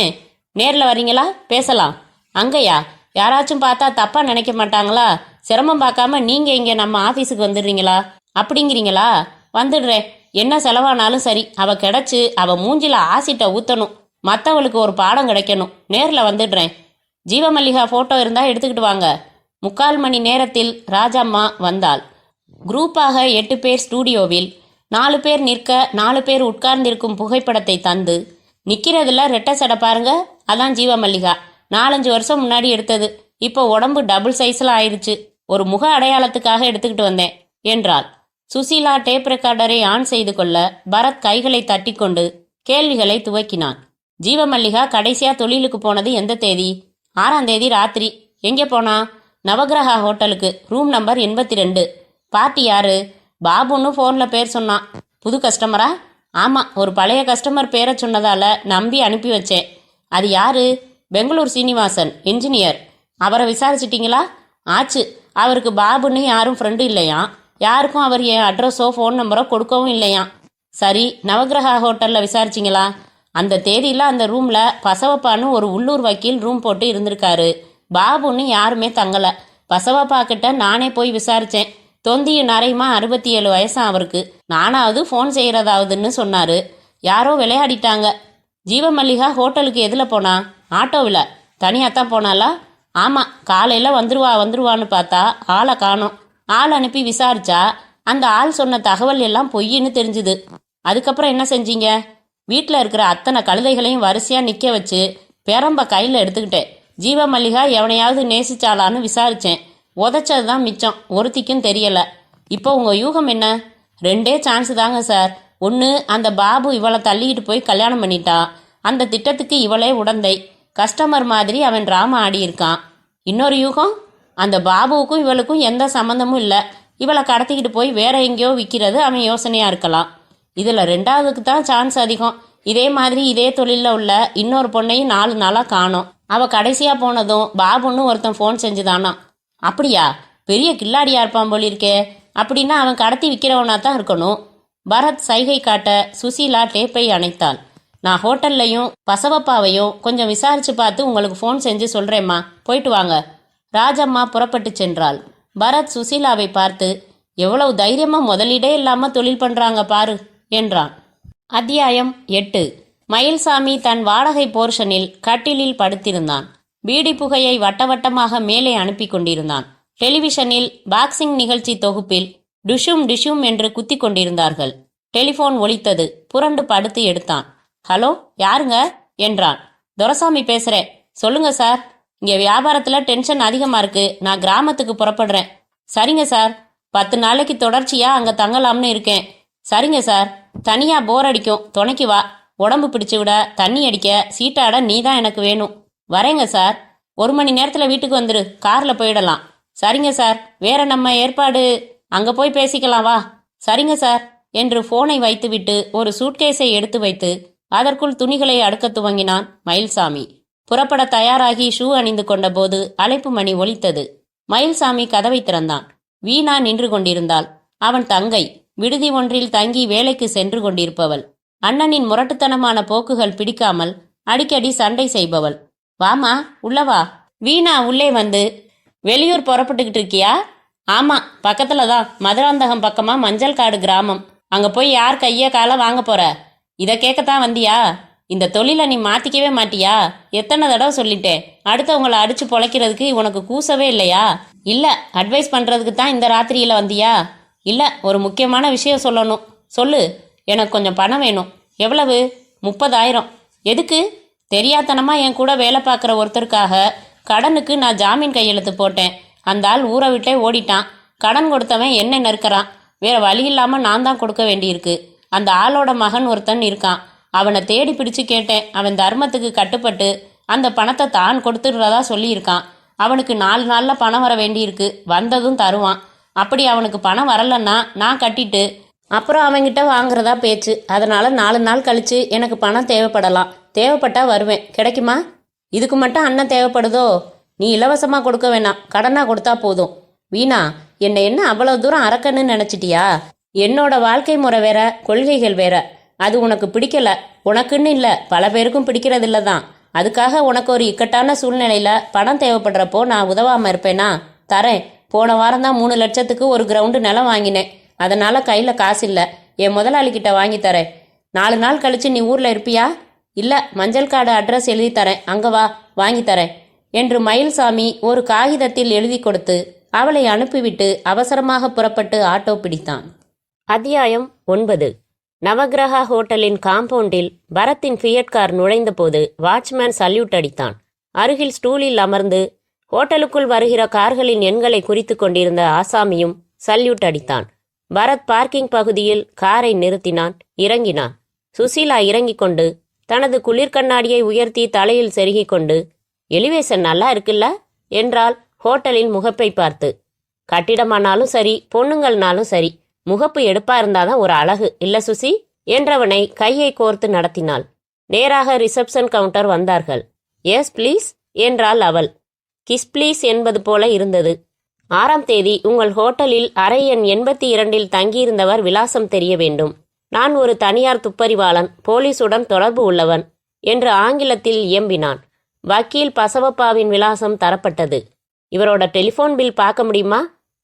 நேரில் வரீங்களா? பேசலாம். அங்கேயா? யாராச்சும் பார்த்தா தப்பாக நினைக்க மாட்டாங்களா? சிரமம் பார்க்காம நீங்கள் இங்கே நம்ம ஆஃபீஸுக்கு வந்துடுறீங்களா? அப்படிங்கிறீங்களா? வந்துடுறேன். என்ன செலவானாலும் சரி, அவள் கிடச்சி அவள் மூஞ்சில ஆசிட்டை ஊற்றணும். மற்றவளுக்கு ஒரு பாடம் கிடைக்கணும். நேரில் வந்துடுறேன். ஜீவமல்லிகா ஃபோட்டோ இருந்தால் எடுத்துக்கிட்டு வாங்க. 3/4 மணி நேரத்தில் ராஜம்மா வந்தாள். குரூப்பாக 8 பேர் ஸ்டூடியோவில், 4 பேர் நிற்க 4 பேர் உட்கார்ந்திருக்கும் புகைப்படத்தை தந்து, நிற்கிறதுல ரெட்டை சடை பாருங்க, அதான் ஜீவமல்லிகா. 4-5 வருஷம் முன்னாடி எடுத்தது. இப்போ உடம்பு டபுள் சைஸில் ஆயிடுச்சு. ஒரு முக அடையாளத்துக்காக எடுத்துக்கிட்டு வந்தேன் என்றாள். சுசீலா டேப் ரெக்கார்டரை ஆன் செய்து கொள்ள பரத் கைகளை தட்டி கொண்டு கேள்விகளை துவக்கினான். ஜீவமல்லிகா கடைசியா தொழிலுக்கு போனது எந்த தேதி? 6ஆம் தேதி ராத்திரி. எங்கே போனா? நவகிரகா ஹோட்டலுக்கு, ரூம் நம்பர் 82. பார்ட்டி யாரு? பாபுன்னு ஃபோனில் பேர் சொன்னான். புது கஸ்டமரா? ஆமாம், ஒரு பழைய கஸ்டமர் பேரை சொன்னதால நம்பி அனுப்பி வச்சேன். அது யாரு? பெங்களூர் சீனிவாசன், இன்ஜினியர். அவரை விசாரிச்சிட்டிங்களா? ஆச்சு. அவருக்கு பாபுன்னு யாரும் ஃப்ரெண்டு இல்லையா? யாருக்கும் அவர் என் அட்ரஸோ ஃபோன் நம்பரோ கொடுக்கவும் இல்லையா? சரி, நவகிரகா ஹோட்டலில் விசாரிச்சிங்களா? அந்த தேதியில் அந்த ரூமில் பசவப்பான்னு ஒரு உள்ளூர் வக்கீல் ரூம் போட்டு இருந்திருக்காரு. பாபுன்னு யாருமே தங்கலை. பசவப்பா கிட்ட நானே போய் விசாரித்தேன். தொந்தியும் நரையுமா 67 வயசா அவருக்கு. நானாவது ஃபோன் செய்கிறதாவதுன்னு சொன்னார். யாரோ விளையாடிட்டாங்க. ஜீவமல்லிகா ஹோட்டலுக்கு எதில் போனா? ஆட்டோவில். தனியாகத்தான் போனாலா? ஆமாம், காலையில் வந்துருவான்னு பார்த்தா ஆளை காணோம். ஆள் அனுப்பி விசாரிச்சா அந்த ஆள் சொன்ன தகவல் எல்லாம் பொய்ன்னு தெரிஞ்சுது. அதுக்கப்புறம் என்ன செஞ்சீங்க? வீட்டில் இருக்கிற அத்தனை கழுதைகளையும் வரிசையாக நிற்க வச்சு பெரம்ப கையில் எடுத்துக்கிட்டேன். ஜீவமல்லிகா எவனையாவது நேசிச்சாலான்னு விசாரித்தேன். உதச்சது தான் மிச்சம், ஒருத்திக்கும் தெரியலை. இப்போ உங்கள் யூகம் என்ன? 2 சான்ஸ் தாங்க சார். ஒன்று, அந்த பாபு இவளை தள்ளிக்கிட்டு போய் கல்யாணம் பண்ணிட்டான். அந்த திட்டத்துக்கு இவளே உடந்தை. கஸ்டமர் மாதிரி அவன் ட்ராமா ஆடியிருக்கான். இன்னொரு யூகம், அந்த பாபுவுக்கும் இவளுக்கும் எந்த சம்மந்தமும் இல்லை. இவளை கடத்திக்கிட்டு போய் வேற எங்கேயோ விற்கிறது அவன் யோசனையாக இருக்கலாம். இதில் 2வதுக்கு தான் சான்ஸ் அதிகம். இதே மாதிரி இதே தொழிலில் உள்ள இன்னொரு பொண்ணையும் 4 நாளாக காணோம். அவள் கடைசியாக போனதும் பாபுன்னு ஒருத்தன் ஃபோன் செஞ்சுதானா? அப்படியா? பெரிய கில்லாடியா இருப்பான் போலிருக்கே. அப்படின்னா அவன் கடத்தி விற்கிறவனா தான் இருக்கணும். பரத் சைகை காட்ட சுசீலா டேப்பை அணைத்தாள். நான் ஹோட்டல்லையும் பசவப்பாவையும் கொஞ்சம் விசாரிச்சு பார்த்து உங்களுக்கு ஃபோன் செஞ்சு சொல்கிறேம்மா, போயிட்டு வாங்க. ராஜம்மா புறப்பட்டு சென்றாள். பரத் சுசீலாவை பார்த்து, எவ்வளவு தைரியமாக முதலீடே இல்லாமல் தொழில் பண்ணுறாங்க பாரு என்றான். அத்தியாயம் 8. மயில்சாமி தன் வாடகை போர்ஷனில் கட்டிலில் படுத்திருந்தான். பீடி புகையை வட்டவட்டமாக மேலே அனுப்பி கொண்டிருந்தான். டெலிவிஷனில் பாக்ஸிங் நிகழ்ச்சி தொகுப்பில் டிஷும் டிஷும் என்று குத்தி கொண்டிருந்தார்கள். டெலிபோன் ஒலித்தது. புரண்டு படுத்து எடுத்தான். ஹலோ, யாருங்க என்றான். துரைசாமி பேசுறேன். சொல்லுங்க சார். இங்கே வியாபாரத்தில் டென்ஷன் அதிகமாக இருக்கு. நான் கிராமத்துக்கு புறப்படுறேன். சரிங்க சார். 10 நாளைக்கு தொடர்ச்சியா அங்கே தங்கலாம்னு இருக்கேன். சரிங்க சார். தனியா போர் அடிக்கும், துணைக்கு வா. உடம்பு பிடிச்சு விட, தண்ணி அடிக்க, சீட்டாட நீ தான் எனக்கு வேணும். வரேங்க சார். 1 மணி நேரத்தில் வீட்டுக்கு வந்துரு. காரில் போயிடலாம். சரிங்க சார். வேற நம்ம ஏற்பாடு அங்கே போய் பேசிக்கலாம் வா. சரிங்க சார் என்று போனை வைத்துவிட்டு ஒரு சூட்கேஸை எடுத்து வைத்து அதற்குள் துணிகளை அடுக்க துவங்கினான் மயில்சாமி. புறப்பட தயாராகி ஷூ அணிந்து கொண்ட போது அழைப்பு மணி ஒலித்தது. மயில்சாமி கதவை திறந்தான். வீணா நின்று கொண்டிருந்தாள். அவன் தங்கை, விடுதி ஒன்றில் தங்கி வேலைக்கு சென்று கொண்டிருப்பவள். அண்ணனின் முரட்டுத்தனமான போக்குகள் பிடிக்காமல் அடிக்கடி சண்டை செய்பவள். வாமா, உள்ளவா. வீணா உள்ளே வந்து, வெளியூர் புறப்பட்டுக்கிட்டு இருக்கியா? ஆமா, பக்கத்துல தான். மதுராந்தகம் பக்கமா மஞ்சள் காடு கிராமம். அங்க போய் யார் கைய கால வாங்க போற? இதை கேட்கத்தான் வந்தியா? இந்த தொழிலை நீ மாத்திக்கவே மாட்டியா? எத்தனை தடவை சொல்லிட்டேன். அடுத்தவங்களை அடிச்சு பொழைக்கிறதுக்கு உனக்கு கூசவே இல்லையா? இல்ல, அட்வைஸ் பண்றதுக்கு தான் இந்த ராத்திரியில வந்தியா? இல்ல, ஒரு முக்கியமான விஷயம் சொல்லணும். சொல்லு. எனக்கு கொஞ்சம் பணம் வேணும். எவ்வளவு? 30,000. எதுக்கு? தெரியாதனமா என் கூட வேலை பார்க்குற ஒருத்தருக்காக கடனுக்கு நான் ஜாமீன் கையெழுத்து போட்டேன். அந்த ஆள் ஊரை விட்டே ஓடிட்டான். கடன் கொடுத்தவன் என்ன நறுக்கிறான். வேற வழி இல்லாம நான் தான் கொடுக்க வேண்டியிருக்கு. அந்த ஆளோட மகன் ஒருத்தன் இருக்கான். அவனை தேடி பிடிச்சு கேட்டேன். அவன் தர்மத்துக்கு கட்டுப்பட்டு அந்த பணத்தை தான் கொடுத்துடுறதா சொல்லியிருக்கான். அவனுக்கு 4 நாளில் பணம் வர வேண்டியிருக்கு. வந்ததும் தருவான். அப்படி அவனுக்கு பணம் வரலன்னா நான் கட்டிட்டு அப்புறம் அவன்கிட்ட வாங்குறதா பேச்சு. அதனால 4 நாள் கழிச்சு எனக்கு பணம் தேவைப்படலாம். தேவைப்பட்டா வருவேன். கிடைக்குமா? இதுக்கு மட்டும் அண்ணன் தேவைப்படுதோ? நீ இலவசமா கொடுக்க வேணாம், கடனா கொடுத்தா போதும். வீணா, என்ன அவ்வளவு தூரம் அரக்கன்னு நினைச்சிட்டியா? என்னோட வாழ்க்கை முறை வேற, கொள்கைகள் வேற. அது உனக்கு பிடிக்கல. உனக்குன்னு இல்ல, பல பேருக்கும் பிடிக்கிறது இல்லதான். அதுக்காக உனக்கு ஒரு இக்கட்டான சூழ்நிலையில பணம் தேவைப்படுறப்போ நான் உதவாம இருப்பேனா? தரேன். போன வாரம் தான் 3 லட்சத்துக்கு ஒரு கிரவுண்டு நிலம் வாங்கினேன். அதனால கையில காசு இல்லை. என் முதலாளிகிட்ட வாங்கி தரேன். 4 நாள் கழிச்சு நீ ஊர்ல இருப்பியா? இல்ல, மஞ்சள் காடு அட்ரஸ் எழுதி தரேன், அங்க வா, வாங்கி தரேன் என்று மயில்சாமி ஒரு காகிதத்தில் எழுதி கொடுத்து அவளை அனுப்பிவிட்டு அவசரமாக புறப்பட்டு ஆட்டோ பிடித்தான். அத்தியாயம் 9. நவகிரகா ஹோட்டலின் காம்பவுண்டில் பரத்தின் ஃபியட் கார் நுழைந்தபோது வாட்ச்மேன் சல்யூட் அடித்தான். அருகில் ஸ்டூலில் அமர்ந்து ஹோட்டலுக்குள் வருகிற கார்களின் எண்களை குறித்து கொண்டிருந்த ஆசாமியும் சல்யூட் அடித்தான். பரத் பார்க்கிங் பகுதியில் காரை நிறுத்தினான். இறங்கினான். சுசீலா இறங்கிக் கொண்டு தனது குளிர்கண்ணாடியை உயர்த்தி தலையில் செருகிக் கொண்டு, எலிவேஷன் நல்லா இருக்குல்ல என்றாள் ஹோட்டலின் முகப்பை பார்த்து. கட்டிடமானாலும் சரி, பொண்ணுங்கள்னாலும் சரி, முகப்பு எடுப்பா இருந்தாதான் ஒரு அழகு இல்ல சுசி என்றவனை கையை கோர்த்து நடத்தினாள். நேராக ரிசப்ஷன் கவுண்டர் வந்தார்கள். எஸ் ப்ளீஸ் என்றாள் அவள். கிஸ் ப்ளீஸ் என்பது போல இருந்தது. 6ஆம் தேதி உங்கள் ஹோட்டலில் அறை எண் 82 தங்கியிருந்தவர் விலாசம் தெரிய வேண்டும். நான் ஒரு தனியார் துப்பறிவாளன், போலீசுடன் தொடர்பு உள்ளவன் என்று ஆங்கிலத்தில் இயம்பினான். வக்கீல் பசவப்பாவின் விலாசம் தரப்பட்டது. இவரோட டெலிஃபோன் பில் பார்க்க முடியுமா?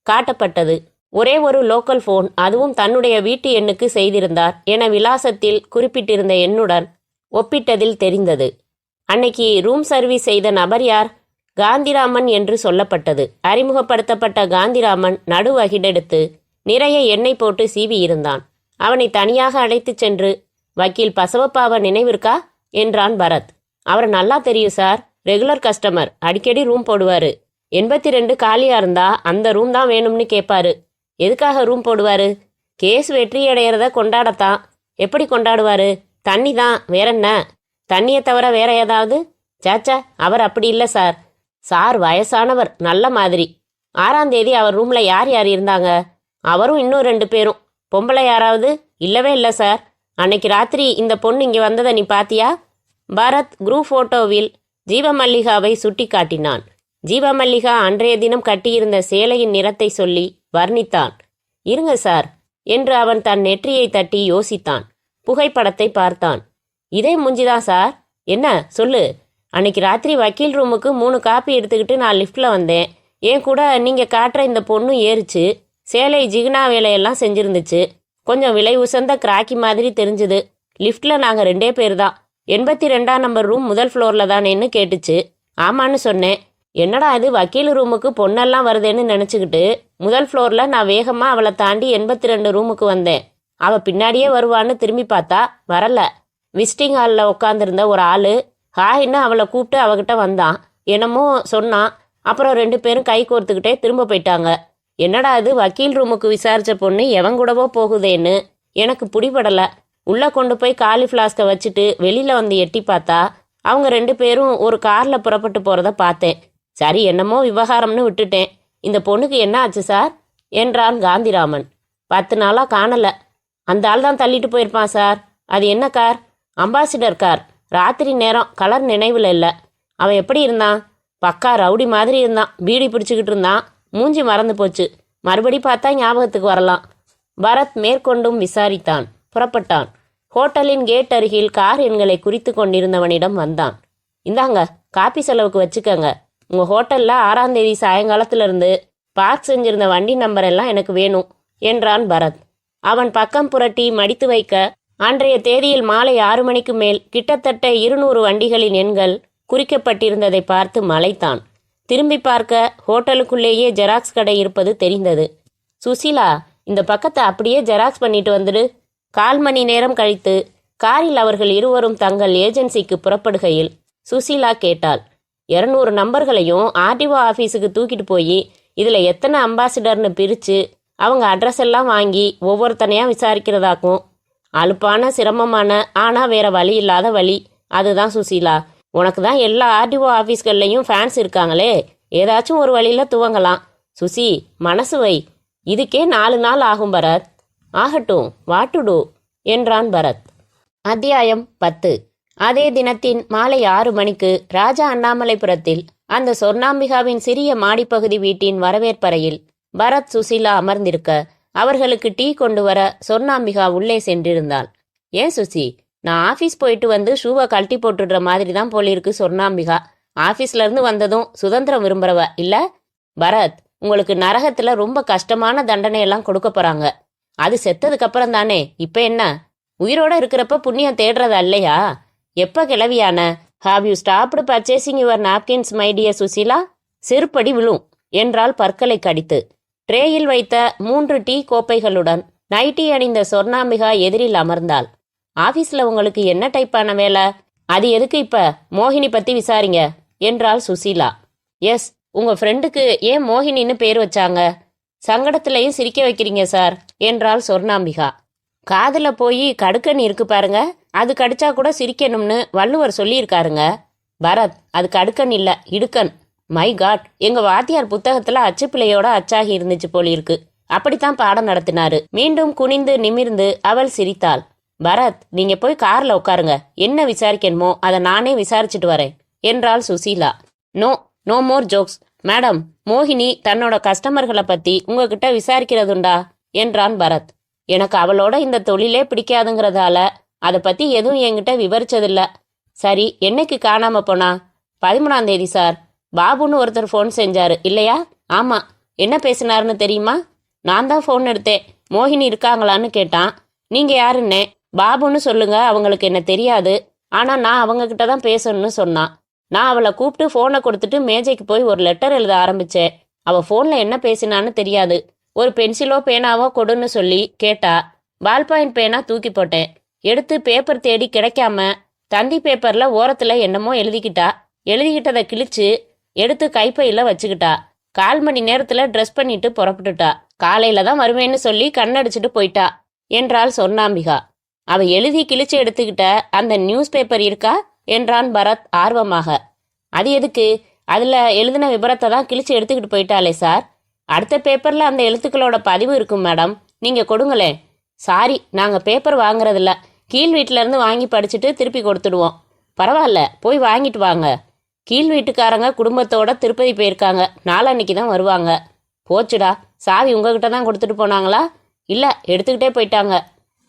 காட்டப்பட்டது. ஒரே ஒரு லோக்கல் ஃபோன், அதுவும் தன்னுடைய வீட்டு எண்ணுக்கு செய்திருந்தார் என விலாசத்தில் குறிப்பிட்டிருந்த எண்ணுடன் ஒப்பிட்டதில் தெரிந்தது. அன்னைக்கு ரூம் சர்வீஸ் செய்த நபர் யார்? காந்திராமன் என்று சொல்லப்பட்டது. அறிமுகப்படுத்தப்பட்ட காந்திராமன் நடுவகிடெடுத்து நிறைய எண்ணெய் போட்டு சீவி இருந்தான். அவனை தனியாக அழைத்துச் சென்று, வக்கீல் பசவப்பாவை நினைவிருக்கா என்றான் பரத். அவர் நல்லா தெரியும் சார், ரெகுலர் கஸ்டமர், அடிக்கடி ரூம் போடுவாரு. 82 காலியா இருந்தா அந்த ரூம் தான் வேணும்னு கேட்பாரு. எதுக்காக ரூம் போடுவாரு? கேஸ் வெற்றி அடையிறத கொண்டாடத்தான். எப்படி கொண்டாடுவாரு? தண்ணி தான், வேறென்ன? தண்ணியை தவிர வேற ஏதாவது? சாச்சா, அவர் அப்படி இல்லை சார். சார் வயசானவர், நல்ல மாதிரி. 6ஆம் தேதி அவர் ரூம்ல யார் யார் இருந்தாங்க? அவரும் இன்னும் 2 பேரும். பொம்பளை யாராவது? இல்லவே இல்லை சார். அன்னைக்கு ராத்திரி இந்த பொண்ணு இங்கே வந்ததை நீ பாத்தியா? பரத் குரூப் போட்டோவில் ஜீவமல்லிகாவை சுட்டி காட்டினான். ஜீவமல்லிகா அன்றைய தினம் கட்டியிருந்த சேலையின் நிறத்தை சொல்லி வர்ணித்தான். இருங்க சார் என்று அவன் தன் நெற்றியை தட்டி யோசித்தான். புகைப்படத்தை பார்த்தான். இதே மூஞ்சிதான் சார். என்ன சொல்லு. அன்னைக்கு ராத்திரி வக்கீல் ரூமுக்கு 3 காப்பி எடுத்துக்கிட்டு நான் லிஃப்ட்ல வந்தேன். ஏன் கூட நீங்க காட்டுற இந்த பொண்ணு ஏறிச்சு. சேலை ஜிகினா வேலையெல்லாம் செஞ்சிருந்துச்சு. கொஞ்சம் விலை உசந்த கிராக்கி மாதிரி தெரிஞ்சுது. லிஃப்ட்டில் நாங்கள் 2 பேர் தான். 82ஆம் நம்பர் ரூம் முதல் ஃப்ளோரில் தானேன்னு கேட்டுச்சு. ஆமான்னு சொன்னேன். என்னடா இது வக்கீல் ரூமுக்கு பொண்ணெல்லாம் வருதுன்னு நினச்சிக்கிட்டு முதல் ஃப்ளோரில் நான் வேகமாக அவளை தாண்டி 82 ரூமுக்கு வந்தேன். அவள் பின்னாடியே வருவான்னு திரும்பி பார்த்தா வரல. விசிட்டிங் ஹாலில் உட்காந்துருந்த ஒரு ஆள் ஹாய்ன்னு அவளை கூப்பிட்டு அவகிட்ட வந்தான். என்னமோ சொன்னான். அப்புறம் 2 பேரும் கை கோர்த்துக்கிட்டே திரும்ப போயிட்டாங்க. என்னடா இது வக்கீல் ரூமுக்கு விசாரித்த பொண்ணு எவன் கூடவோ போகுதேன்னு எனக்கு பிடிபடலை. உள்ளே கொண்டு போய் காலி ஃப்ளாஸ்கை வச்சுட்டு வெளியில் வந்து எட்டி பார்த்தா அவங்க 2 பேரும் ஒரு காரில் புறப்பட்டு போகிறத பார்த்தேன். சரி என்னமோ விவகாரம்னு விட்டுட்டேன். இந்த பொண்ணுக்கு என்ன ஆச்சு சார் என்றான் காந்திராமன். 10 நாளாக காணலை. அந்த ஆள் தான் தள்ளிட்டு போயிருப்பான் சார். அது என்ன கார்? Ambassador car. ராத்திரி நேரம், கலர் நினைவில் இல்லை. அவன் எப்படி இருந்தான்? பக்கா ரவுடி மாதிரி இருந்தான். பீடி பிடிச்சிக்கிட்டு இருந்தான். மூஞ்சி மறந்து போச்சு. மறுபடி பார்த்தா ஞாபகத்துக்கு வரலாம். பரத் மேற்கொண்டும் விசாரித்தான். புறப்பட்டான். ஹோட்டலின் கேட் அருகில் கார் எண்களை குறித்து கொண்டிருந்தவனிடம் வந்தான். இந்தாங்க, காப்பி செலவுக்கு வச்சுக்கங்க. உங்கள் ஹோட்டலில் 6ஆம் தேதி சாயங்காலத்திலிருந்து பார்க் செஞ்சிருந்த வண்டி நம்பர் எல்லாம் எனக்கு வேணும் என்றான் பரத். அவன் பக்கம் புரட்டி மடித்து வைக்க அன்றைய தேதியில் மாலை 6 மணிக்கு மேல் கிட்டத்தட்ட 200 வண்டிகளின் எண்கள் குறிக்கப்பட்டிருந்ததை பார்த்து மலைத்தான். திரும்பி பார்க்க ஹோட்டலுக்குள்ளேயே ஜெராக்ஸ் கடை இருப்பது தெரிந்தது. சுசீலா, இந்த பக்கத்தை அப்படியே ஜெராக்ஸ் பண்ணிட்டு வந்துடு. 1/4 மணி நேரம் கழித்து காரில் அவர்கள் இருவரும் தங்கள் ஏஜென்சிக்கு புறப்படுகையில் சுசீலா கேட்டாள். 200 நம்பர்களையும் ஆர்டிஓ ஆஃபீஸுக்கு தூக்கிட்டு போய் இதில் எத்தனை அம்பாசிடர்னு பிரித்து அவங்க அட்ரஸ் எல்லாம் வாங்கி ஒவ்வொருத்தனையாக விசாரிக்கிறதாக்கும். அலுப்பான சிரமமான ஆனால் வேற வழி இல்லாத வழி. அதுதான் சுசீலா. உனக்கு தான் எல்லா ஆர்டிஓ ஆஃபீஸ்கள்லையும் ஃபேன்ஸ் இருக்காங்களே, ஏதாச்சும் ஒரு வழியில் துவங்கலாம். சுசி, மனசு வை. இதுக்கே 4 நாள் ஆகும் பரத். ஆகட்டும், வாட்டுடு என்றான் பரத். அத்தியாயம் 10. அதே தினத்தின் மாலை 6 மணிக்கு ராஜா அண்ணாமலைபுரத்தில் அந்த சொர்ணாம்பிகாவின் சிறிய மாடிப்பகுதி வீட்டின் வரவேற்பறையில் பரத் சுசீலா அமர்ந்திருக்க அவர்களுக்கு டீ கொண்டு வர சொர்ணாம்பிகா உள்ளே சென்றிருந்தாள். ஏன் சுசி, நான் ஆஃபீஸ் போயிட்டு வந்து ஷூவை கழட்டி போட்டுடுற மாதிரி தான் போலிருக்கு சொர்ணாம்பிகா. ஆஃபீஸ்லேருந்து வந்ததும் சுதந்திரம் விரும்புகிறவ இல்லை? பரத், உங்களுக்கு நரகத்தில் ரொம்ப கஷ்டமான தண்டனையெல்லாம் கொடுக்க போகிறாங்க. அது செத்ததுக்கப்புறம் தானே. இப்போ என்ன, உயிரோடு இருக்கிறப்ப புண்ணியம் தேடுறதா இல்லையா? எப்போ கிளவியான? Have you stopped purchasing your napkins my dear Susheela? செருப்படி விழும் என்றால் பற்களை கடித்து. ட்ரேயில் வைத்த 3 டீ கோப்பைகளுடன் நைட்டி அணிந்த சொர்ணாம்பிகா எதிரில் அமர்ந்தாள். ஆஃபீஸில் உங்களுக்கு என்ன டைப்பான வேலை? அது எதுக்கு இப்போ மோகினி பற்றி விசாரிங்க என்றாள் சுசீலா. எஸ், உங்கள் ஃப்ரெண்டுக்கு ஏன் மோகினின்னு பேர் வச்சாங்க? சங்கடத்திலையும் சிரிக்க வைக்கிறீங்க சார் என்றாள் சொர்ணாம்பிகா. காதில் போய் கடுக்கன் இருக்கு பாருங்க, அது கடிச்சா கூட சிரிக்கணும்னு வள்ளுவர் சொல்லியிருக்காருங்க. பரத், அது கடுக்கன் இல்லை, இடுக்கன். மை காட், எங்கள் வாத்தியார் புத்தகத்தில் அச்சுப்பிள்ளையோட அச்சாகி இருந்துச்சு போலிருக்கு. அப்படித்தான் பாடம் நடத்தினாரு. மீண்டும் குனிந்து நிமிர்ந்து அவள் சிரித்தாள். பரத், நீங்க போய் கார்ல உட்காருங்க. என்ன விசாரிக்கணுமோ அதை நானே விசாரிச்சுட்டு வரேன் என்றாள் Susheela. No no more jokes madam. மோகினி தன்னோட கஸ்டமர்களை பத்தி உங்ககிட்ட விசாரிக்கிறதுண்டா என்றான் பரத். எனக்கு அவளோட இந்த தொழிலே பிடிக்காதுங்கிறதால அதை பத்தி எதுவும் என்கிட்ட விவரிச்சதில்ல. சரி, என்னைக்கு காணாம போனா? 13ஆம் தேதி சார். பாபுன்னு ஒருத்தர் ஃபோன் செஞ்சாரு இல்லையா? ஆமா. என்ன பேசினாருன்னு தெரியுமா? நான் தான் ஃபோன் எடுத்தேன். மோகினி இருக்காங்களான்னு கேட்டான். நீங்க யாருன்னே. பாபுன்னு சொல்லுங்க, அவங்களுக்கு என்ன தெரியாது, ஆனா நான் அவங்க கிட்ட தான் பேசணும்னு சொன்னான். நான் அவளை கூப்பிட்டு ஃபோனை கொடுத்துட்டு மேஜைக்கு போய் ஒரு லெட்டர் எழுத ஆரம்பிச்சேன். அவள் ஃபோனில் என்ன பேசினான்னு தெரியாது. ஒரு பென்சிலோ பேனாவோ கொடுன்னு சொல்லி கேட்டா. பால் பாயிண்ட் பேனா தூக்கி போட்டேன். எடுத்து பேப்பர் தேடி கிடைக்காம தந்தி பேப்பர்ல ஓரத்துல என்னமோ எழுதிக்கிட்டா. எழுதிக்கிட்டதை கிழிச்சு எடுத்து கைப்பையில வச்சுக்கிட்டா. 1/4 மணி நேரத்துல ட்ரெஸ் பண்ணிட்டு புறப்பட்டுட்டா. காலையில தான் வருவேன்னு சொல்லி கண்ணடிச்சிட்டு போயிட்டா என்றாள் சொர்ணாம்பிகா. அவ எழுதி கிழிச்சு எடுத்துக்கிட்ட அந்த நியூஸ் பேப்பர் இருக்கா என்றான் பரத் ஆர்வமாக. அது எதுக்கு? அதுல எழுதின விபரத்தை தான் கிழிச்சு எடுத்துக்கிட்டு போயிட்டாளே சார். அடுத்த பேப்பர்ல அந்த எழுத்துக்களோட பதிவு இருக்கும் மேடம், நீங்க கொடுங்களேன். சாரி, நாங்க பேப்பர் வாங்குறதில்ல. கீழ் வீட்டுல இருந்து வாங்கி படிச்சுட்டு திருப்பி கொடுத்துடுவோம். பரவாயில்ல, போய் வாங்கிட்டு வாங்க. கீழ் வீட்டுக்காரங்க குடும்பத்தோட திருப்பதி போயிருக்காங்க. நாளன்னைக்கு தான் வருவாங்க. போச்சுடா, சாவி உங்ககிட்ட தான் கொடுத்துட்டு போனாங்களா? இல்ல, எடுத்துக்கிட்டே போயிட்டாங்க.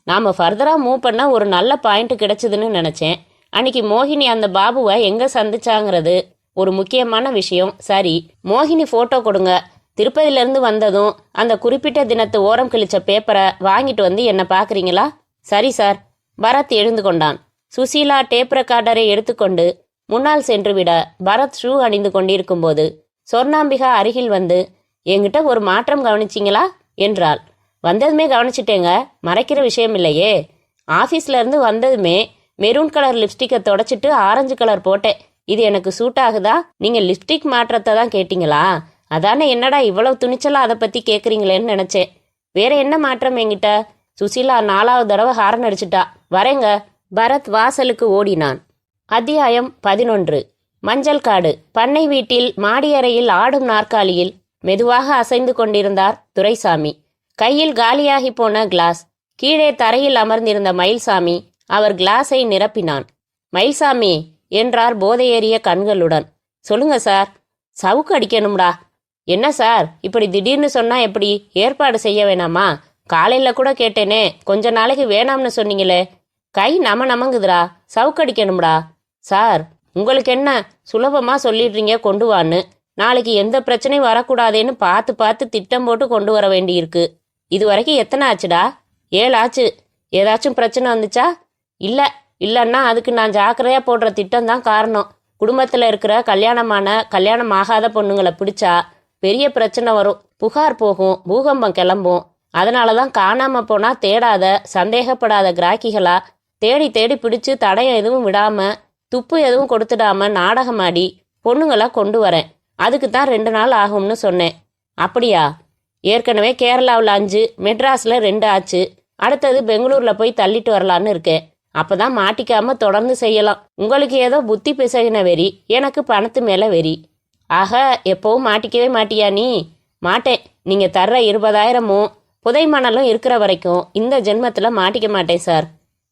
நாம ஃபர்தரா மூவ் பண்ண ஒரு நல்ல பாயிண்ட் கிடைச்சதுன்னு நினைச்சேன். அன்னைக்கு மோகினி அந்த பாபுவை எங்க சந்திச்சாங்கிறது ஒரு முக்கியமான விஷயம். சரி, மோகினி போட்டோ கொடுங்க. திருப்பதியிலேருந்து வந்ததும் அந்த குறிப்பிட்ட தினத்து ஓரம் கிழிச்ச பேப்பரை வாங்கிட்டு வந்து என்ன பார்க்குறீங்களா? சரி சார். பரத் எழுந்து கொண்டான். சுசீலா டேப் ரெக்கார்டரை எடுத்துக்கொண்டு முன்னால் சென்றுவிட பரத் ஷூ அணிந்து கொண்டிருக்கும் போது சொர்ணாம்பிகா அருகில் வந்து, என்கிட்ட ஒரு மாற்றம் கவனிச்சிங்களா என்றாள். வந்ததுமே கவனிச்சிட்டேங்க, மறைக்கிற விஷயம் இல்லையே. ஆஃபீஸ்ல இருந்து வந்ததுமே மெரூன் கலர் லிப்ஸ்டிக்கை தொடச்சிட்டு ஆரஞ்சு கலர் போட்டேன். இது எனக்கு சூட் ஆகுதா? நீங்க லிப்ஸ்டிக் மாற்றத்தை தான் கேட்டீங்களா? அதானே என்னடா இவ்வளவு துணிச்சலா அதை பத்தி கேட்குறீங்களேன்னு நினைச்சேன். வேற என்ன மாற்றம் என்கிட்ட? சுசீலா 4வது தடவை ஹாரன் அடிச்சிட்டா. வரேங்க. பரத் வாசலுக்கு ஓடினான். அத்தியாயம் 11. மஞ்சள் காடு. பண்ணை வீட்டில் மாடியறையில் ஆடும் நாற்காலியில் மெதுவாக அசைந்து கொண்டிருந்தார் துரைசாமி. கையில் காலியாகி போன கிளாஸ். கீழே தரையில் அமர்ந்திருந்த மயில்சாமி அவர் கிளாஸை நிரப்பினான். மயில்சாமி என்றார் போதையேறிய கண்களுடன். சொல்லுங்க சார். சவுக்கு அடிக்கணும்டா. என்ன சார் இப்படி திடீர்னு சொன்னா எப்படி? ஏற்பாடு செய்ய வேணாமா? காலையில கூட கேட்டேனே, கொஞ்ச நாளைக்கு வேணாம்னு சொன்னீங்களே. கை நமங்குதுடா. சவுக்கு அடிக்கணும்டா. சார் உங்களுக்கு என்ன, சுலபமா சொல்லிடுறீங்க கொண்டு வான்னு. நாளைக்கு எந்த பிரச்சனையும் வரக்கூடாதேன்னு பார்த்து பார்த்து திட்டம் போட்டு கொண்டு வர வேண்டியிருக்கு. இது வரைக்கும் எத்தனை ஆச்சுடா? 7 ஆச்சு. ஏதாச்சும் பிரச்சனை வந்துச்சா? இல்லைன்னா அதுக்கு நான் ஜாக்கிரதையா போடுற திட்டம் தான் காரணம். குடும்பத்தில் இருக்கிற கல்யாணம் ஆகாத பொண்ணுங்களை பிடிச்சா பெரிய பிரச்சனை வரும். புகார் போகும், பூகம்பம் கிளம்பும். அதனால தான் காணாம போனா தேடாத, சந்தேகப்படாத கிராக்கிகளா தேடி தேடி பிடிச்சு தடயம் எதுவும் விடாம, துப்பு எதுவும் கொடுத்துடாம நாடகமாடி பொண்ணுங்களா கொண்டு வரேன். அதுக்கு தான் 2 நாள் ஆகும்னு சொன்னேன். அப்படியா? ஏற்கனவே கேரளாவில் 5, மெட்ராஸில் 2 ஆச்சு. அடுத்தது பெங்களூர்ல போய் தள்ளிட்டு வரலான்னு இருக்கேன். அப்பதான் மாட்டிக்காம தொடர்ந்து செய்யலாம். உங்களுக்கு ஏதோ புத்தி பிசகின வெறி, எனக்கு பணத்து மேல வெறி. ஆக எப்பவும் மாட்டிக்கவே மாட்டியா நீ? மாட்டேன். நீங்க தர்ற 20,000மும் புதை மணலும் இருக்கிற வரைக்கும் இந்த ஜென்மத்துல மாட்டிக்க மாட்டேன் சார்.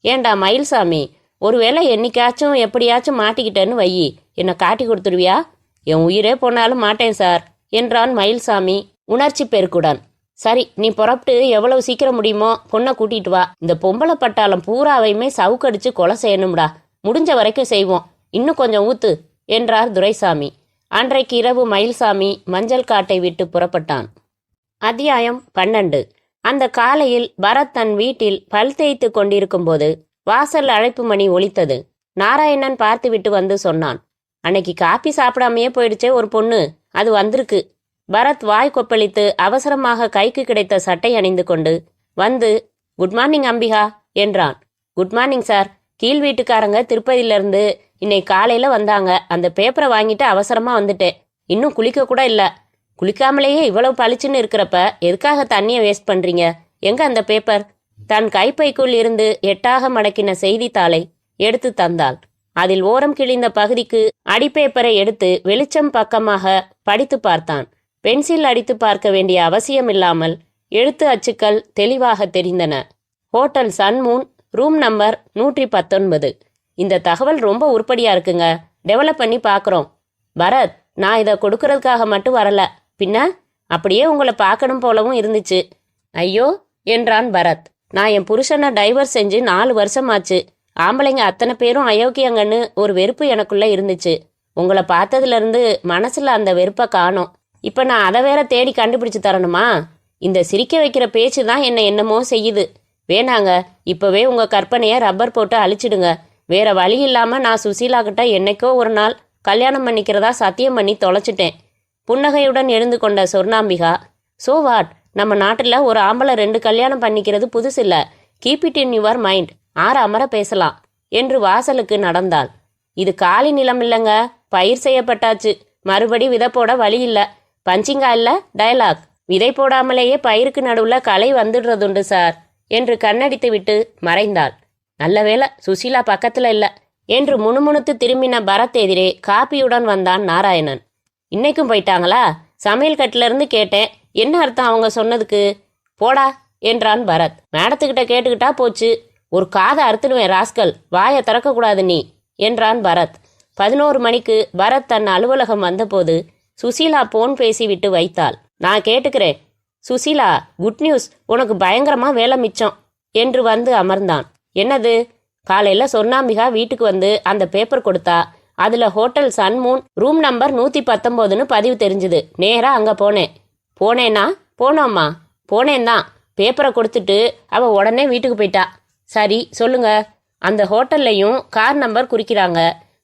ஏண்டா மயில்சாமி, ஒருவேளை என்னைக்காச்சும் எப்படியாச்சும் மாட்டிக்கிட்டேன்னு வையி, என்னை காட்டி கொடுத்துருவியா? என் உயிரே போனாலும் மாட்டேன் சார் என்றான் மயில்சாமி உணர்ச்சி பெருக்குடன். சரி, நீ புறப்பட்டு எவ்வளவு சீக்கிரம் முடியுமோ பொண்ணை கூட்டிட்டு வா. இந்த பொம்பளை பட்டாளம் பூராவையுமே சவுக்கடிச்சு கொலை செய்யணும்டா. முடிஞ்ச வரைக்கும் செய்வோம். இன்னும் கொஞ்சம் ஊத்து என்றார் துரைசாமி. அன்றைக்கு இரவு மயில்சாமி மஞ்சள் காட்டை விட்டு புறப்பட்டான். அத்தியாயம் 12. அந்த காலையில் பரத் தன் வீட்டில் பல் தேய்த்து கொண்டிருக்கும் போது வாசல் அழைப்பு மணி ஒலித்தது. நாராயணன் பார்த்துவிட்டு வந்து சொன்னான், அன்னைக்கு காப்பி சாப்பிடாமையே போயிடுச்சே ஒரு பொண்ணு, அது வந்திருக்கு. பரத் வாய் கொப்பளித்து அவசரமாக கைக்கு கிடைத்த சட்டை அணிந்து கொண்டு வந்து, குட் மார்னிங் அம்பிகா என்றான். Good morning sir. கீழ் வீட்டுக்காரங்க திருப்பதியிலிருந்து இன்னைக்கு காலையில வந்தாங்க. அந்த பேப்பரை வாங்கிட்டு அவசரமா வந்துட்டேன். இன்னும் குளிக்க கூட இல்ல. குளிக்காமலேயே இவ்வளவு பளிச்சுன்னு இருக்கிறப்ப எதுக்காக தண்ணியை வேஸ்ட் பண்றீங்க? எங்க அந்த பேப்பர்? தன் கைப்பைக்குள் இருந்து எட்டாக மடக்கின செய்தித்தாளை எடுத்து தந்தாள். அதில் ஓரம் கிழிந்த பகுதிக்கு அடிப்பேப்பரை எடுத்து வெளிச்சம் பக்கமாக படித்து பார்த்தான். பென்சில் அடித்து பார்க்க வேண்டிய அவசியமில்லாமல் எழுத்து அச்சுக்கள் தெளிவாக தெரிந்தன. Hotel Sun Moon, room number 119. இந்த தகவல் ரொம்ப உருப்படியா இருக்குங்க. டெவலப் பண்ணி பார்க்குறோம். பரத், நான் இதை கொடுக்கறதுக்காக மட்டும் வரல. பின்ன அப்படியே உங்களை பார்க்கணும் போலவும் இருந்துச்சு. ஐயோ என்றான் பரத். நான் என் புருஷனை டைவர்ஸ் செஞ்சு 4 வருஷம் ஆச்சு. ஆம்பளைங்க அத்தனை பேரும் அயோக்கியங்கன்னு ஒரு வெறுப்பு எனக்குள்ள இருந்துச்சு. உங்களை பார்த்ததுலேருந்து மனசுல அந்த வெறுப்பை காணோம். இப்போ நான் அதை வேற தேடி கண்டுபிடிச்சு தரணுமா? இந்த சிரிக்க வைக்கிற பேச்சு தான் என்னமோ செய்யுது. வேணாங்க, இப்போவே உங்கள் கற்பனையை ரப்பர் போட்டு அழிச்சிடுங்க. வேற வழி இல்லாமல் நான் சுசீலா கிட்ட என்னைக்கோ ஒரு நாள் கல்யாணம் பண்ணிக்கிறதா சத்தியம் பண்ணி தொலைச்சிட்டேன். புன்னகையுடன் எழுந்து கொண்ட சொர்ணாம்பிகா, சோ வாட், நம்ம நாட்டில் ஒரு ஆம்பளை 2 கல்யாணம் பண்ணிக்கிறது புதுசு இல்லை. Keep it in your mind. அமர பேசலாம் என்று வாசலுக்கு நடந்தாள். இது காலி நிலம் இல்லைங்க, பயிர் செய்யப்பட்டாச்சு. மறுபடி விதை போட வழி இல்லை. பஞ்சிங்கா இல்லை, டயலாக். விதை போடாமலேயே பயிருக்கு நடுவில் களை வந்துடுறதுண்டு சார் என்று கண்ணடித்து விட்டு மறைந்தாள். நல்ல வேளை சுசீலா பக்கத்தில் இல்லை என்று முணுமுணுத்து திரும்பின பரத் எதிரே காப்பியுடன் வந்தான் நாராயணன். இன்னைக்கும் போயிட்டாங்களா? சமையல் கட்டிலிருந்து கேட்டேன். என்ன அர்த்தம் அவங்க சொன்னதுக்கு? போடா என்றான் பரத். மேடத்துக்கிட்ட கேட்டுக்கிட்டா போச்சு. ஒரு காதை அறுத்துடுவேன் ராஸ்கல், வாயை திறக்கக்கூடாது நீ என்றான் பரத். 11 மணிக்கு பரத் தன் அலுவலகம் வந்தபோது சுசீலா போன் பேசிவிட்டு வைத்தாள். நான் கேட்டுக்கிறேன். சுசீலா, குட் நியூஸ், உனக்கு பயங்கரமா வேலை மிச்சம் என்று வந்து அமர்ந்தான். என்னது? காலையில சொர்ணாம்பிகா வீட்டுக்கு வந்து அந்த பேப்பர் கொடுத்தா. அதுல ஹோட்டல் சன்மூன், ரூம் நம்பர் 119ன்னு பதிவு தெரிஞ்சுது. நேரா அங்க போனேன். போனோம்மா. போனேன் தான். பேப்பரை கொடுத்துட்டு அவ உடனே வீட்டுக்கு போயிட்டா. சரி சொல்லுங்க, அந்த ஹோட்டல்லையும் கார் நம்பர் குறிக்கிறாங்க.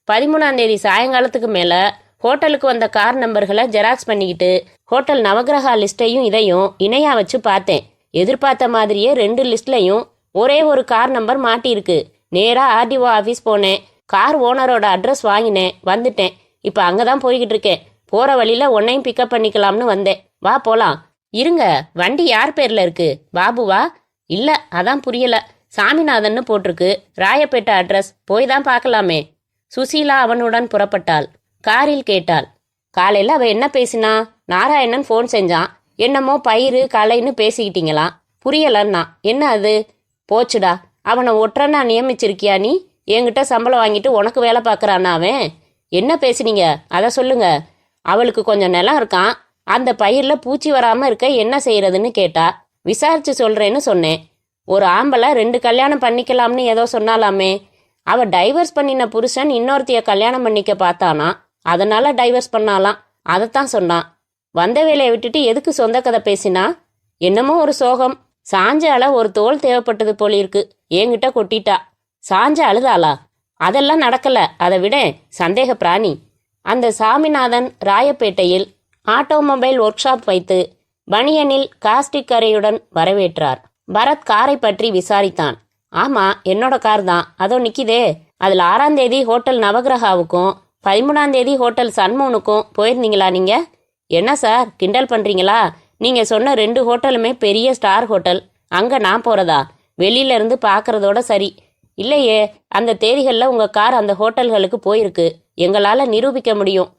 13ஆம் தேதி சாயங்காலத்துக்கு மேலே ஹோட்டலுக்கு வந்த கார் நம்பர்களை ஜெராக்ஸ் பண்ணிக்கிட்டு ஹோட்டல் நவகிரகா லிஸ்ட்டையும் இதையும் இணையா வச்சு பார்த்தேன். எதிர்பார்த்த மாதிரியே 2 லிஸ்ட்லையும் ஒரே ஒரு கார் நம்பர் மாட்டியிருக்கு. நேராக ஆர்டிஓ ஆஃபீஸ் போனேன். கார் ஓனரோட அட்ரஸ் வாங்கினேன், வந்துட்டேன். இப்போ அங்கே தான் போய்கிட்டு இருக்கேன். போகிற வழியில் உன்னையும் பிக்கப் பண்ணிக்கலாம்னு வந்தேன். வா போகலாம். இருங்க, வண்டி யார் பேரில் இருக்கு? பாபுவா? இல்லை, அதான் புரியல. சாமிநாதன்னு போட்டிருக்கு. ராயப்பேட்டை அட்ரஸ். போய் தான் பார்க்கலாமே. சுசீலா அவனுடன் புறப்பட்டாள். காரில் கேட்டாள். காலையில் அவள் என்ன பேசினா? நாராயணன் ஃபோன் செஞ்சான். என்னமோ பயிறு களைன்னு பேசிக்கிட்டீங்களாம். புரியலன்னா. என்ன அது? போச்சுடா, அவனை ஒற்றனா நியமிச்சிருக்கியா நீ? என்கிட்ட சம்பளம் வாங்கிட்டு உனக்கு வேலை பார்க்குறானா அவன்? என்ன பேசுனீங்க அதை சொல்லுங்க. அவளுக்கு கொஞ்சம் நிலம் இருக்கான். அந்த பயிரில் பூச்சி வராமல் இருக்க என்ன செய்யறதுன்னு கேட்டா. விசாரிச்சு சொல்கிறேன்னு சொன்னேன். ஒரு ஆம்பளை 2 கல்யாணம் பண்ணிக்கலாம்னு ஏதோ சொன்னாலாமே. அவள் டைவர்ஸ் பண்ணின புருஷன் இன்னொருத்தைய கல்யாணம் பண்ணிக்க பார்த்தானா, அதனால டைவர்ஸ் பண்ணாலாம். அதைத்தான் சொன்னான். வந்த வேலையை விட்டுட்டு எதுக்கு சொந்த கதை பேசினா? என்னமோ ஒரு சோகம். சாஞ்சால ஒரு தோல் தேவைப்பட்டது போலிருக்கு. என்கிட்ட கொட்டிட்டா. சாஞ்ச அழுதாளா? அதெல்லாம் நடக்கல. அதை விட சந்தேக பிராணி. அந்த சாமிநாதன் ராயப்பேட்டையில் ஆட்டோமொபைல் ஒர்க் ஷாப் வைத்து பனியனில் காஸ்டிக் கரையுடன் வரவேற்றார். பரத் காரை பற்றி விசாரித்தான். ஆமா, என்னோட கார் தான். அதோ நிக்கிதே. அதில் 6ஆம் தேதி ஹோட்டல் நவகிரகாவுக்கும் 13ஆம் தேதி ஹோட்டல் சன்மூனுக்கும் போயிருந்தீங்களா நீங்க? என்ன சார் கிண்டல் பண்றீங்களா? நீங்க சொன்ன 2 ஹோட்டலுமே பெரிய ஸ்டார் ஹோட்டல். அங்க நான் போறதா? வெளியில இருந்து பார்க்கறதோட சரி. இல்லையே, அந்த தேதிகளில் உங்க கார் அந்த ஹோட்டல்களுக்கு போயிருக்கு. எங்களால் நிரூபிக்க முடியும்.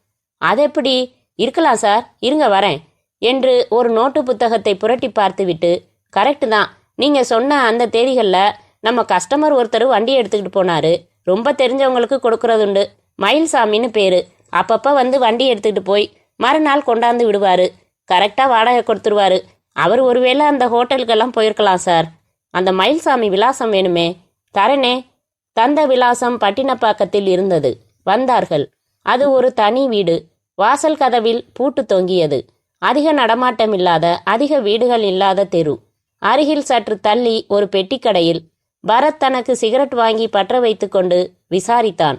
அது எப்படி இருக்கலாம் சார்? இருங்க வரேன் என்று ஒரு நோட்டு புத்தகத்தை புரட்டி பார்த்துவிட்டு, கரெக்டு தான், நீங்க சொன்ன அந்த தேதிகளில் நம்ம கஸ்டமர் ஒருத்தர் வண்டி எடுத்துக்கிட்டு போனாரு. ரொம்ப தெரிஞ்சவங்களுக்கு கொடுக்கறதுண்டு. மயில்சாமின்னு பேரு. அப்பப்போ வந்து வண்டி எடுத்துக்கிட்டு போய் மறுநாள் கொண்டாந்து விடுவாரு. கரெக்டாக வாடகை கொடுத்துருவாரு. அவர் ஒருவேளை அந்த ஹோட்டலுக்கெல்லாம் போயிருக்கலாம் சார். அந்த மயில்சாமி விலாசம் வேணுமே. தரனே. தந்த விலாசம் பட்டினப்பாக்கத்தில் இருந்தது. வந்தார்கள். அது ஒரு தனி வீடு. வாசல் கதவில் பூட்டு தொங்கியது. அதிக நடமாட்டம் இல்லாத, அதிக வீடுகள் இல்லாத தெரு. அருகில் சற்று தள்ளி ஒரு பெட்டிக்கடையில் பரத் தனக்கு சிகரெட் வாங்கி பற்ற வைத்து கொண்டு விசாரித்தான்.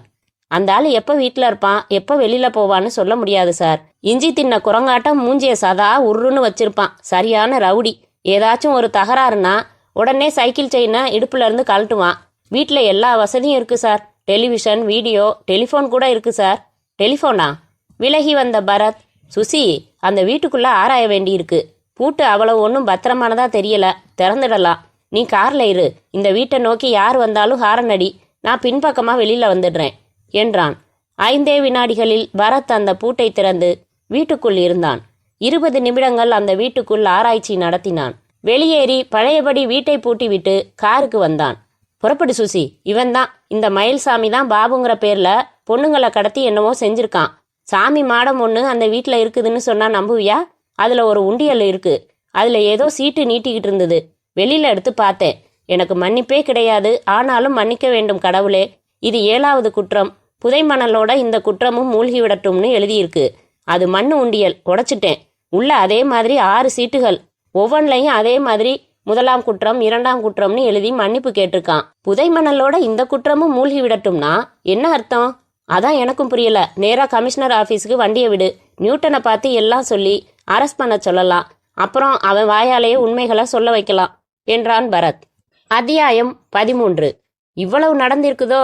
அந்த ஆள் எப்போ வீட்டில் இருப்பான், எப்போ வெளியில் போவான்னு சொல்ல முடியாது சார். இஞ்சி தின்ன குரங்காட்டம் மூஞ்சிய சதா உருன்னு வச்சிருப்பான். சரியான ரவுடி. ஏதாச்சும் ஒரு தகராறுனா உடனே சைக்கிள் செயினை இடுப்புல இருந்து கழட்டுவான். வீட்டில் எல்லா வசதியும் இருக்கு சார். டெலிவிஷன், வீடியோ, டெலிஃபோன் கூட இருக்கு சார். டெலிஃபோனா? விலகி வந்த பரத், சுசி, அந்த வீட்டுக்குள்ள ஆராய வேண்டியிருக்கு. பூட்டு அவ்வளவு ஒன்றும் பத்திரமானதா தெரியல. திறந்துடலாம். நீ கார்ல இரு. இந்த வீட்டை நோக்கி யார் வந்தாலும் ஹாரன் அடி. நான் பின்பக்கமா வெளியில வந்துடுறேன் என்றான். 5 வினாடிகளில் பரத் அந்த பூட்டை திறந்து வீட்டுக்குள் இருந்தான். 20 நிமிடங்கள் அந்த வீட்டுக்குள் ஆராய்ச்சி நடத்தினான். வெளியேறி பழையபடி வீட்டை பூட்டிவிட்டு காருக்கு வந்தான். புறப்படு சுசி, இவன் தான், இந்த மயில்சாமி தான் பாபுங்கிற பேர்ல பொண்ணுங்களை கடத்தி என்னவோ செஞ்சிருக்கான். சாமி மாடம் ஒன்று அந்த வீட்டில் இருக்குதுன்னு சொன்னா நம்புவியா? அதுல ஒரு உண்டியல் இருக்கு. அதுல ஏதோ சீட்டு நீட்டிக்கிட்டு இருந்தது. வெளியில எடுத்து பார்த்தேன். எனக்கு மன்னிப்பே கிடையாது. ஆனாலும் மன்னிக்க வேண்டும் கடவுளே. இது 7வது குற்றம். புதை மணலோட இந்த குற்றமும் மூழ்கி விடட்டும்னு எழுதியிருக்கு. அது மண்ணு உண்டியல். உடைச்சிட்டேன். உள்ள அதே மாதிரி 6 சீட்டுகள். ஒவ்வொன்றையும் அதே மாதிரி 1ஆம் குற்றம், 2ஆம் குற்றம்னு எழுதி மன்னிப்பு கேட்டிருக்கான். புதை மணலோட இந்த குற்றமும் மூழ்கி விடட்டும்னா என்ன அர்த்தம்? அதான் எனக்கும் புரியல. நேரா கமிஷனர் ஆபீஸுக்கு வண்டியை விடு. நியூட்டனை பார்த்து எல்லாம் சொல்லி அரெஸ்ட் பண்ண சொல்லலாம். அப்புறம் அவன் வாயாலேயே உண்மைகளை சொல்ல வைக்கலாம் என்றான் பரத். அத்தியாயம் 13. இவ்வளவு நடந்திருக்குதோ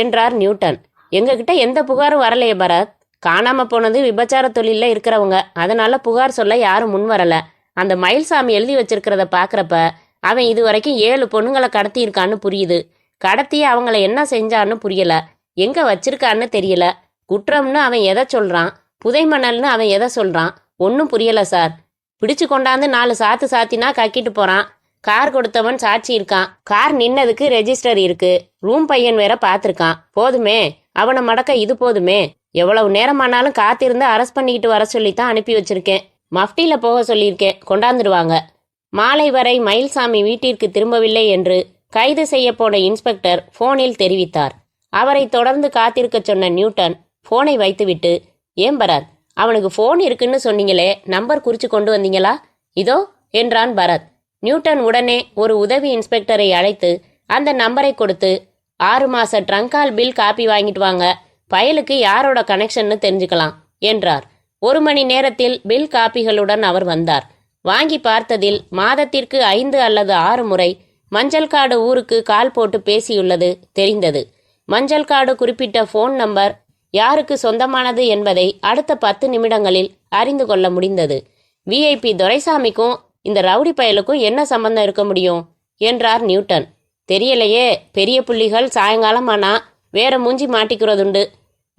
என்றார் நியூட்டன். எங்ககிட்ட எந்த புகாரும் வரலையே பரத். காணாம போனது விபச்சார தொழில இருக்கிறவங்க. அதனால புகார் சொல்ல யாரும் முன் வரல. அந்த மயில்சாமி எழுதி வச்சிருக்கிறத பாக்குறப்ப அவன் இது வரைக்கும் 7 பொண்ணுங்களை கடத்தி இருக்கான்னு புரியுது. கடத்தி அவங்கள என்ன செஞ்சான்னு புரியல. எங்க வச்சிருக்கான்னு தெரியல. குற்றம்னு அவன் எதை சொல்றான், புதை மணல்னு அவன் எதை சொல்றான், ஒன்னும் புரியல சார். பிடிச்சு கொண்டாந்து 4 சாத்து சாத்தினா கக்கிட்டு போறான். கார் கொடுத்தவன் சாட்சி இருக்கான். கார் நின்னதுக்கு ரெஜிஸ்டர் இருக்கு. ரூம் பையன் வேற பார்த்திருக்கான். போதுமே, அவனை மடக்க இது போதுமே. எவ்வளவு நேரமானாலும் காத்திருந்து அரெஸ்ட் பண்ணிக்கிட்டு வர சொல்லித்தான் அனுப்பி வச்சிருக்கேன். மஃப்டியில போக சொல்லியிருக்கேன். கொண்டாந்துடுவாங்க. மாலை வரை மயில்சாமி வீட்டிற்கு திரும்பவில்லை என்று கைது செய்ய போன இன்ஸ்பெக்டர் போனில் தெரிவித்தார். அவரை தொடர்ந்து காத்திருக்க சொன்ன நியூட்டன் போனை வைத்துவிட்டு, ஏன் பரத், அவனுக்கு போன் இருக்குன்னு சொன்னீங்களே, நம்பர் குறிச்சு கொண்டு வந்தீங்களா? இதோ என்றான் பரத். நியூட்டன் உடனே ஒரு உதவி இன்ஸ்பெக்டரை அழைத்து அந்த நம்பரை கொடுத்து, 6 மாச ட்ரங்கால் பில் காப்பி வாங்கிட்டு வாங்க, பயலுக்கு யாரோட கனெக்ஷன்னு தெரிஞ்சுக்கலாம் என்றார். 1 மணி நேரத்தில் பில் காப்பிகளுடன் அவர் வந்தார். வாங்கி பார்த்ததில் மாதத்திற்கு 5 அல்லது 6 முறை மஞ்சள் காடு ஊருக்கு கால் போட்டு பேசியுள்ளது தெரிந்தது. மஞ்சள் காடு குறிப்பிட்ட ஃபோன் நம்பர் யாருக்கு சொந்தமானது என்பதை அடுத்த 10 நிமிடங்களில் அறிந்து கொள்ள முடிந்தது. விஐபி துரைசாமிக்கும் இந்த ரவுடி பயலுக்கும் என்ன சம்பந்தம் இருக்க முடியும் என்றார் நியூட்டன். தெரியலையே, பெரிய புள்ளிகள் சாயங்காலமானா வேற மூஞ்சி மாட்டிக்கிறதுண்டு.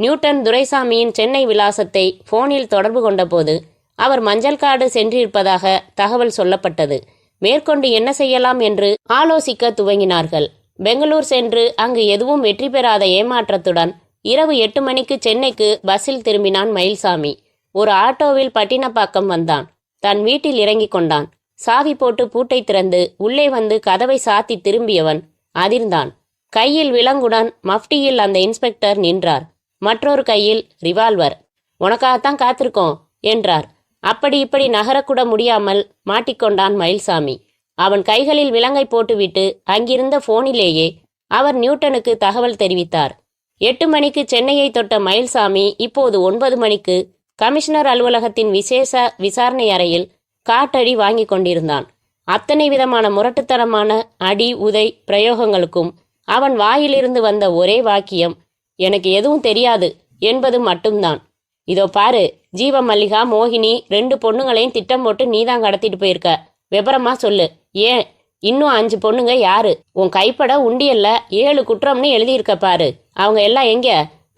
நியூட்டன் துரைசாமியின் சென்னை விலாசத்தை போனில் தொடர்பு கொண்டபோது அவர் மஞ்சள் காடு சென்றிருப்பதாக தகவல் சொல்லப்பட்டது. மேற்கொண்டு என்ன செய்யலாம் என்று ஆலோசிக்க துவங்கினார்கள். பெங்களூர் சென்று அங்கு எதுவும் வெற்றி பெறாத ஏமாற்றத்துடன் இரவு 8 மணிக்கு சென்னைக்கு பஸ்ஸில் திரும்பினான் மயில்சாமி. ஒரு ஆட்டோவில் பட்டினப்பாக்கம் வந்தான். தன் வீட்டில் இறங்கிக் கொண்டான். சாவி போட்டு பூட்டை திறந்து உள்ளே வந்து கதவை சாத்தி திரும்பியவன் அதிர்ந்தான். கையில் விலங்குடன் மஃப்டியில் அந்த இன்ஸ்பெக்டர் நின்றார். மற்றொரு கையில் ரிவால்வர். உனக்காகத்தான் காத்திருக்கோம் என்றார். அப்படி இப்படி நகரக்கூட முடியாமல் மாட்டிக்கொண்டான் மயில்சாமி. அவன் கைகளில் விலங்கை போட்டுவிட்டு அங்கிருந்த போனிலேயே அவர் நியூட்டனுக்கு தகவல் தெரிவித்தார். 8 மணிக்கு சென்னையை தொட்ட மயில்சாமி இப்போது 9 மணிக்கு கமிஷனர் அலுவலகத்தின் விசேஷ விசாரணை அறையில் காட்டடி வாங்கி கொண்டிருந்தான். அத்தனை விதமான முரட்டுத்தனமான அடி உதை பிரயோகங்களுக்கும் அவன் வாயிலிருந்து வந்த ஒரே வாக்கியம், எனக்கு எதுவும் தெரியாது என்பது மட்டும்தான். இதோ பாரு, ஜீவ மல்லிகா மோகினி 2 பொண்ணுங்களையும் திட்டம் போட்டு நீதான் கடத்திட்டு போயிருக்க. விபரமா சொல்லு. ஏன் இன்னும் 5 பொண்ணுங்க யாரு? உன் கைப்பட உண்டியல்ல 7 குற்றம்னு எழுதியிருக்க பாரு. அவங்க எல்லாம் எங்க?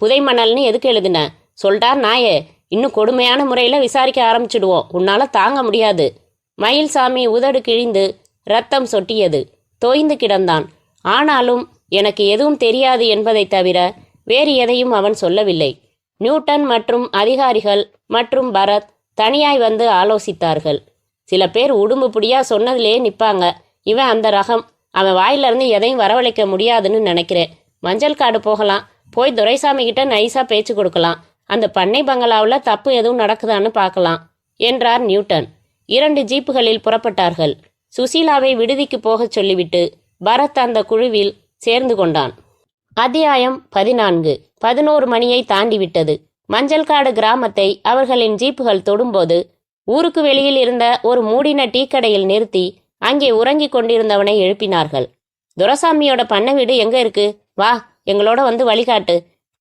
புதை மணல்னு எதுக்கு எழுதுன? சொல்லிட்டார் நாயே. இன்னும் கொடுமையான முறையில் விசாரிக்க ஆரம்பிச்சிடுவோம். உன்னால தாங்க முடியாது. மயில்சாமி உதடு கிழிந்து ரத்தம் சொட்டியது. தோய்ந்து கிடந்தான். ஆனாலும் எனக்கு எதுவும் தெரியாது என்பதை தவிர வேறு எதையும் அவன் சொல்லவில்லை. நியூட்டன் மற்றும் அதிகாரிகள் மற்றும் பரத் தனியாய் வந்து ஆலோசித்தார்கள். சில பேர் உடும்பு புடியா சொன்னதிலே நிற்பாங்க. இவன் அந்த ரகம். அவன் வாயிலிருந்து எதையும் வரவழைக்க முடியாதுன்னு நினைக்கிறேன். மஞ்சள் காடு போகலாம். போய் துரைசாமி கிட்ட நைஸா பேச்சு கொடுக்கலாம். அந்த பண்ணை பங்களாவில் தப்பு எதுவும் நடக்குதான்னு பார்க்கலாம் என்றார் நியூட்டன். 2 ஜீப்புகளில் புறப்பட்டார்கள். சுசீலாவை விடுதிக்கு போகச் சொல்லிவிட்டு பரத் அந்த குழுவில் சேர்ந்து கொண்டான். அத்தியாயம் 14. 11 மணியை தாண்டிவிட்டது. மஞ்சள் காடு கிராமத்தை அவர்களின் ஜீப்புகள் தொடும்போது ஊருக்கு வெளியில் இருந்த ஒரு மூடின டீ கடையில் நிறுத்தி அங்கே உறங்கிக் கொண்டிருந்தவனை எழுப்பினார்கள். துரைசாமியோட பண்ணை வீடு எங்க இருக்கு? வா, எங்களோட வந்து வழிகாட்டு.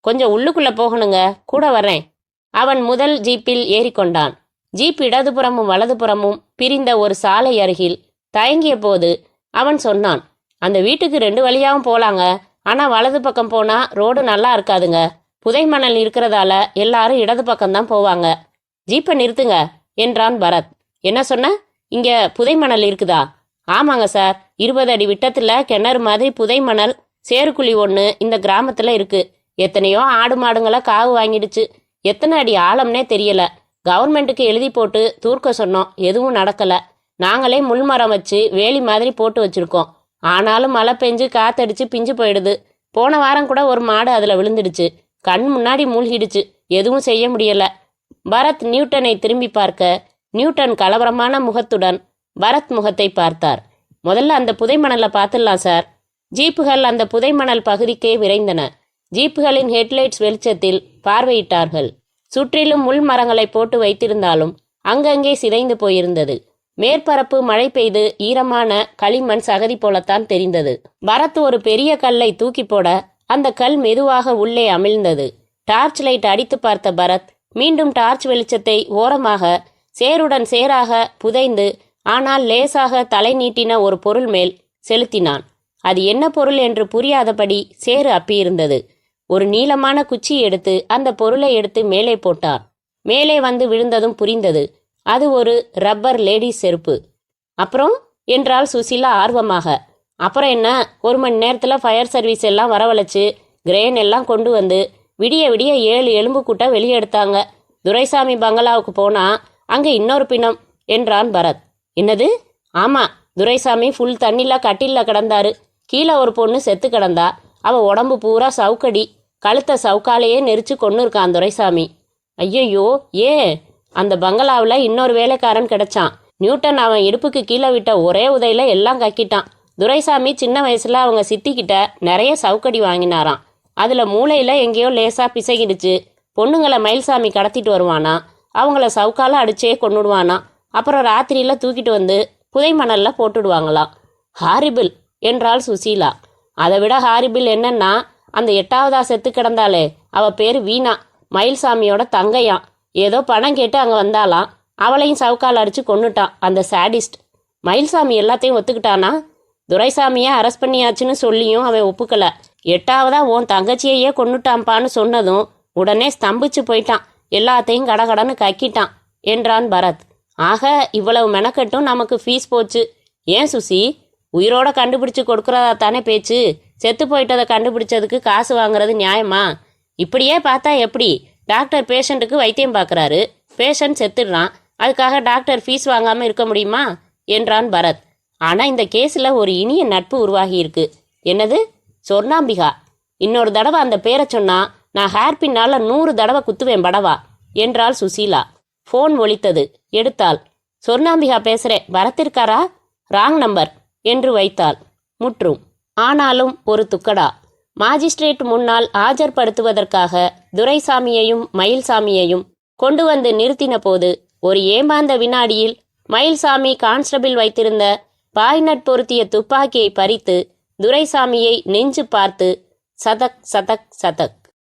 கொஞ்சம் உள்ளுக்குள்ள போகணுங்க, கூட வர்றேன். அவன் முதல் ஜீப்பில் ஏறிக்கொண்டான். ஜீப் இடதுபுறமும் வலதுபுறமும் பிரிந்த ஒரு சாலை அருகில் தயங்கிய போது அவன் சொன்னான், அந்த வீட்டுக்கு 2 வழியாகவும் போலாங்க. ஆனா வலது பக்கம் போனா ரோடு நல்லா இருக்காதுங்க. புதை மணல் இருக்கிறதால எல்லாரும் இடது பக்கம்தான் போவாங்க. ஜீப்பை நிறுத்துங்க என்றான் பரத். என்ன சொன்ன? இங்க புதை மணல் இருக்குதா? ஆமாங்க சார். 20 அடி விட்டத்துல கிணறு மாதிரி புதை மணல் சேருக்குழி ஒன்று இந்த கிராமத்துல இருக்கு. எத்தனையோ ஆடு மாடுங்களை காவு வாங்கிடுச்சு. எத்தனை அடி ஆழம்னே தெரியல. கவர்மெண்ட்டுக்கு எழுதி போட்டு தூர்க்க சொன்னோம், எதுவும் நடக்கல. நாங்களே முள்மரம் வச்சு வேலி மாதிரி போட்டு வச்சிருக்கோம். ஆனாலும் மழை பெஞ்சு காத்தடிச்சு பிஞ்சு போயிடுது. போன வாரம் கூட ஒரு மாடு அதுல விழுந்துடுச்சு. கண் முன்னாடி மூழ்கிடுச்சு. எதுவும் செய்ய முடியல. பரத் நியூட்டனை திரும்பி பார்க்க நியூட்டன் கலவரமான முகத்துடன் பரத் முகத்தை பார்த்தார். முதல்ல அந்த புதை மணலை பார்த்துடலாம் சார். ஜீப்புகள் அந்த புதை மணல் பகுதிக்கே விரைந்தன. ஜீப்புகளின் ஹெட்லைட்ஸ் வெளிச்சத்தில் பார்வையிட்டார்கள். சுற்றிலும் முள் மரங்களை போட்டு வைத்திருந்தாலும் அங்கங்கே சிதைந்து போயிருந்தது. மேற்பரப்பு மழை பெய்து ஈரமான களிமண் சகதி போலத்தான் தெரிந்தது. பரத் ஒரு பெரிய கல்லை தூக்கி போட அந்த கல் மெதுவாக உள்ளே அமிழ்ந்தது. டார்ச் லைட் அடித்து பார்த்த பரத் மீண்டும் டார்ச் வெளிச்சத்தை ஓரமாக சேருடன் சேராக புதைந்து ஆனால் லேசாக தலை நீட்டின ஒரு பொருள் மேல் செலுத்தினான். அது என்ன பொருள் என்று புரியாதபடி சேறு அப்பியிருந்தது. ஒரு நீளமான குச்சி எடுத்து அந்த பொருளை எடுத்து மேலே போட்டார். மேலே வந்து விழுந்ததும் புரிந்தது. அது ஒரு ரப்பர் லேடிஸ் செருப்பு. அப்புறம் என்றாள் சுசீலா ஆர்வமாக. அப்புறம் என்ன, 1 மணி நேரத்தில் ஃபயர் சர்வீஸ் எல்லாம் வரவழைச்சு கிரேன் எல்லாம் கொண்டு வந்து விடிய விடிய 7 எலும்பு கூட்ட வெளியே எடுத்தாங்க. துரைசாமி பங்களாவுக்கு போனா அங்கே இன்னொரு பிணம் என்றான் பரத். என்னது? ஆமா, துரைசாமி ஃபுல் தண்ணில கட்டில்ல கிடந்தாரு. கீழே ஒரு பொண்ணு செத்து கிடந்தா. அவ உடம்பு பூரா சவுக்கடி. கழுத்தை சவுக்காலேயே நெரிச்சு கொண்டு இருக்கான் துரைசாமி. ஐயையோ, ஏன்? அந்த பங்களாவில் இன்னொரு வேலைக்காரன் கிடைச்சான். நியூட்டன் அவன் இடுப்புக்கு கீழே விட்ட ஒரே உதையில எல்லாம் கக்கிட்டான். துரைசாமி சின்ன வயசுல அவங்க சித்திக்கிட்ட நிறைய சவுக்கடி வாங்கினாராம். அதுல மூளையில எங்கேயோ லேசா பிசகிடுச்சு. பொண்ணுங்களை மயில்சாமி கடத்திட்டு வருவானா, அவங்கள சவுக்கால அடிச்சே கொன்னுடுவானா. அப்புறம் ராத்திரியில தூக்கிட்டு வந்து புதை மணல்ல போட்டுடுவாங்களாம். ஹாரிபிள் என்றாள் சுசீலா. அதை விட ஹாரிபிள் என்னன்னா, அந்த 8ஆவதா செத்து கிடந்தாளே, அவ பேரு வீணா, மயில்சாமியோட தங்கையாம். ஏதோ பணம் கேட்டு அங்க வந்தாலாம். அவளையும் சவுக்கால் அடிச்சு கொன்னுட்டான் அந்த சாடிஸ்ட். மயில்சாமி எல்லாத்தையும் ஒத்துக்கிட்டானா? துரைசாமியை அரெஸ்ட் பண்ணியாச்சுன்னு சொல்லியும் அவன் ஒப்புக்கல. 8ஆவதா உன் தங்கச்சியையே கொன்னுட்டான்ப்பான்னு சொன்னதும் உடனே ஸ்தம்பிச்சு போயிட்டான். எல்லாத்தையும் கடகடன்னு கக்கிட்டான் என்றான் பரத். ஆக இவ்வளவு மெனக்கட்டும் நமக்கு ஃபீஸ் போச்சு. ஏன் சுசி, உயிரோட கண்டுபிடிச்சு கொடுக்கறதா தானே பேச்சு? செத்து போயிட்டதை கண்டுபிடிச்சதுக்கு காசு வாங்குறது நியாயமா? இப்படியே பார்த்தா எப்படி? டாக்டர் பேஷண்ட்டுக்கு வைத்தியம் பார்க்குறாரு, பேஷண்ட் செத்துடுறான், அதுக்காக டாக்டர் ஃபீஸ் வாங்காமல் இருக்க முடியுமா என்றான் பரத். ஆனால் இந்த கேஸில் ஒரு இனிய நட்பு உருவாகி இருக்கு. என்னது? சொர்ணாம்பிகா. இன்னொரு தடவை அந்த பேரை சொன்னா நான் ஹேர்பின்னால 100 தடவை குத்துவேன் படவா என்றாள் சுசீலா. ஃபோன் ஒலித்தது. எடுத்தாள். சொர்ணாம்பிகா பேசுகிறேன், பரத்திருக்காரா? ராங் நம்பர் என்று வைத்தாள். முற்றும். ஆனாலும் ஒரு துக்கடா. மாஜிஸ்ட்ரேட் முன்னால் ஆஜர்படுத்துவதற்காக துரைசாமியையும் மயில்சாமியையும் கொண்டு வந்து நிறுத்தின போது ஒரு ஏமாந்த வினாடியில் மயில்சாமி கான்ஸ்டபிள் வைத்திருந்த பாய்நட் பொருத்திய துப்பாக்கியை பறித்து துரைசாமியை நெஞ்சு பார்த்து சதக் சதக் சதக்